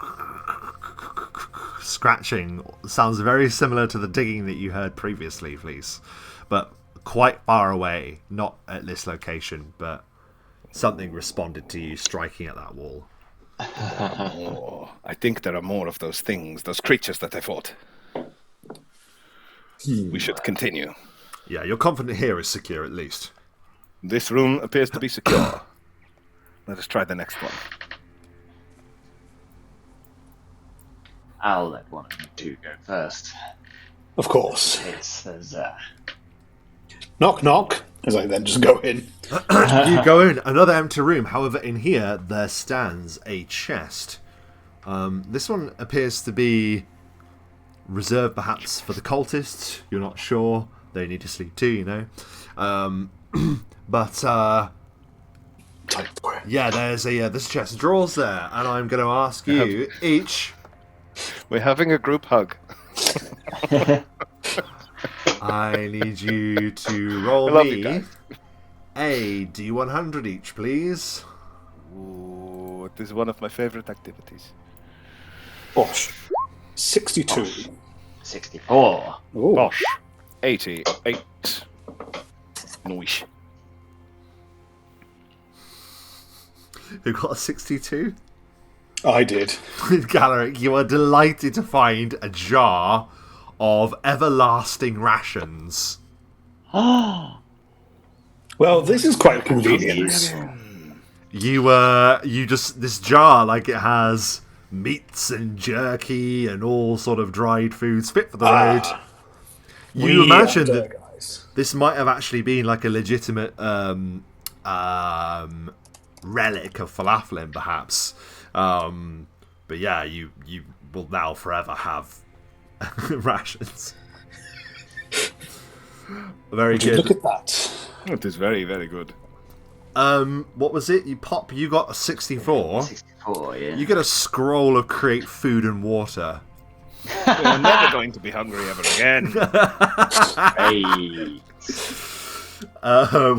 scratching. Sounds very similar to the digging that you heard previously, please. But quite far away, not at this location, but something responded to you striking at that wall. I think there are more of those things, those creatures that I fought. We should continue. Yeah, you're confident here is secure at least. This room appears to be secure. Let us try the next one. I'll let one of you two go first. Of course. There's Knock, knock, as I then just go in. You go in another empty room. However, in here there stands a chest. This one appears to be reserved perhaps for the cultists. You're not sure. They need to sleep too, you know. But yeah, there's a chest of drawers there, and I'm going to ask you each. We're having a group hug. I need you to roll I love you me guys. a D100 each, please. Ooh, it is one of my favorite activities. Bosh. 62. 64. Ooh. Bosh. 88. Noish. Who got a 62? I did. Galerick, you are delighted to find a jar of everlasting rations. Well, this is quite a convenience. This jar, like it has meats and jerky and all sort of dried foods fit for the road. You imagine that this might have actually been like a legitimate relic of Fharlanghn, perhaps. But yeah, you will now forever have rations. Very good. Look at that. It is very, very good. What was it? You got a 64. 64, yeah. You get a scroll of create food and water. We're never going to be hungry ever again. Hey.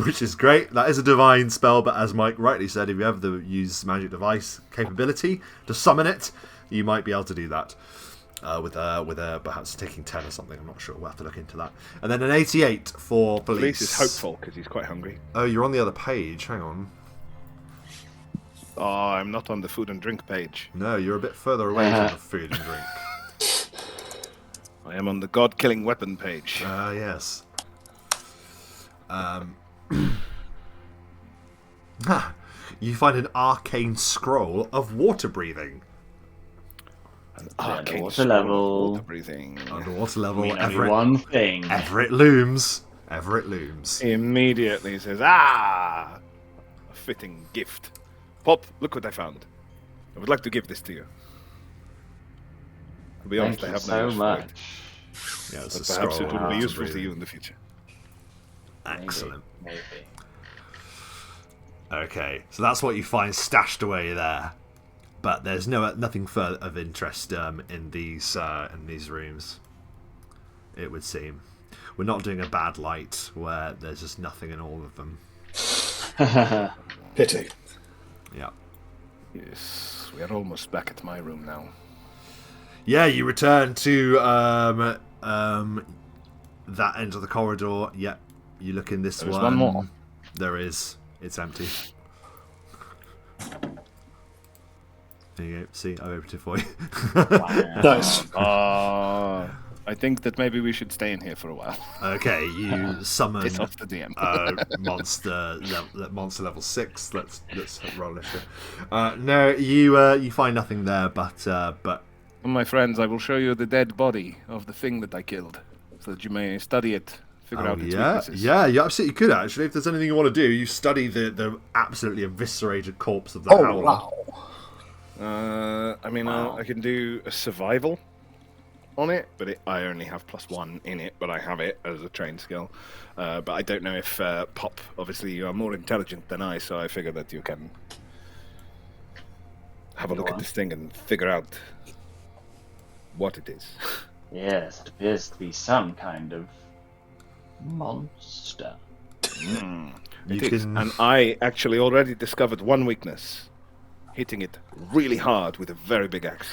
Which is great. That is a divine spell, but as Mike rightly said, if you have the use magic device capability to summon it, you might be able to do that. with a perhaps taking 10 or something. I'm not sure. We'll have to look into that. And then an 88 for Flis. Flis is hopeful because he's quite hungry. Oh, you're on the other page. Hang on. Oh, I'm not on the food and drink page. No, you're a bit further away from the food and drink. I am on the god-killing weapon page. Yes. You find an arcane scroll of water breathing. An arcane water scroll level. of water breathing. Underwater level. Only Everett, one thing. Everett looms. Everett looms. He immediately says, "Ah, a fitting gift. Pop, look what I found. I would like to give this to you. To be honest, Thank I you have no so use for much. it, Yeah, it's but a perhaps scroll it will of be water useful to breathing. you in the future." Excellent. Maybe. Okay, so that's what you find stashed away there. But there's nothing further of interest in these rooms. It would seem we're not doing a bad light where there's just nothing in all of them. Pity. Yeah. Yes, we are almost back at my room now. Yeah, you return to that end of the corridor. Yep, you look in this There's one. one more. There is. It's empty. There you go. See, I opened it for you. Nice. I think that maybe we should stay in here for a while. Okay, you summon Piss off the DM. monster level 6. Let's roll this. No, you find nothing there, but My friends, I will show you the dead body of the thing that I killed, so that you may study it, figure out its weaknesses. Yeah, you absolutely could actually. If there's anything you want to do, you study the absolutely eviscerated corpse of the Oh, howler. wow. I mean, I can do a survival on it, but I only have +1 in it, but I have it as a trained skill. But I don't know if Pop, obviously you are more intelligent than I, so I figure that you can have a look at this thing and figure out what it is. Yes, it appears to be some kind of monster. You It is. can- And I actually already discovered one weakness. Hitting it really hard with a very big axe.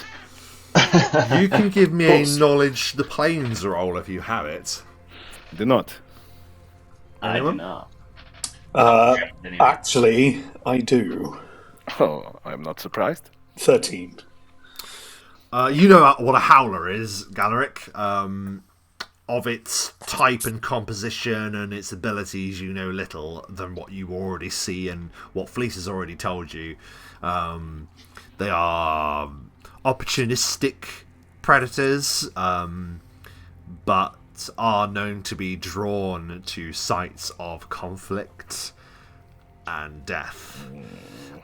You can give me a course. knowledge the planes roll if you have it. Do not. I do Anyone? not. Anyway. Actually, I do. Oh, I'm not surprised. 13. You know what a howler is, Galerick. Of its type and composition and its abilities, you know little than what you already see and what Flis has already told you. They are opportunistic predators, but are known to be drawn to sites of conflict and death.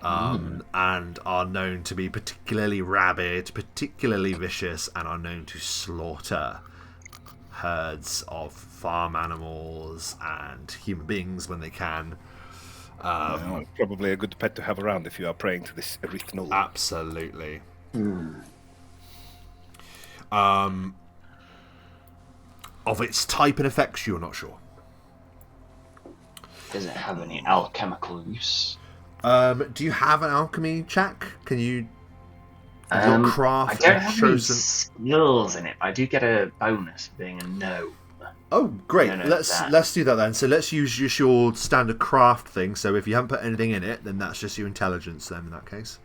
And are known to be particularly rabid, particularly vicious, and are known to slaughter herds of farm animals and human beings when they can. Well, probably a good pet to have around if you are praying to this Erythnul. Absolutely. Of its type and effects, you're not sure. Does it have any alchemical use? Do you have an alchemy check? Can you? Your craft I don't have any chosen. skills in it, but I do get a bonus for being a gnome. Oh, great! No, let's that. do that then. So let's use just your standard craft thing. So if you haven't put anything in it, then that's just your intelligence. Then in that case,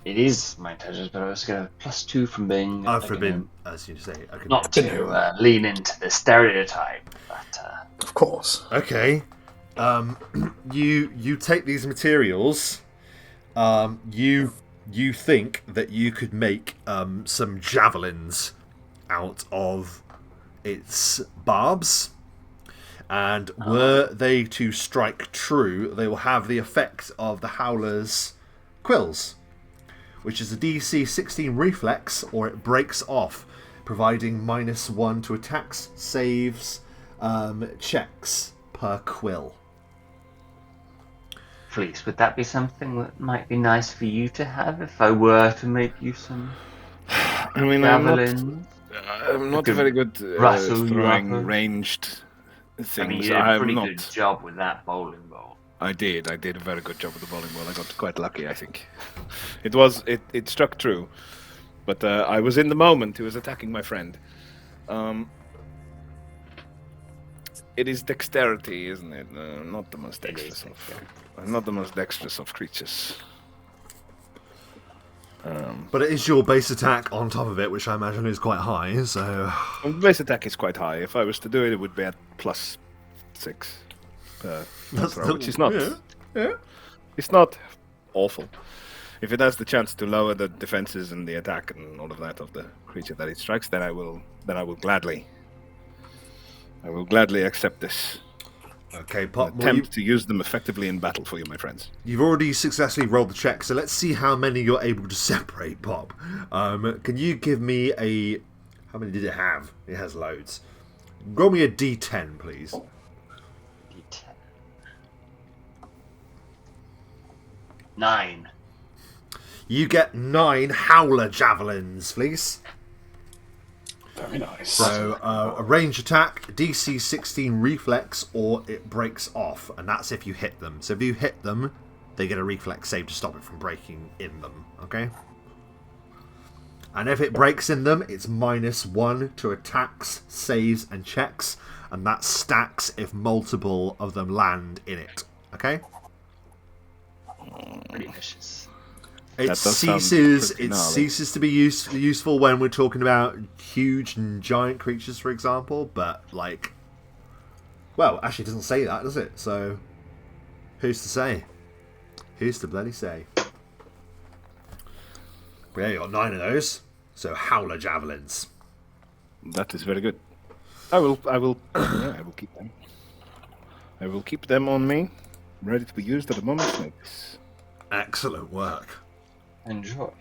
It is my intelligence, but I also get a +2 from being. oh, like, for you being, know, as you say, okay. not to lean into the stereotype, but Of course. Okay. You take these materials. You think that you could make some javelins out of its barbs, and were they to strike true, they will have the effect of the howler's quills, which is a DC 16 reflex, or it breaks off, providing -1 to attacks, saves, checks per quill. Flis, would that be something that might be nice for you to have if I were to make you some I mean, javelins? I'm not Could very good rustle you throwing up. ranged I things. mean, you did a I'm pretty not. good job with that bowling ball. I did a very good job with the bowling ball. I got quite lucky, I think. It struck true. But I was in the moment. He was attacking my friend. It is dexterity, isn't it? Not the most dexterous of creatures. But it is your base attack on top of it, which I imagine is quite high. So Base attack is quite high. If I was to do it, it would be at +6 per throw, which is not. Yeah. It's not awful. If it has the chance to lower the defenses and the attack and all of that of the creature that it strikes, then I will gladly accept this. Okay, Pop. Attempt to use them effectively in battle for you, my friends. You've already successfully rolled the check, so let's see how many you're able to separate, Pop. Can you give me a... How many did it have? It has loads. Roll me a D10, please. D10. 9. You get 9 Howler Javelins, Flis. Very nice. So, a range attack, DC 16 reflex, or it breaks off, and that's if you hit them. So if you hit them, they get a reflex save to stop it from breaking in them, okay? And if it breaks in them, it's -1 to attacks, saves, and checks, and that stacks if multiple of them land in it, okay? Pretty vicious. It ceases to be useful when we're talking about huge and giant creatures, for example. But well, actually, it doesn't say that, does it? So, who's to say? Who's to bloody say? Yeah, you got 9 of those. So Howler Javelins. That is very good. I will keep them. I will keep them on me, ready to be used at a moment's notice. Excellent work. Enjoy.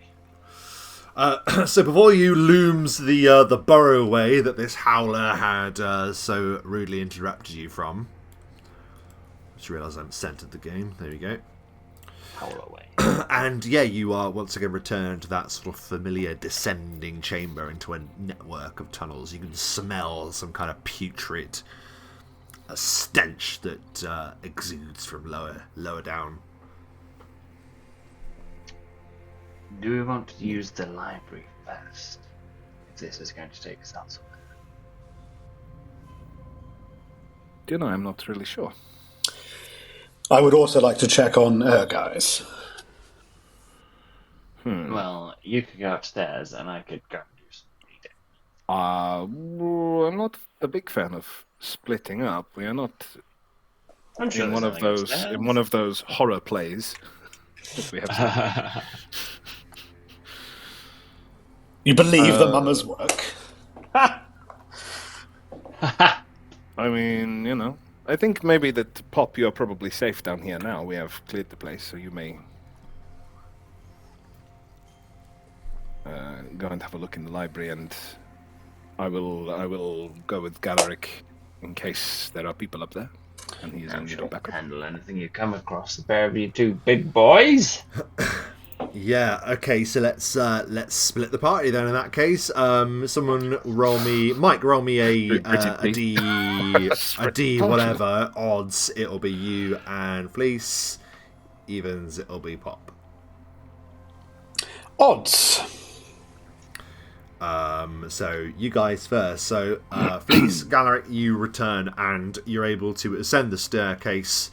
So before you looms the burrowway that this howler had so rudely interrupted you from. Just realised I haven't centred the game. There you go. Howl away. And yeah, you are once again returned to that sort of familiar descending chamber into a network of tunnels. You can smell some kind of putrid stench that exudes from lower down. Do we want to use the library first? If this is going to take us elsewhere. I'm not really sure. I would also like to check on guys. Well, you could go upstairs and I could go and do some reading. I'm not a big fan of splitting up. We are not I'm sure in there's one of those horror plays. We have You believe the mummer's work? I mean, I think maybe that Pop, you're probably safe down here now. We have cleared the place, so you may go and have a look in the library, and I will go with Galerick in case there are people up there, and he's I'm in sure backup. handle anything you come across. The pair of you two big boys. Yeah, okay, so let's split the party then in that case. Someone roll me a D whatever odds. It'll be you and Fleece. Evens, it'll be Pop. Odds. So you guys first. So Fleece, Galerick, you return and you're able to ascend the staircase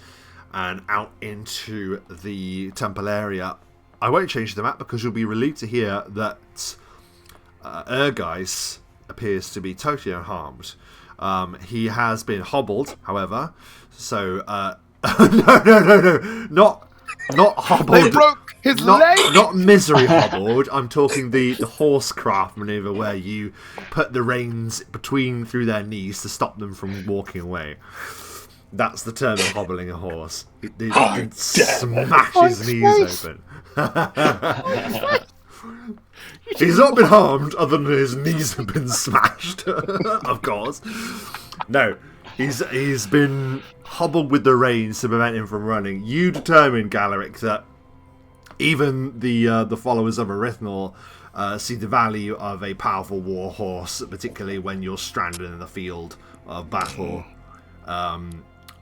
and out into the temple area. I won't change the map because you'll be relieved to hear that Ergeis appears to be totally unharmed. He has been hobbled, however. So no, not hobbled. They broke his leg. Not misery hobbled. I'm talking the horsecraft maneuver where you put the reins through their knees to stop them from walking away. That's the term of hobbling a horse. It smash his knees open. He's not been harmed other than his knees have been smashed. Of course. No. He's been hobbled with the reins to prevent him from running. You determined, Galerick, that even the followers of Erythnul see the value of a powerful war horse, particularly when you're stranded in the field of battle.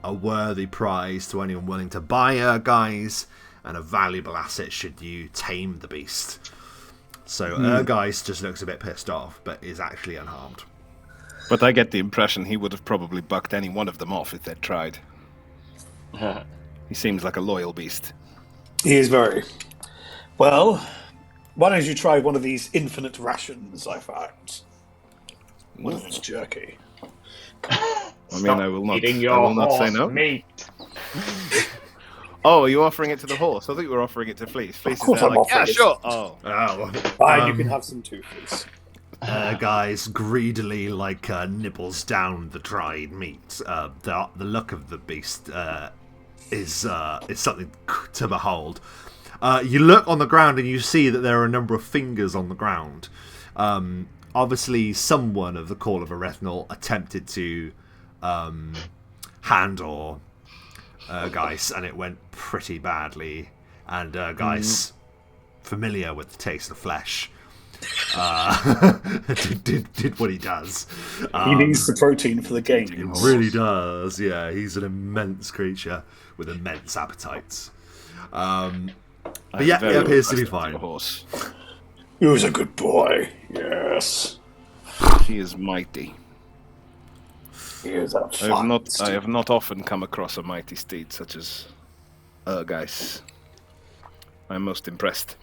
A worthy prize to anyone willing to buy her, guys, and a valuable asset should you tame the beast. So Ergeist just looks a bit pissed off, but is actually unharmed. But I get the impression he would have probably bucked any one of them off if they'd tried. He seems like a loyal beast. He is very. Well, why don't you try one of these infinite rations I found? One of this jerky. I mean, I will not. Eating I your will not say horse no. meat. Oh, are you offering it to the horse? I thought you were offering it to Flis. Flis is course there I'm like, yeah, offering it. sure. Oh, Fine, you can have some too, please. Guys greedily nibbles down the dried meat. The look of the beast is something to behold. You look on the ground and you see that there are a number of fingers on the ground. Obviously, someone of the Call of Erythnul attempted to handle Geis, and it went pretty badly. And Geis, familiar with the taste of flesh, did what he does. He needs the protein for the game. He really does. Yeah, he's an immense creature with immense appetites. But yeah, he appears to be fine. Horse. He was a good boy. Yes, He is mighty. he is a I have not often come across a mighty steed such as Geis. I'm most impressed.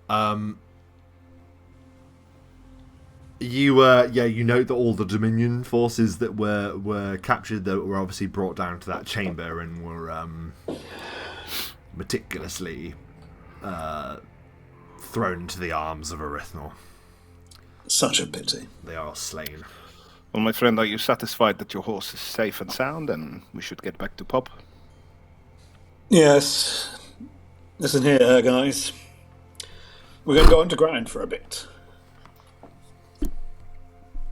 You note that all the Dominion forces that were captured, that were obviously brought down to that chamber and were meticulously thrown into the arms of Erythnul. Such a pity. They are slain. Well, my friend, are you satisfied that your horse is safe and sound, and we should get back to Pop? Yes. Listen here, guys. We're going to go underground for a bit.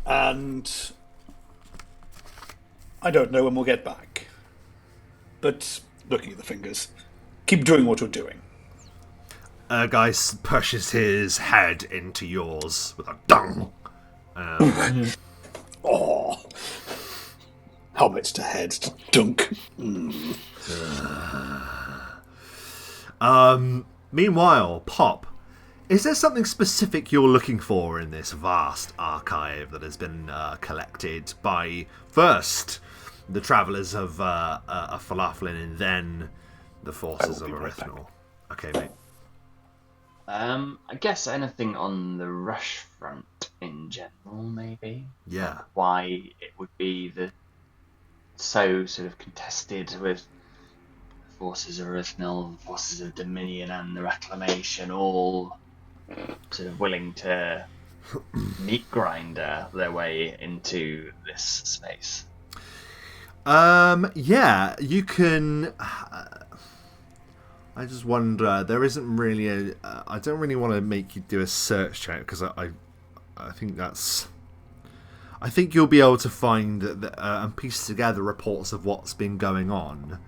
And I don't know when we'll get back. But looking at the fingers, keep doing what you're doing. Geis pushes his head into yours with a dung. Oh, helmet to head, dunk. Meanwhile, Pop, is there something specific you're looking for in this vast archive that has been collected by first the travellers of Fharlanghn and then the forces of Erythnul? Okay, mate. I guess anything on the rush front in general, maybe. Yeah. Why it would be so sort of contested with the forces of Erythnul, the forces of Dominion, and the Reclamation, all sort of willing to meat grinder their way into this space. Yeah, you can. I just wonder. There isn't really I don't really want to make you do a search check because I think that's. I think you'll be able to find and piece together reports of what's been going on.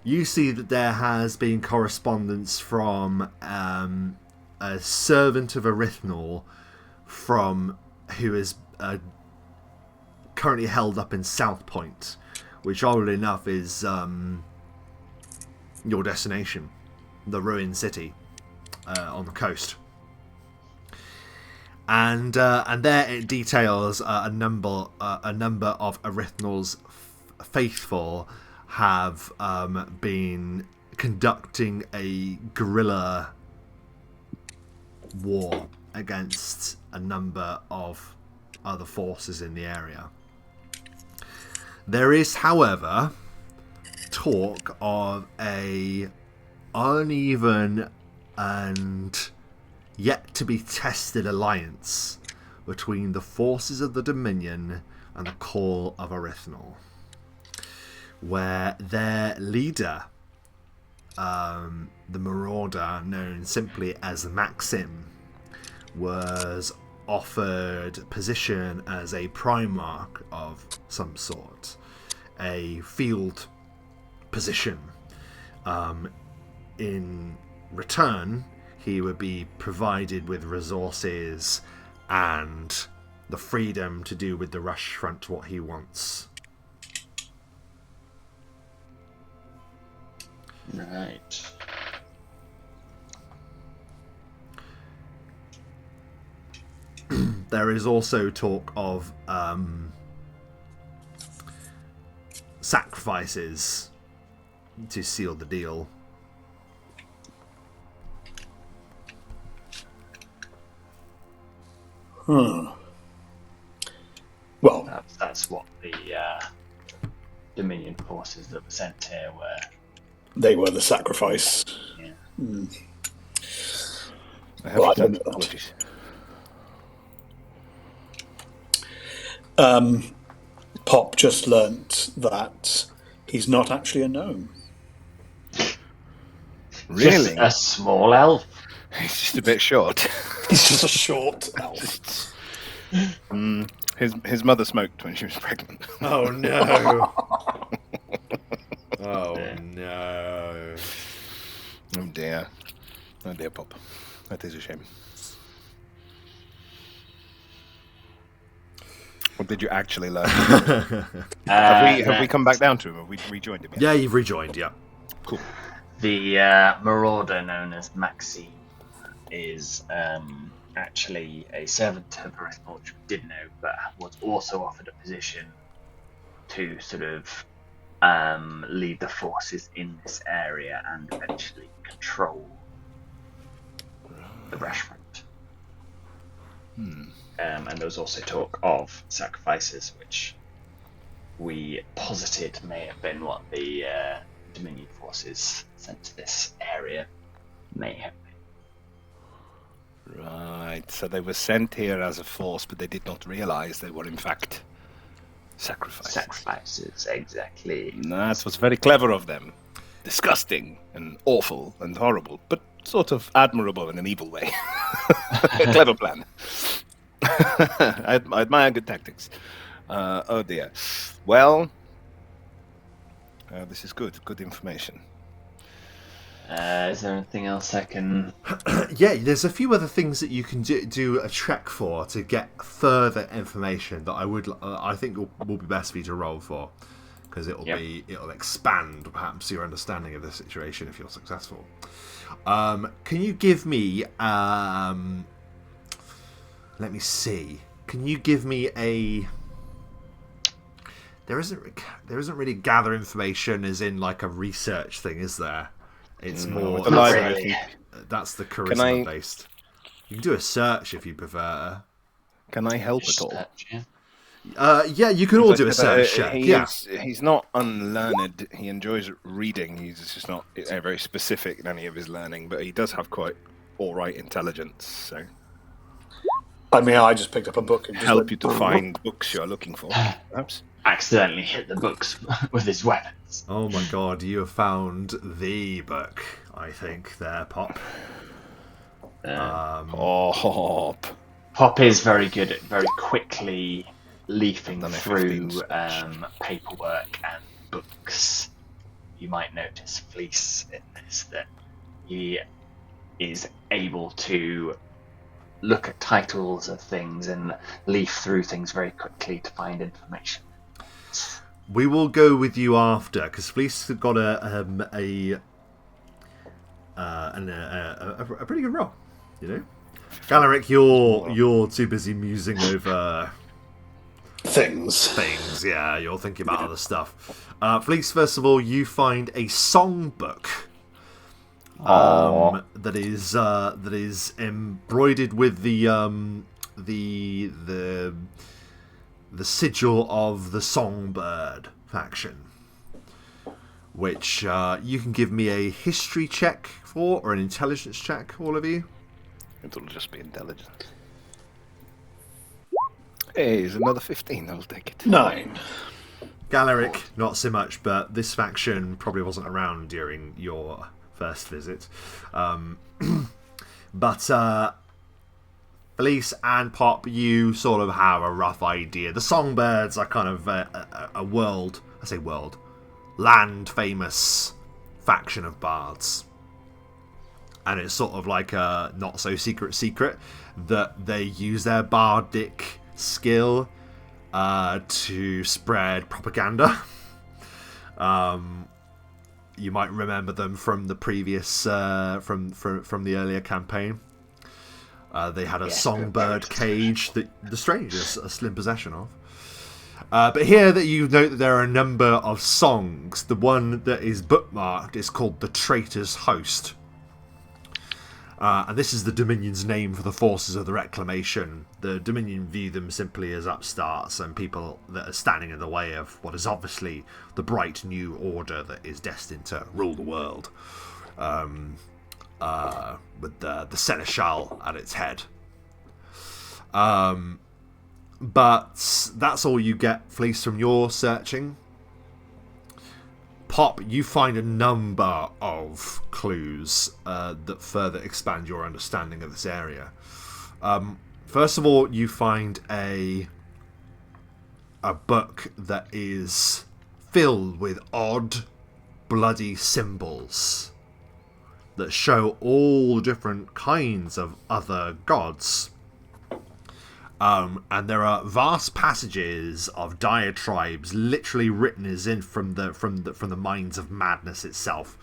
You see that there has been correspondence from a servant of Erythnul who is currently held up in South Point, which oddly enough is your destination, the ruined city on the coast. And there it details a number of Erythnul's faithful have been conducting a guerrilla war against a number of other forces in the area. There is, however, talk of a uneven and yet to be tested alliance between the forces of the Dominion and the Call of Erythnul, where their leader, the Marauder known simply as Maxim, was offered position as a Primarch of some sort, a field position. In return, he would be provided with resources and the freedom to do with the rush front what he wants. Right. there is also talk of sacrifices to seal the deal. Well, That's what the Dominion forces that were sent here were. they were the sacrifice. Yeah. Well, I don't know that. Pop just learnt that he's not actually a gnome. Really? Just a small elf. He's just a bit short. He's just a short elf. His mother smoked when she was pregnant. Oh no! Oh no! Oh dear. Oh dear, Pop. That is a shame. What did you actually learn? Have we come back down to him? Have we rejoined him yet? Yeah, you've rejoined. Yeah. Cool. The marauder known as Maxi is actually a servant of Erythnul, which we did know, but was also offered a position to sort of lead the forces in this area and eventually control the restaurant. And there was also talk of sacrifices, which we posited may have been what the Dominion forces sent to this area may have been. Right, so they were sent here as a force, but they did not realize they were in fact sacrifices. Sacrifices, exactly. That was very clever of them. Disgusting and awful and horrible, but sort of admirable in an evil way. A clever plan. I admire good tactics. Oh dear. Well, this is good. Good information. Is there anything else I can... Yeah, there's a few other things that you can do a check for to get further information that I think will be best for you to roll for, because it'll expand perhaps your understanding of the situation if you're successful. Can you give me let me see. Can you give me a... There isn't really gather information as in like a research thing, is there? It's more the library. That's the charisma based. You can do a search if you prefer. Can I help at all? Yeah, you can all do a search check. He's not unlearned. He enjoys reading. He's just not very specific in any of his learning, but he does have quite all right intelligence. So, I mean, I just picked up a book and just help you to find books you're looking for, perhaps. Accidentally hit the books with his weapons. Oh my god, you have found the book, I think, there, Pop. Pop is very good at very quickly leafing through paperwork and books. You might notice Flis in this, that he is able to look at titles of things and leaf through things very quickly to find information. We will go with you after, because Flis got a pretty good roll, you know. Galerick, you're too busy musing over things. Yeah, you're thinking about other stuff. Flis, first of all, you find a songbook that is embroidered with the sigil of the Songbird faction, which you can give me a history check for, or an intelligence check, all of you. It'll just be intelligence. Hey, it's another 15. I'll take it. 9. Galerick, not so much, but this faction probably wasn't around during your first visit. But Flis and Pop, you sort of have a rough idea. The Songbirds are kind of a land-famous faction of bards. And it's sort of like a not-so-secret that they use their bardic skill to spread propaganda. You might remember them from the previous, from the earlier campaign. They had a Yes, songbird cage that the strangers are still in possession of. But here that you note that there are a number of songs. The one that is bookmarked is called The Traitor's Host. And this is the Dominion's name for the forces of the Reclamation. The Dominion view them simply as upstarts and people that are standing in the way of what is obviously the bright new order that is destined to rule the world. With the Seneschal at its head. But that's all you get, Flis, from your searching. Pop, you find a number of clues that further expand your understanding of this area. First of all, you find a book that is filled with odd, bloody symbols that show all different kinds of other gods. And there are vast passages of diatribes, literally written as in from the minds of madness itself.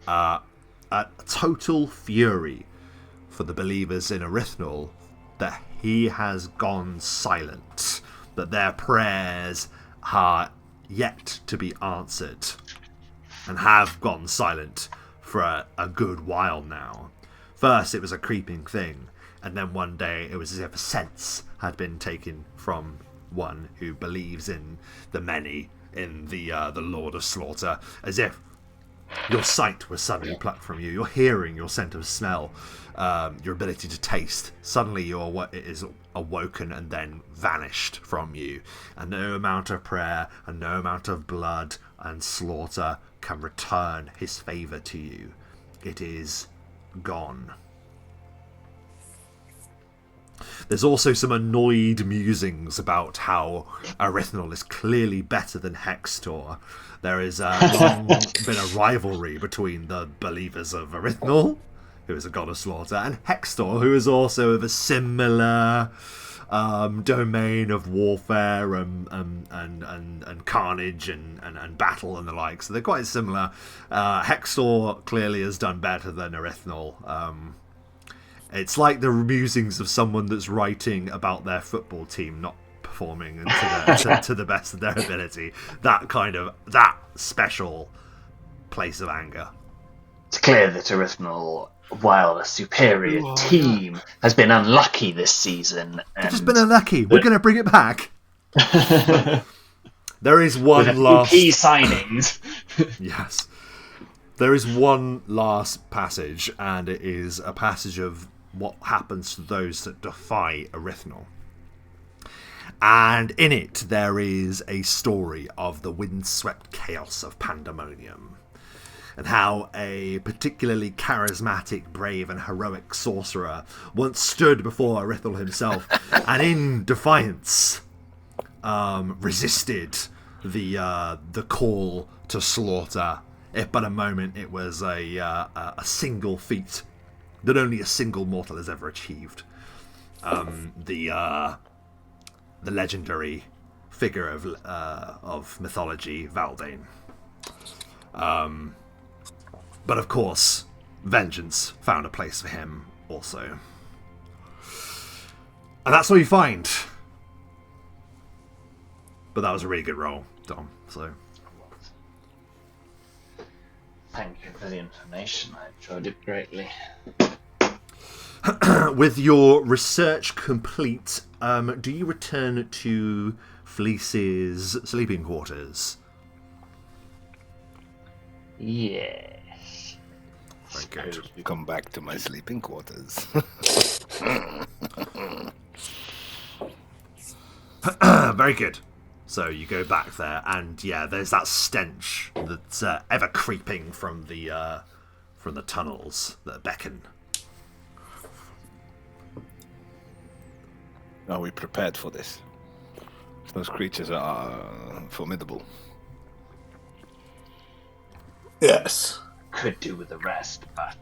A total fury for the believers in Erythnul that he has gone silent, that their prayers are yet to be answered, and have gone silent for a good while now. First, it was a creeping thing. And then one day it was as if a sense had been taken from one who believes in the many, in the Lord of Slaughter, as if your sight was suddenly plucked from you, your hearing, your scent of smell, your ability to taste. Suddenly it is awoken and then vanished from you. And no amount of prayer and no amount of blood and slaughter can return his favour to you. It is gone. There's also some annoyed musings about how Erythnul is clearly better than Hextor. There is long been a rivalry between the believers of Erythnul, who is a god of slaughter, and Hextor, who is also of a similar domain of warfare and carnage and battle and the like. So they're quite similar. Hextor clearly has done better than Erythnul. It's like the musings of someone that's writing about their football team not performing to the best of their ability. That special place of anger. It's clear that Erythnul, while a superior team, has been unlucky this season. They've just been unlucky. We're going to bring it back. There is one last key signings. Yes. There is one last passage, and it is a passage of what happens to those that defy Erythnul. And in it, there is a story of the windswept chaos of Pandemonium, and how a particularly charismatic, brave, and heroic sorcerer once stood before Erythnul himself, and in defiance, resisted the call to slaughter. If but a moment, it was a single feat that only a single mortal has ever achieved. The legendary figure of mythology, Valdane. But of course, vengeance found a place for him also. And that's all you find. But that was a really good roll, Dom. So. Thank you for the information. I enjoyed it greatly. With your research complete, do you return to Flis's sleeping quarters? Yes. Very good. Come back to my sleeping quarters. Very good. So you go back there, and yeah, there's that stench that's ever creeping from the tunnels that beckon. Are we prepared for this? Those creatures are formidable. Yes. Could do with the rest, but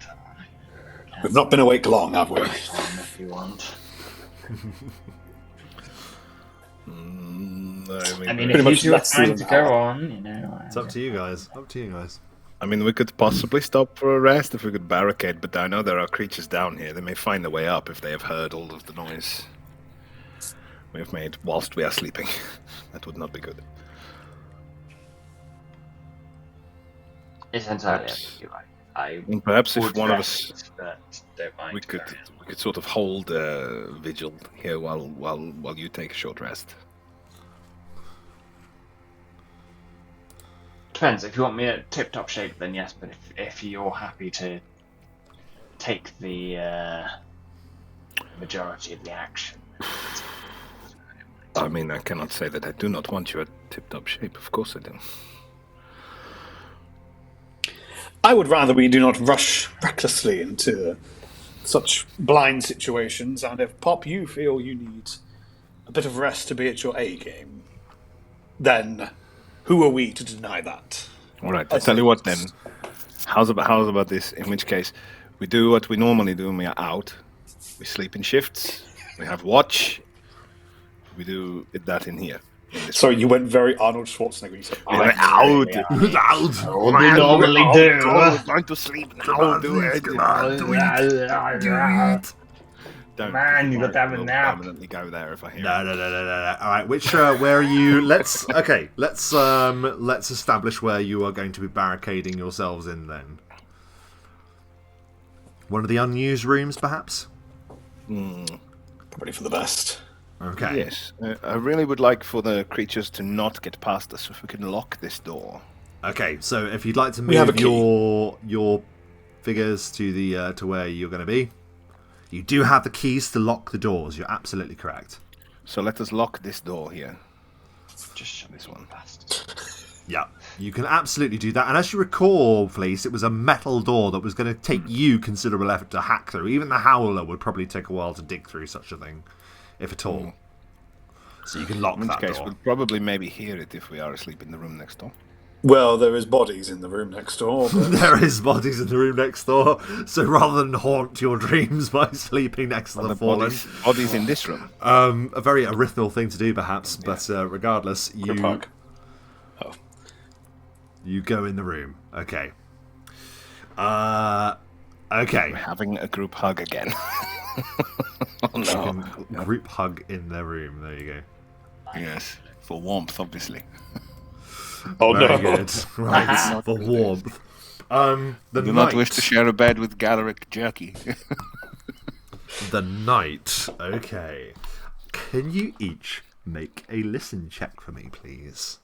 We've not been awake long, have we? if you want. I I mean, Pretty if much you do have less time than to an go hour. on, you know. It's up to you guys. I mean, we could possibly stop for a rest if we could barricade, but I know there are creatures down here. They may find their way up if they have heard all of the noise we have made whilst we are sleeping. That would not be good. It's entirely up to you. And perhaps if would one of us, rest, but don't mind we could going. sort of hold vigil here while you take a short rest. Depends. If you want me at tip-top shape, then yes. But if you're happy to take the majority of the action, I mean, I cannot say that I do not want you at tip-top shape. Of course I do. I would rather we do not rush recklessly into such blind situations, and if Pop, you feel you need a bit of rest to be at your A game, then who are we to deny that? All right, I'll tell you what then. How's about this? In which case, we do what we normally do when we are out. We sleep in shifts. We have watch. We do that in here. Sorry, you went very Arnold Schwarzenegger. You said, We're out. What we normally do. We're going to sleep now. Do it. Don't, Man, you got to have a we'll nap. permanently go there if I hear. No. All right, where are you? Let's establish where you are going to be barricading yourselves in. Then, one of the unused rooms, perhaps. probably for the best. Okay. Yes, I really would like for the creatures to not get past us. If we can lock this door. Okay, so if you'd like to We have a move your figures to the to where you're going to be, you do have the keys to lock the doors. You're absolutely correct. So let us lock this door here. Just shut This one. Yeah, you can absolutely do that. And as you recall, Fleece, it was a metal door that was going to take you considerable effort to hack through. Even the Howler would probably take a while to dig through such a thing, if at all. So you can lock In which that case, door. we'll probably maybe hear it if we are asleep in the room next door. Well, there is bodies in the room next door. But... There is bodies in the room next door, so rather than haunt your dreams by sleeping next to the fallen, bodies in this room. a very Erythnul thing to do, perhaps. But regardless, you go in the room. Okay. Okay. We're having a group hug again. Oh no! Group hug in their room. There you go. Yes, for warmth, obviously. Oh Very no! good. Right, for warmth. The Do night. not wish to share a bed with Galerick Jerky. The night. Okay. Can you each make a listen check for me, please?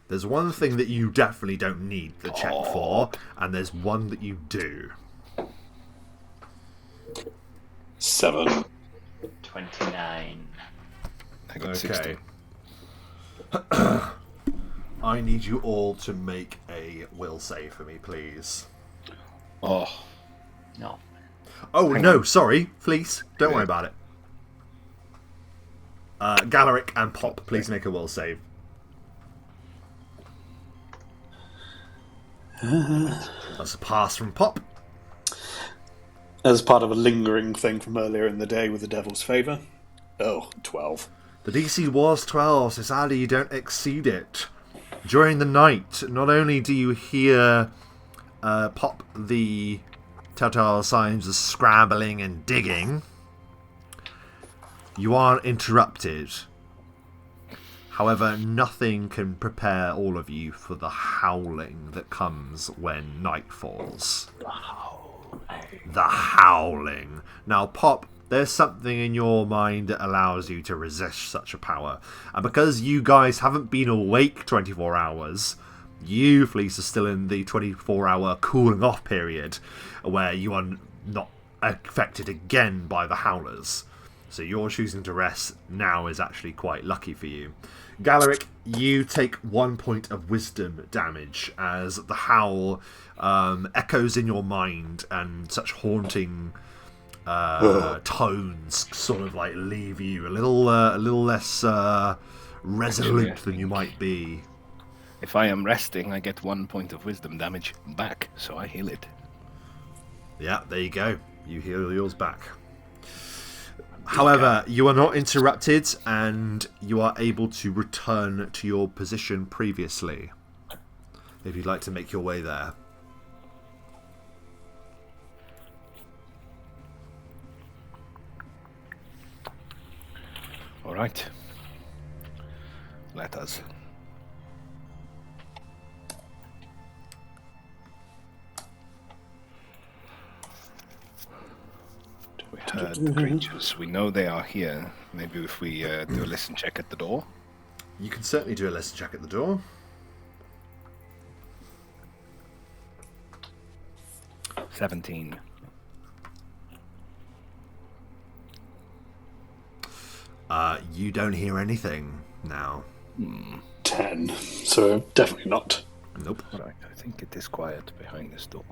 There's one thing that you definitely don't need the check for, and there's one that you do. 7. 29. I got Okay. 60. I need you all to make a will save for me, please. Oh, No. Oh, Hang no, on. sorry, Fleece. Don't worry about it. Galerick and Pop, please make a will save. That's a pass from Pop. As part of a lingering thing from earlier in the day with the Devil's Favour. Oh, 12. The DC was 12, so sadly you don't exceed it. During the night, not only do you hear Pop the telltale signs of scrabbling and digging, you are interrupted. However, nothing can prepare all of you for the howling that comes when night falls. The howling. Now, Pop, there's something in your mind that allows you to resist such a power. And because you guys haven't been awake 24 hours, you, Fleece, are still in the 24-hour cooling off period where you are not affected again by the howlers. So your choosing to rest now is actually quite lucky for you. Galerick, you take 1 point of wisdom damage as the howl echoes in your mind and such haunting tones sort of like leave you a little less resolute than you might be. if I am resting, I get 1 point of wisdom damage back, so I heal it. Yeah, there you go. You heal yours back. However, you are not interrupted, and you are able to return to your position previously. If you'd like to make your way there. All right. Let us. We heard the creatures. We know they are here. Maybe if we do a listen check at the door. You can certainly do a listen check at the door. $17. You don't hear anything now. 10. So definitely not. Nope. Right. I think it is quiet behind this door.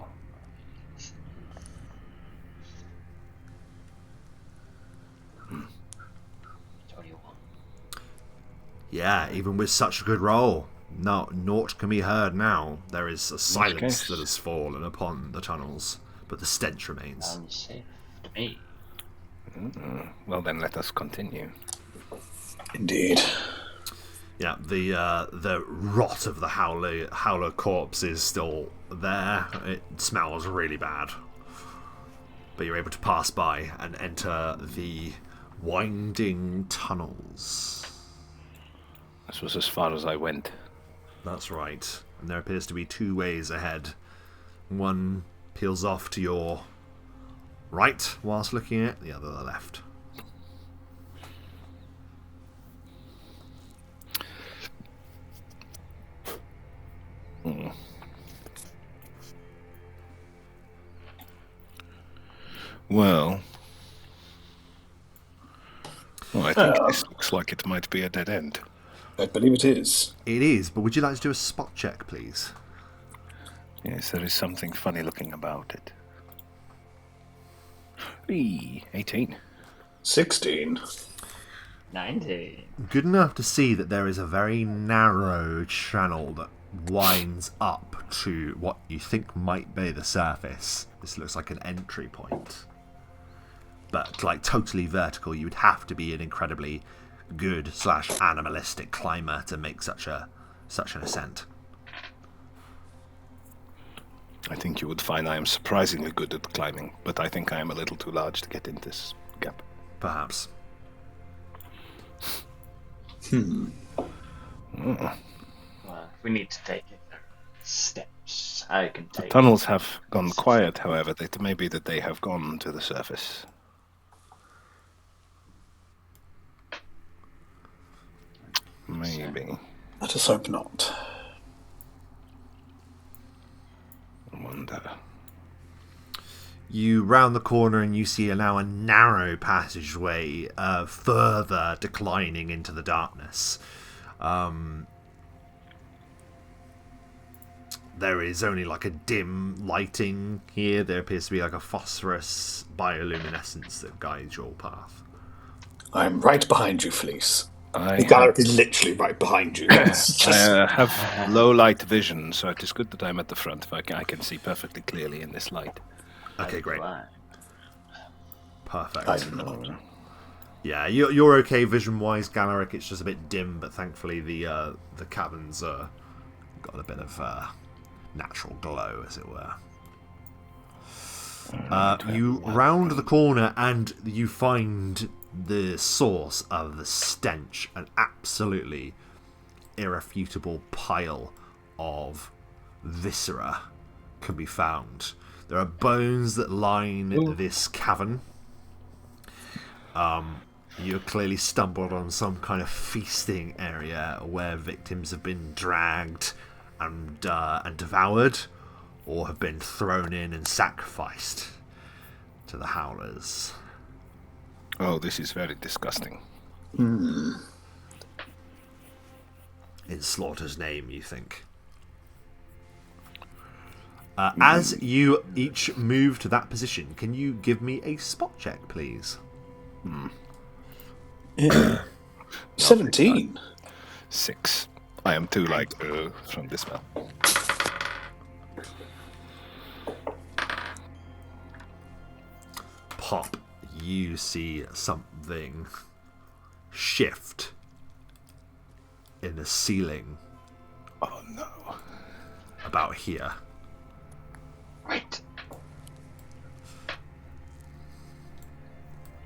Yeah, even with such a good roll, naught can be heard now. There is a silence that has fallen upon the tunnels, but the stench remains. Unsafe to me. Well, then let us continue. Indeed. Yeah, the rot of the howler corpse is still there. It smells really bad. But you're able to pass by and enter the winding tunnels. This was as far as I went. That's right. And there appears to be 2 ways ahead. One peels off to your right whilst looking at it, the other the left. Well, I think this looks like it might be a dead end. I believe it is. It is, but would you like to do a spot check, please? Yes, there is something funny looking about it. 18. 16. 19. Good enough to see that there is a very narrow channel that winds up to what you think might be the surface. This looks like an entry point. But, like, totally vertical, you would have to be an incredibly good / animalistic climber to make such an ascent. I think you would find I am surprisingly good at climbing, but I think I am a little too large to get in this gap. Perhaps. Well, if we need to take it, there are steps I can take. The tunnels have gone quiet, however. It may be that they have gone to the surface. Maybe. Let us hope not. I wonder. You round the corner and you see now a narrow passageway further declining into the darkness. There is only like a dim lighting here. There appears to be like a phosphorus bioluminescence that guides your path. I'm right behind you, Flis. I Galerick is literally right behind you. It's just... I have low light vision, so it is good that I'm at the front. I can see perfectly clearly in this light. Okay, great. Perfect. I'm not. Yeah, you're okay vision-wise, Galerick. It's just a bit dim, but thankfully the caverns got a bit of natural glow, as it were. You round the corner and you find the source of the stench, an absolutely irrefutable pile of viscera can be found. There are bones that line this cavern. You clearly stumbled on some kind of feasting area where victims have been dragged and devoured, or have been thrown in and sacrificed to the howlers. Oh, this is very disgusting. In Slaughter's name, you think. As you each move to that position, can you give me a spot check, please? 17. 6. I am too from this spell. Pop, you see some something shift in the ceiling. Oh no. About here. Right.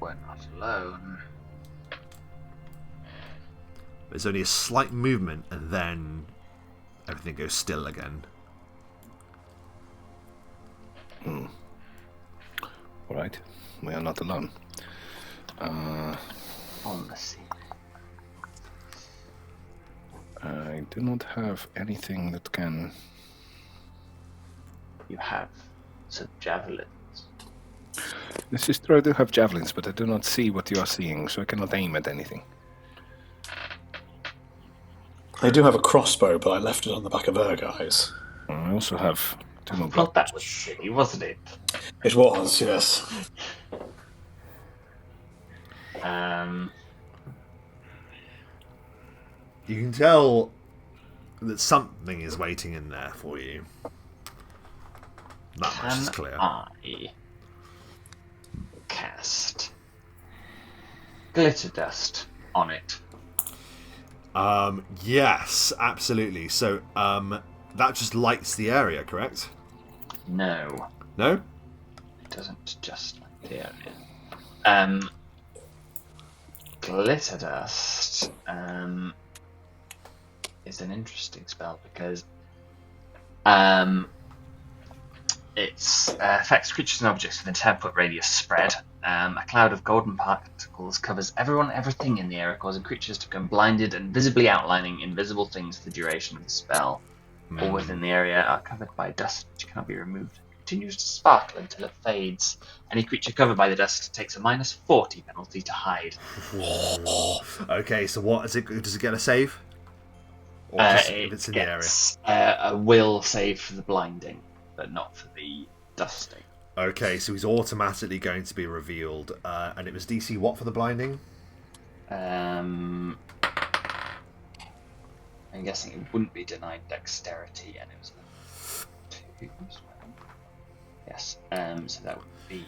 We're not alone. There's only a slight movement, and then everything goes still again. All right, we are not alone. On the sea. I do not have anything that can. You have some javelins. This is true. I do have javelins, but I do not see what you are seeing, so I cannot aim at anything. I do have a crossbow, but I left it on the back of her guys. I also have two more Well, that blocks. was silly, wasn't it? It was, yes. You can tell that something is waiting in there for you. That much is clear. I cast glitter dust on it? Yes, absolutely. So, that just lights the area, correct? No, No? it doesn't just light the area. Glitter dust is an interesting spell because it affects creatures and objects within 10-foot radius spread. A cloud of golden particles covers everyone, everything in the area, causing creatures to become blinded and visibly outlining invisible things for the duration of the spell. All within the area are covered by dust which cannot be removed. It continues to sparkle until it fades. Any creature covered by the dust takes a -40 penalty to hide. Okay, so what is it? Does it get a save? Or just if it's in the area? A will save for the blinding, but not for the dusting. Okay, so he's automatically going to be revealed. And it was DC what for the blinding? I'm guessing it wouldn't be denied dexterity, and it was 2. Yes, so that would be...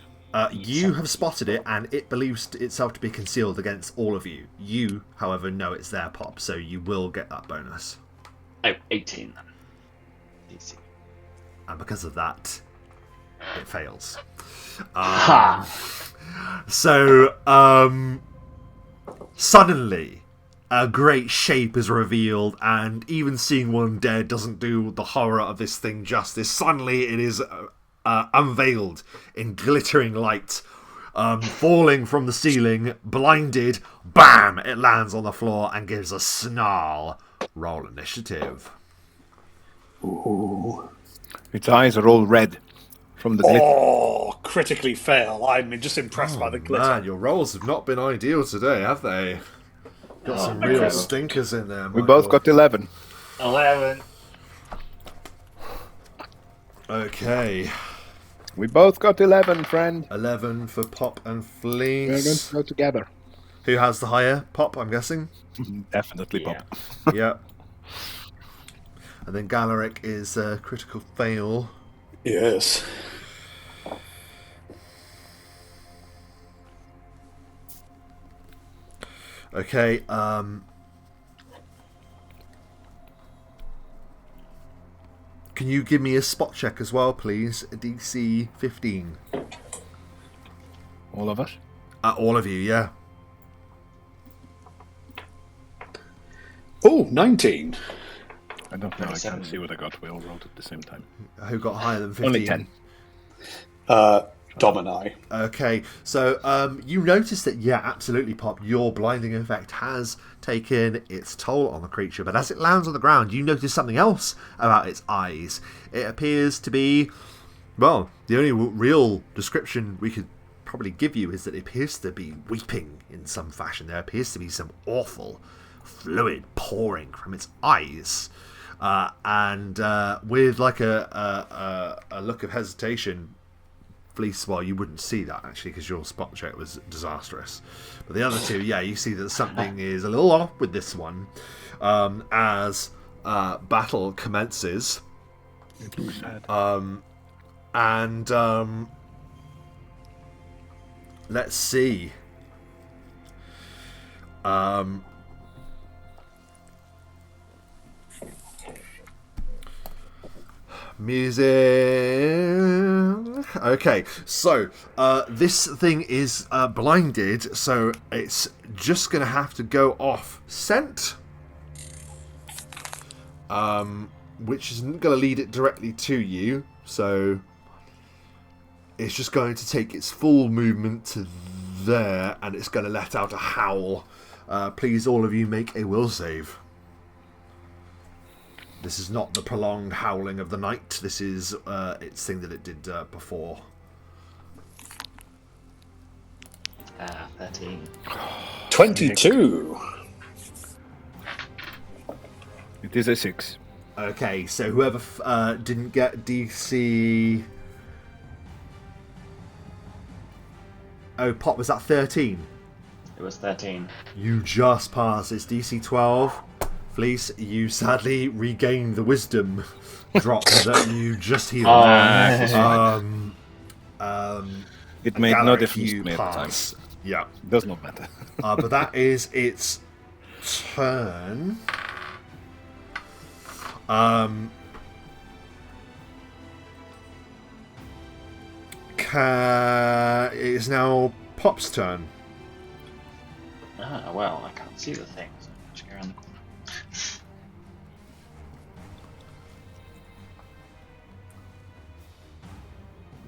You have spotted it, and it believes itself to be concealed against all of you. You, however, know it's there, Pop, so you will get that bonus. Oh, 18 then. DC. And because of that, it fails. Suddenly, a great shape is revealed, and even seeing one dead doesn't do the horror of this thing justice. Suddenly, it is unveiled in glittering light, falling from the ceiling, blinded. Bam! It lands on the floor and gives a snarl. Roll initiative. Ooh. Its eyes are all red from the glitter. Oh, critically fail. I'm just impressed by the glitter. Man, your rolls have not been ideal today, have they? Got some real no. stinkers in there, We Michael. both got 11. 11. Okay. We both got 11, friend. 11 for Pop and We're going Fleece. to go together. Who has the higher? Pop, I'm guessing. Definitely Yeah. Pop. Yep. And then Galerick is a critical fail. Yes. Okay, can you give me a spot check as well, please? A DC 15. All of us? All of you, yeah. Oh, 19. I don't know. I 27. can't see what I got. We all rolled at the same time. Who got higher than 15? Only 10. Dom and I. Okay, so you notice that, yeah, absolutely, Pop, your blinding effect has taken its toll on the creature, but as it lands on the ground, you notice something else about its eyes. It appears to be, well, the only real description we could probably give you is that it appears to be weeping in some fashion. There appears to be some awful fluid pouring from its eyes. And with like a look of hesitation, Fleece, well, you wouldn't see that actually because your spot check was disastrous. But the other two, yeah, you see that something is a little off with this one as battle commences. It looks sad. And let's see. Music. Okay, so this thing is blinded, so it's just going to have to go off scent, which isn't going to lead it directly to you. So it's just going to take its full movement to there, and it's going to let out a howl. Please, all of you, make a will save. This is not the prolonged howling of the night. This is its thing that it did before. 13. 22. It is a 6. Okay, so whoever didn't get DC... Oh, Pop, was that 13? It was 13. You just passed. It's DC 12. Flis, you sadly regained the wisdom drop that you just healed. It made no Galerick, difference you to me at the time. pass. Yeah. Does not matter. But that is its turn. It is now Pop's turn. Well, I can't see the thing, so let's go around the corner.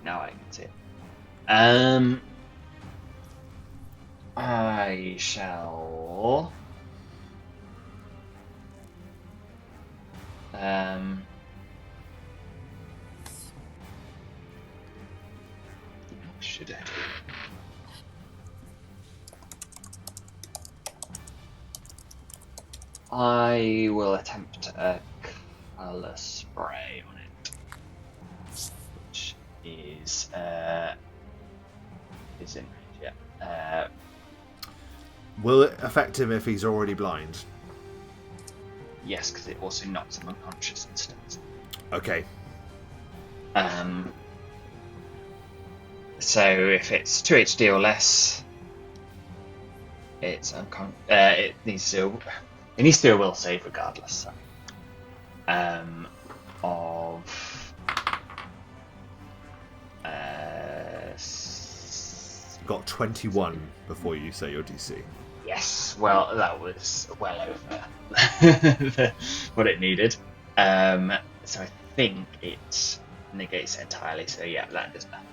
Now I can see it. I shall... Should I do? I will attempt a colour spray on it, which is in range. Yeah. Will it affect him if he's already blind? Yes, because it also knocks him unconscious instead. Okay. So if it's 2 HD or less, it's it needs to do a will save regardless. Of Got 21 before you say your DC. yes, well that was well over what it needed. So I think it negates it entirely. So yeah, that does matter.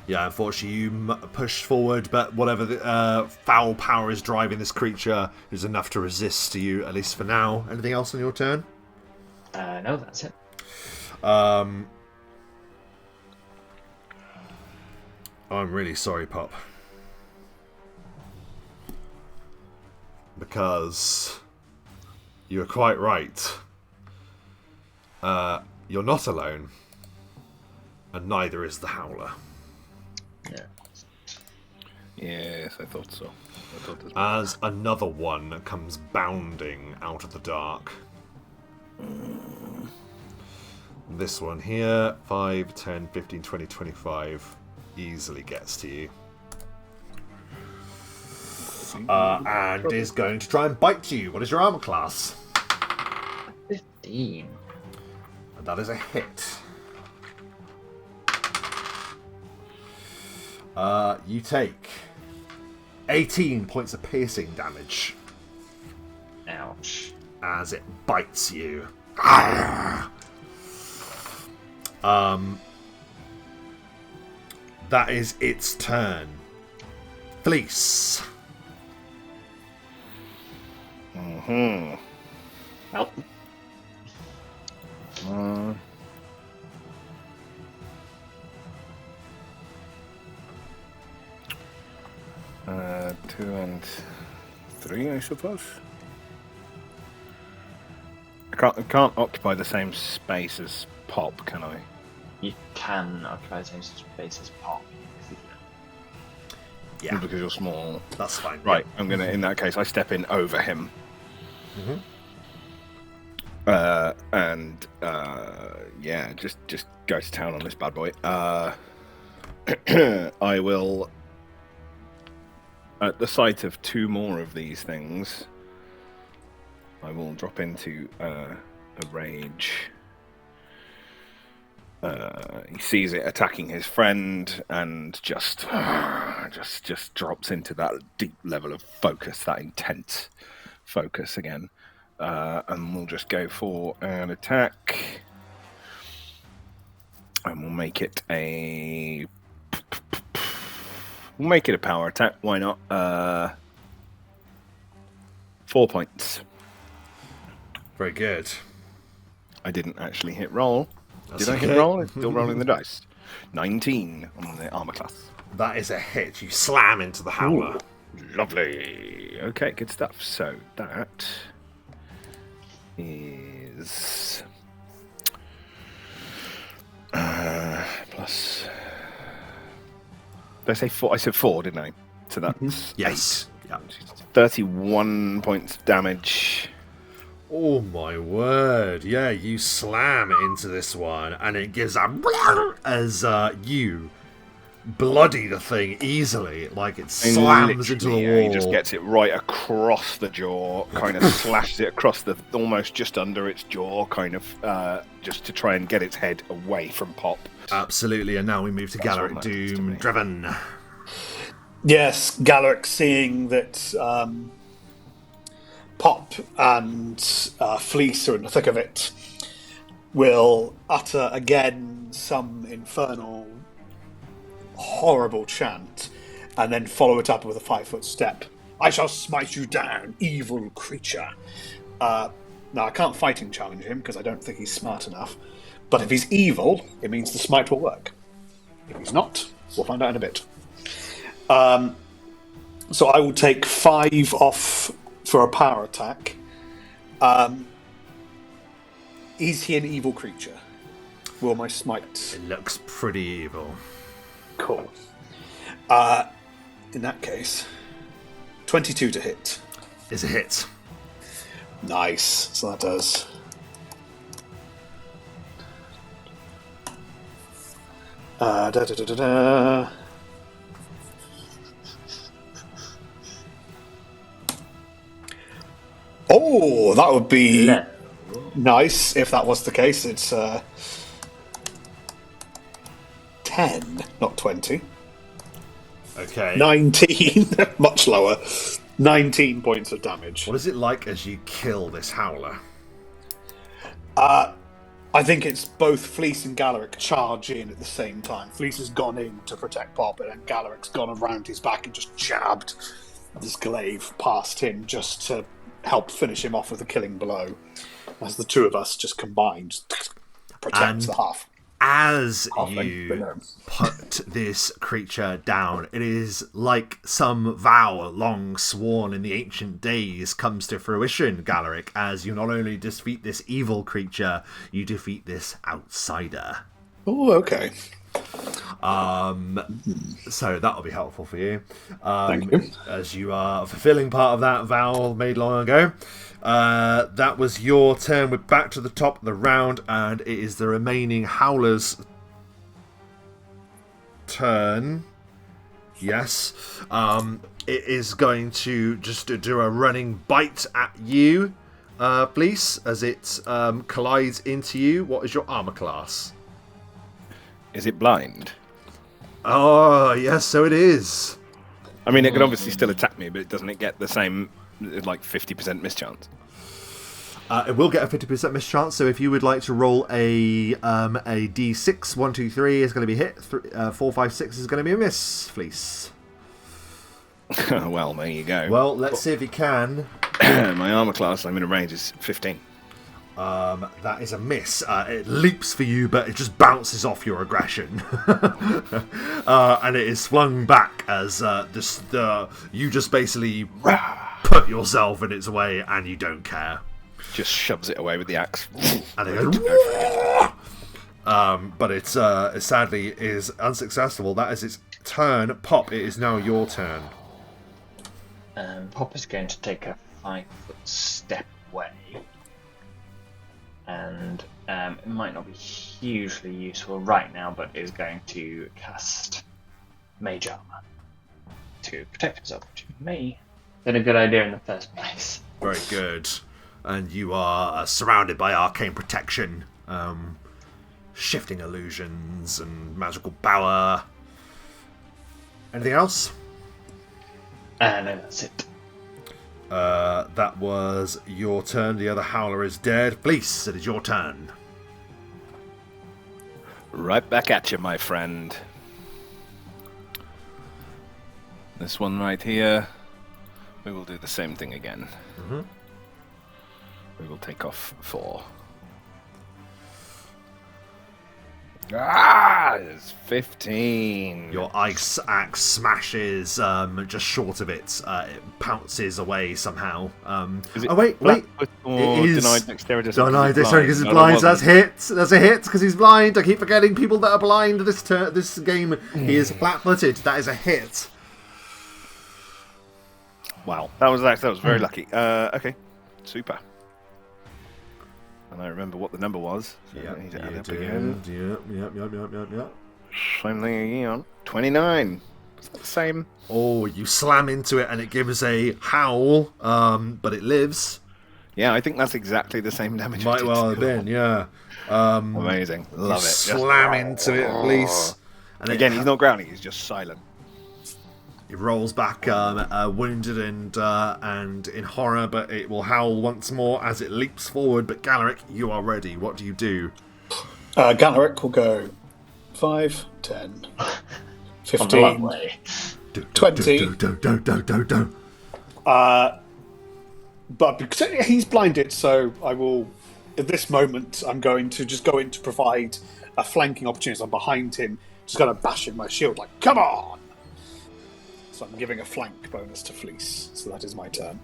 Yeah, unfortunately you push forward, but whatever the foul power is driving this creature is enough to resist you, at least for now. Anything else on your turn? No, that's it. I'm really sorry, Pop. Because you're quite right. You're not alone. And neither is the Howler. Yeah. Yes, I thought so. As another one comes bounding out of the dark. This one here, 5, 10, 15, 20, 25, easily gets to you. And is going to try and bite you. What is your armor class? 15. And that is a hit. You take 18 points of piercing damage. Ouch. As it bites you. That is its turn. Flis. Well, 2 and 3, I suppose. I can't occupy the same space as Pop, can I? you can occupy the same space as Pop. Yeah, Because you're small. that's fine. Right, I'm gonna. In that case, I step in over him. Yeah, just go to town on this bad boy. I will at the sight of 2 more of these things, I will drop into a rage. He sees it attacking his friend and just drops into that deep level of focus, that intense focus again. And we'll just go for an attack. And we'll make it a power attack. Why not? 4 points. Very good. I didn't actually hit roll. That's Did I okay. hit roll? It's still rolling the dice. 19 on the armor class. That is a hit. You slam into the howler. Ooh, lovely. Okay, good stuff. So that is plus. Did I say 4? I said 4, didn't I? So that's Yes. 8. Yeah. 31 points of damage. Oh my word! Yeah, you slam into this one, and it gives a as you bloody the thing easily, like it slams into the wall. He just gets it right across the jaw, kind of slashes it across the almost just under its jaw, kind of just to try and get its head away from Pop. Absolutely, and now we move to Galerick what matters to Doom me. Driven. Yes, Galerick, seeing that Pop and Flis are in the thick of it, will utter again some infernal, horrible chant, and then follow it up with a 5-foot step. I shall smite you down, evil creature. Now, I can't fighting challenge him because I don't think he's smart enough. But if he's evil, it means the smite will work. If he's not, we'll find out in a bit. So I will take 5 off for a power attack. Is he an evil creature? Will my smite... It looks pretty evil. Cool. In that case, 22 to hit. Is a hit. Nice. So that does... Oh, that would be nice if that was the case. It's 10, not 20. Okay. 19, much lower. 19 points of damage. What is it like as you kill this howler? I think it's both Flis and Galerick charge in at the same time. Flis has gone in to protect Pop, and then Galerick's gone around his back and just jabbed this glaive past him just to help finish him off with a killing blow. As the two of us just combined protect the half. As Halfling, you but no. put this creature down, it is like some vow long sworn in the ancient days comes to fruition, Galerick, as you not only defeat this evil creature, you defeat this outsider. Oh, okay. So that'll be helpful for you. Thank you. As you are fulfilling part of that vow made long ago. That was your turn. We're back to the top of the round, and it is the remaining Howler's turn. Yes. It is going to just do a running bite at you, please, as it collides into you. What is your armor class? Is it blind? Oh, yes, so it is. I mean, it can obviously still attack me, but doesn't it get the same, like 50% mischance? It will get a 50% mischance, so if you would like to roll a d6, 1, 2, 3 is going to be hit, 4, 5, 6 is going to be a miss, Flis. Well, there you go. Well, let's see if you can. My armor class, I'm in a range, is 15. That is a miss. It leaps for you, but it just bounces off your aggression. And it is flung back as you just basically put yourself in its way and you don't care. Just shoves it away with the axe. And it goes, but it sadly is unsuccessful. That is its turn. Pop, it is now your turn. Pop is going to take a 5-foot step away. And it might not be hugely useful right now, but is going to cast Mage Armor to protect himself, which may have been a good idea in the first place. Very good. And you are surrounded by arcane protection, shifting illusions, and magical power. Anything else? No, that's it. That was your turn. The other howler is dead. Flis, it is your turn. Right back at you, my friend. This one right here, we will do the same thing again. Mm-hmm. We will take off 4. It's 15. Your ice axe smashes just short of it. It pounces away somehow. Wait. Or It is denied dexterity. Denied dexterity because he's blind. So that's hit. That's a hit because he's blind. I keep forgetting people that are blind this game. He is flat-footed. That is a hit. Wow, that was very lucky. Okay, super. And I remember what the number was. So I need to add up again. Yep. Same thing again. 29. Is that the same? Oh, you slam into it and it gives a howl, but it lives. Yeah, I think that's exactly the same damage. Might well have been, yeah. Amazing. Love it. Slam into it, Flis. And again, he's not grounding, he's just silent. He rolls back, wounded and in horror, but it will howl once more as it leaps forward. But Galerick, you are ready. What do you do? Galerick will go 5, 10, 15, 20. But because he's blinded, so I will. At this moment, I'm going to just go in to provide a flanking opportunity. I'm behind him, just going to bash in my shield, like, come on! So I'm giving a flank bonus to Flis. So that is my turn.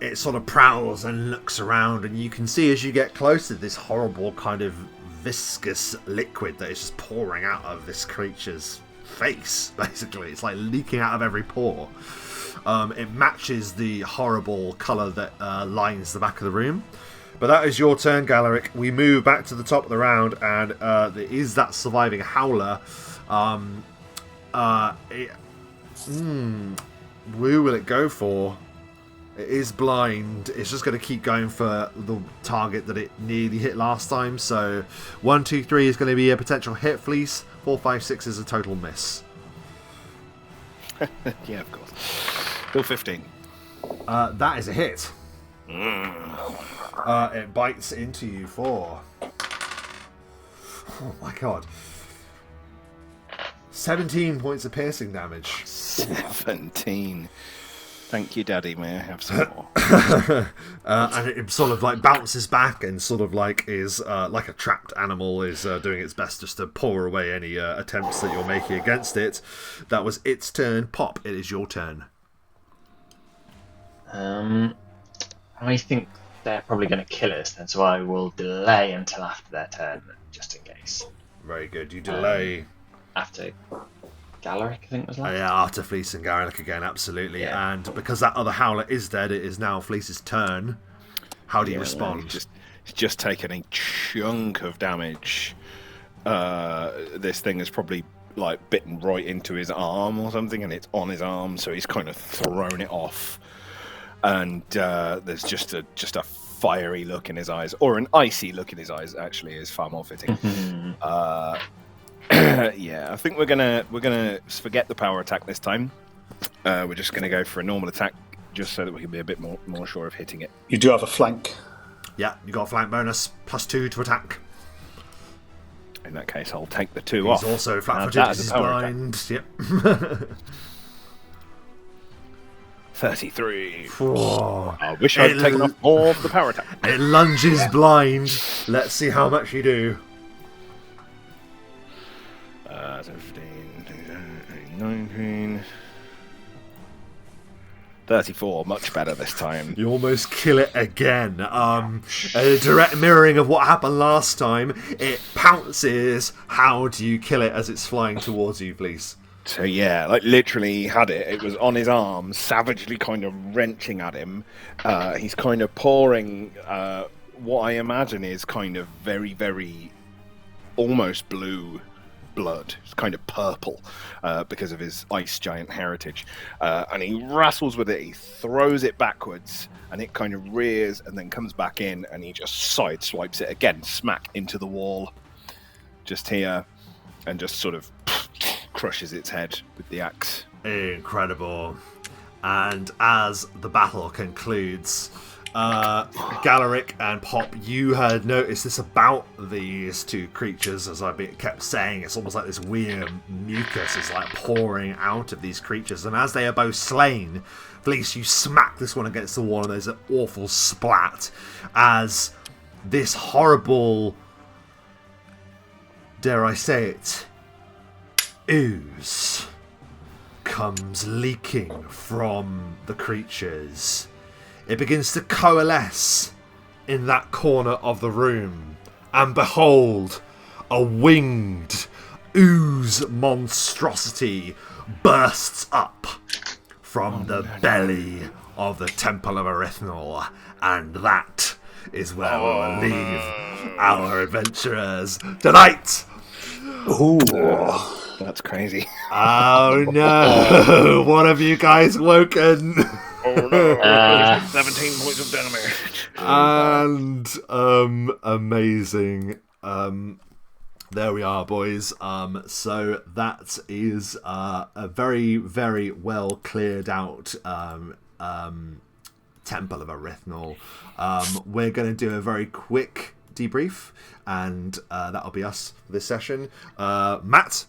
It sort of prowls and looks around, and you can see as you get closer this horrible kind of viscous liquid that is just pouring out of this creature's face, basically. It's like leaking out of every pore. It matches the horrible colour that lines the back of the room. But that is your turn, Galerick. We move back to the top of the round, and there is that surviving howler. Who will it go for? It is blind. It's just going to keep going for the target that it nearly hit last time. So 1, 2, 3 is going to be a potential hit, Flis. 4, 5, 6 is a total miss. Yeah, of course. Still 15. That is a hit. It bites into you for... Oh my god. 17 points of piercing damage. 17. Thank you, Daddy. May I have some more? And it sort of like bounces back and sort of like is like a trapped animal is doing its best just to paw away any attempts that you're making against it. That was its turn. Pop, it is your turn. I think they're probably going to kill us then, so I will delay until after their turn, just in case. Very good. You delay. After Galerick, I think was last. Yeah, after Flis and Galerick again, absolutely. Yeah. And because that other howler is dead, it is now Flis's turn. How do you respond? He's just taken a chunk of damage. This thing is probably like bitten right into his arm or something, and it's on his arm, so he's kind of thrown it off. And there's just a fiery look in his eyes, or an icy look in his eyes. Actually, is far more fitting. Yeah, I think we're gonna forget the power attack this time. We're just gonna go for a normal attack, just so that we can be a bit more sure of hitting it. You do have a flank. Yeah, you got a flank bonus, +2 to attack. In that case, I'll take the 2 off. He's also flat-footed, he's blind. Yep. 33. Whoa. I wish I'd taken off more of the power attack. It lunges blind. Let's see how much you do. 15, 19, 34. Much better this time. You almost kill it again. A direct mirroring of what happened last time. It pounces. How do you kill it as it's flying towards you, please? So yeah, like literally he had it. It was on his arm, savagely kind of wrenching at him. He's kind of pouring what I imagine is kind of very, very almost blue blood. It's kind of purple because of his ice giant heritage. And he wrestles with it. He throws it backwards, and it kind of rears and then comes back in, and he just sideswipes it again, smack into the wall, just here, and just sort of crushes its head with the axe. Incredible. And as the battle concludes, Galerick and Pop, you had noticed this about these two creatures, as I kept saying. It's almost like this weird mucus is like pouring out of these creatures, and as they are both slain, Flis, you smack this one against the wall, and there's an awful splat as this horrible, dare I say it, ooze comes leaking from the creatures. It begins to coalesce in that corner of the room, and behold, a winged ooze monstrosity bursts up from the belly of the Temple of Erythnul, and that is where we will leave our adventurers tonight. Ooh. That's crazy. Oh no! What have you guys woken? Oh no! 17 points of damage. And amazing. There we are, boys. So that is a very, very well cleared out Temple of Erythnul. We're going to do a very quick debrief, and that'll be us for this session. Matt,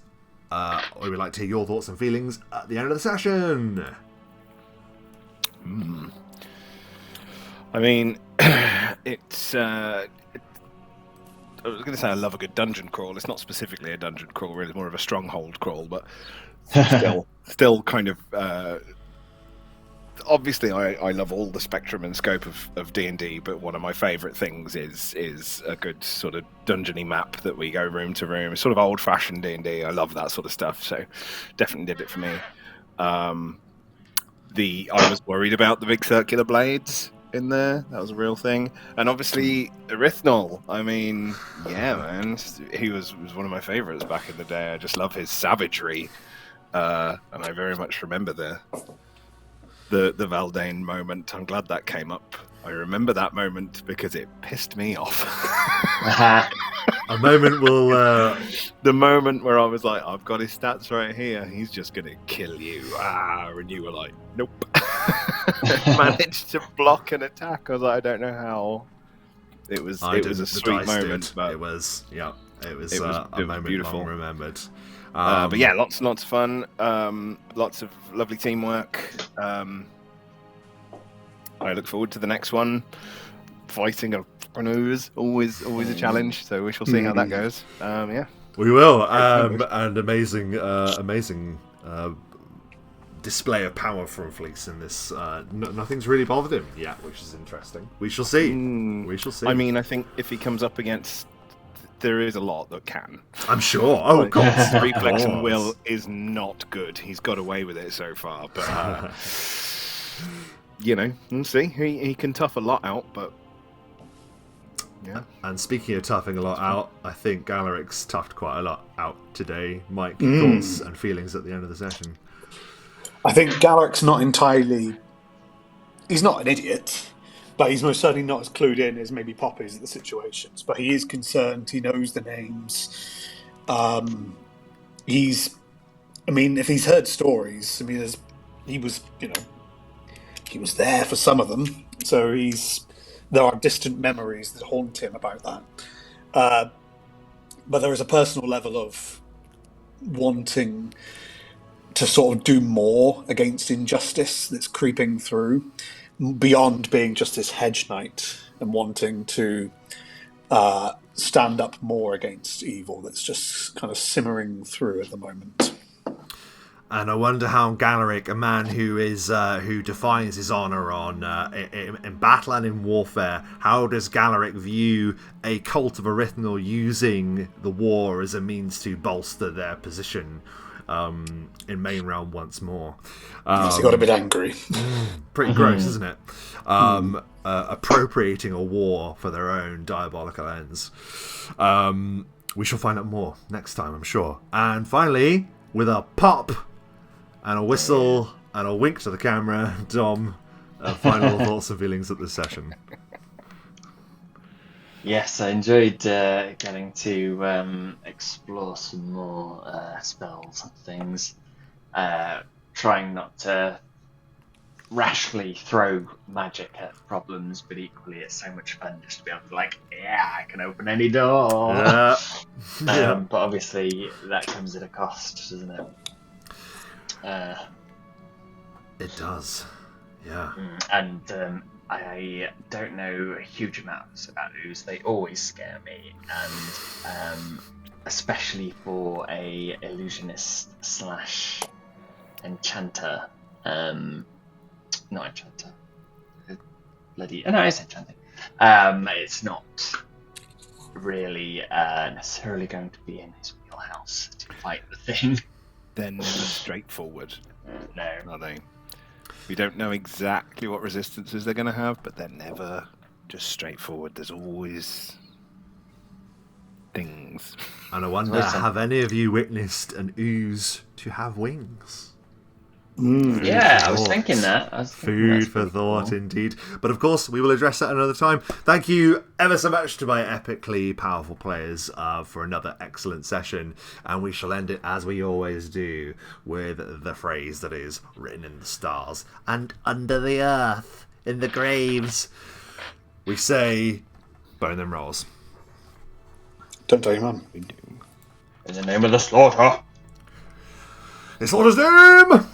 we would like to hear your thoughts and feelings at the end of the session. I mean, it's. I was going to say I love a good dungeon crawl. It's not specifically a dungeon crawl, really, more of a stronghold crawl, but still kind of. Obviously, I love all the spectrum and scope of D&D, but one of my favourite things is a good sort of dungeony map that we go room to room. It's sort of old-fashioned D&D. I love that sort of stuff, so definitely did it for me. I was worried about the big circular blades in there. That was a real thing. And obviously, Erythnul. I mean, yeah, man. He was one of my favourites back in the day. I just love his savagery. And I very much remember the Valdane moment. I'm glad that came up. I remember that moment because it pissed me off. A moment will... The moment where I was like, I've got his stats right here. He's just going to kill you. And you were like, nope. Managed to block an attack. I was like, I don't know how. It was a sweet moment. But it was a moment beautiful. Long remembered. But yeah, lots of fun. Lots of lovely teamwork. I look forward to the next one. Fighting a ooze, always a challenge. So we shall see how that goes. Yeah, we will. And amazing display of power from Flis in this. Nothing's really bothered him yet, which is interesting. We shall see. We shall see. I mean, I think if he comes up against, there is a lot that can. I'm sure. Oh, of course. Reflex and will is not good. He's got away with it so far, but we'll see. He can tough a lot out, but yeah. And speaking of toughing a lot out, I think Galerick's toughed quite a lot out today. Mike, thoughts and feelings at the end of the session? I think Galerick's not entirely... He's not an idiot, but he's most certainly not as clued in as maybe Pop is at the situations. But he is concerned. He knows the names. If he's heard stories, he was there for some of them. So there are distant memories that haunt him about that. But there is a personal level of wanting to sort of do more against injustice that's creeping through, beyond being just this hedge knight and wanting to stand up more against evil that's just kind of simmering through at the moment. And I wonder how Galerick, a man who defines his honour in battle and in warfare, how does Galerick view a cult of Erythnul using the war as a means to bolster their position in main realm once more? Yes, he got a bit angry. Pretty gross, isn't it? Appropriating a war for their own diabolical ends. we shall find out more next time, I'm sure. And finally, with a pop and a whistle and a wink to the camera, Dom, final thoughts and feelings at this session. Yes, I enjoyed getting to explore some more spells and things. Trying not to rashly throw magic at problems, but equally it's so much fun just to be able to I can open any door. Yeah. But obviously that comes at a cost, doesn't it? It does. Yeah. And I don't know huge amounts about ooze. They always scare me, and especially for a illusionist / enchanter. Not enchanter. Bloody. No, it's enchanting. It's not really necessarily going to be in his wheelhouse to fight the thing. They're never straightforward, No. are they? We don't know exactly what resistances they're going to have, but they're never just straightforward. There's always things. And I wonder, have any of you witnessed an ooze to have wings? Yeah, I was thinking that. Food for thought, cool. Indeed. But of course, we will address that another time. Thank you ever so much to my epically powerful players for another excellent session. And we shall end it, as we always do, with the phrase that is written in the stars. And under the earth, in the graves, we say, burn them rolls. Don't tell your mum. In the name of the slaughter. The slaughter's name!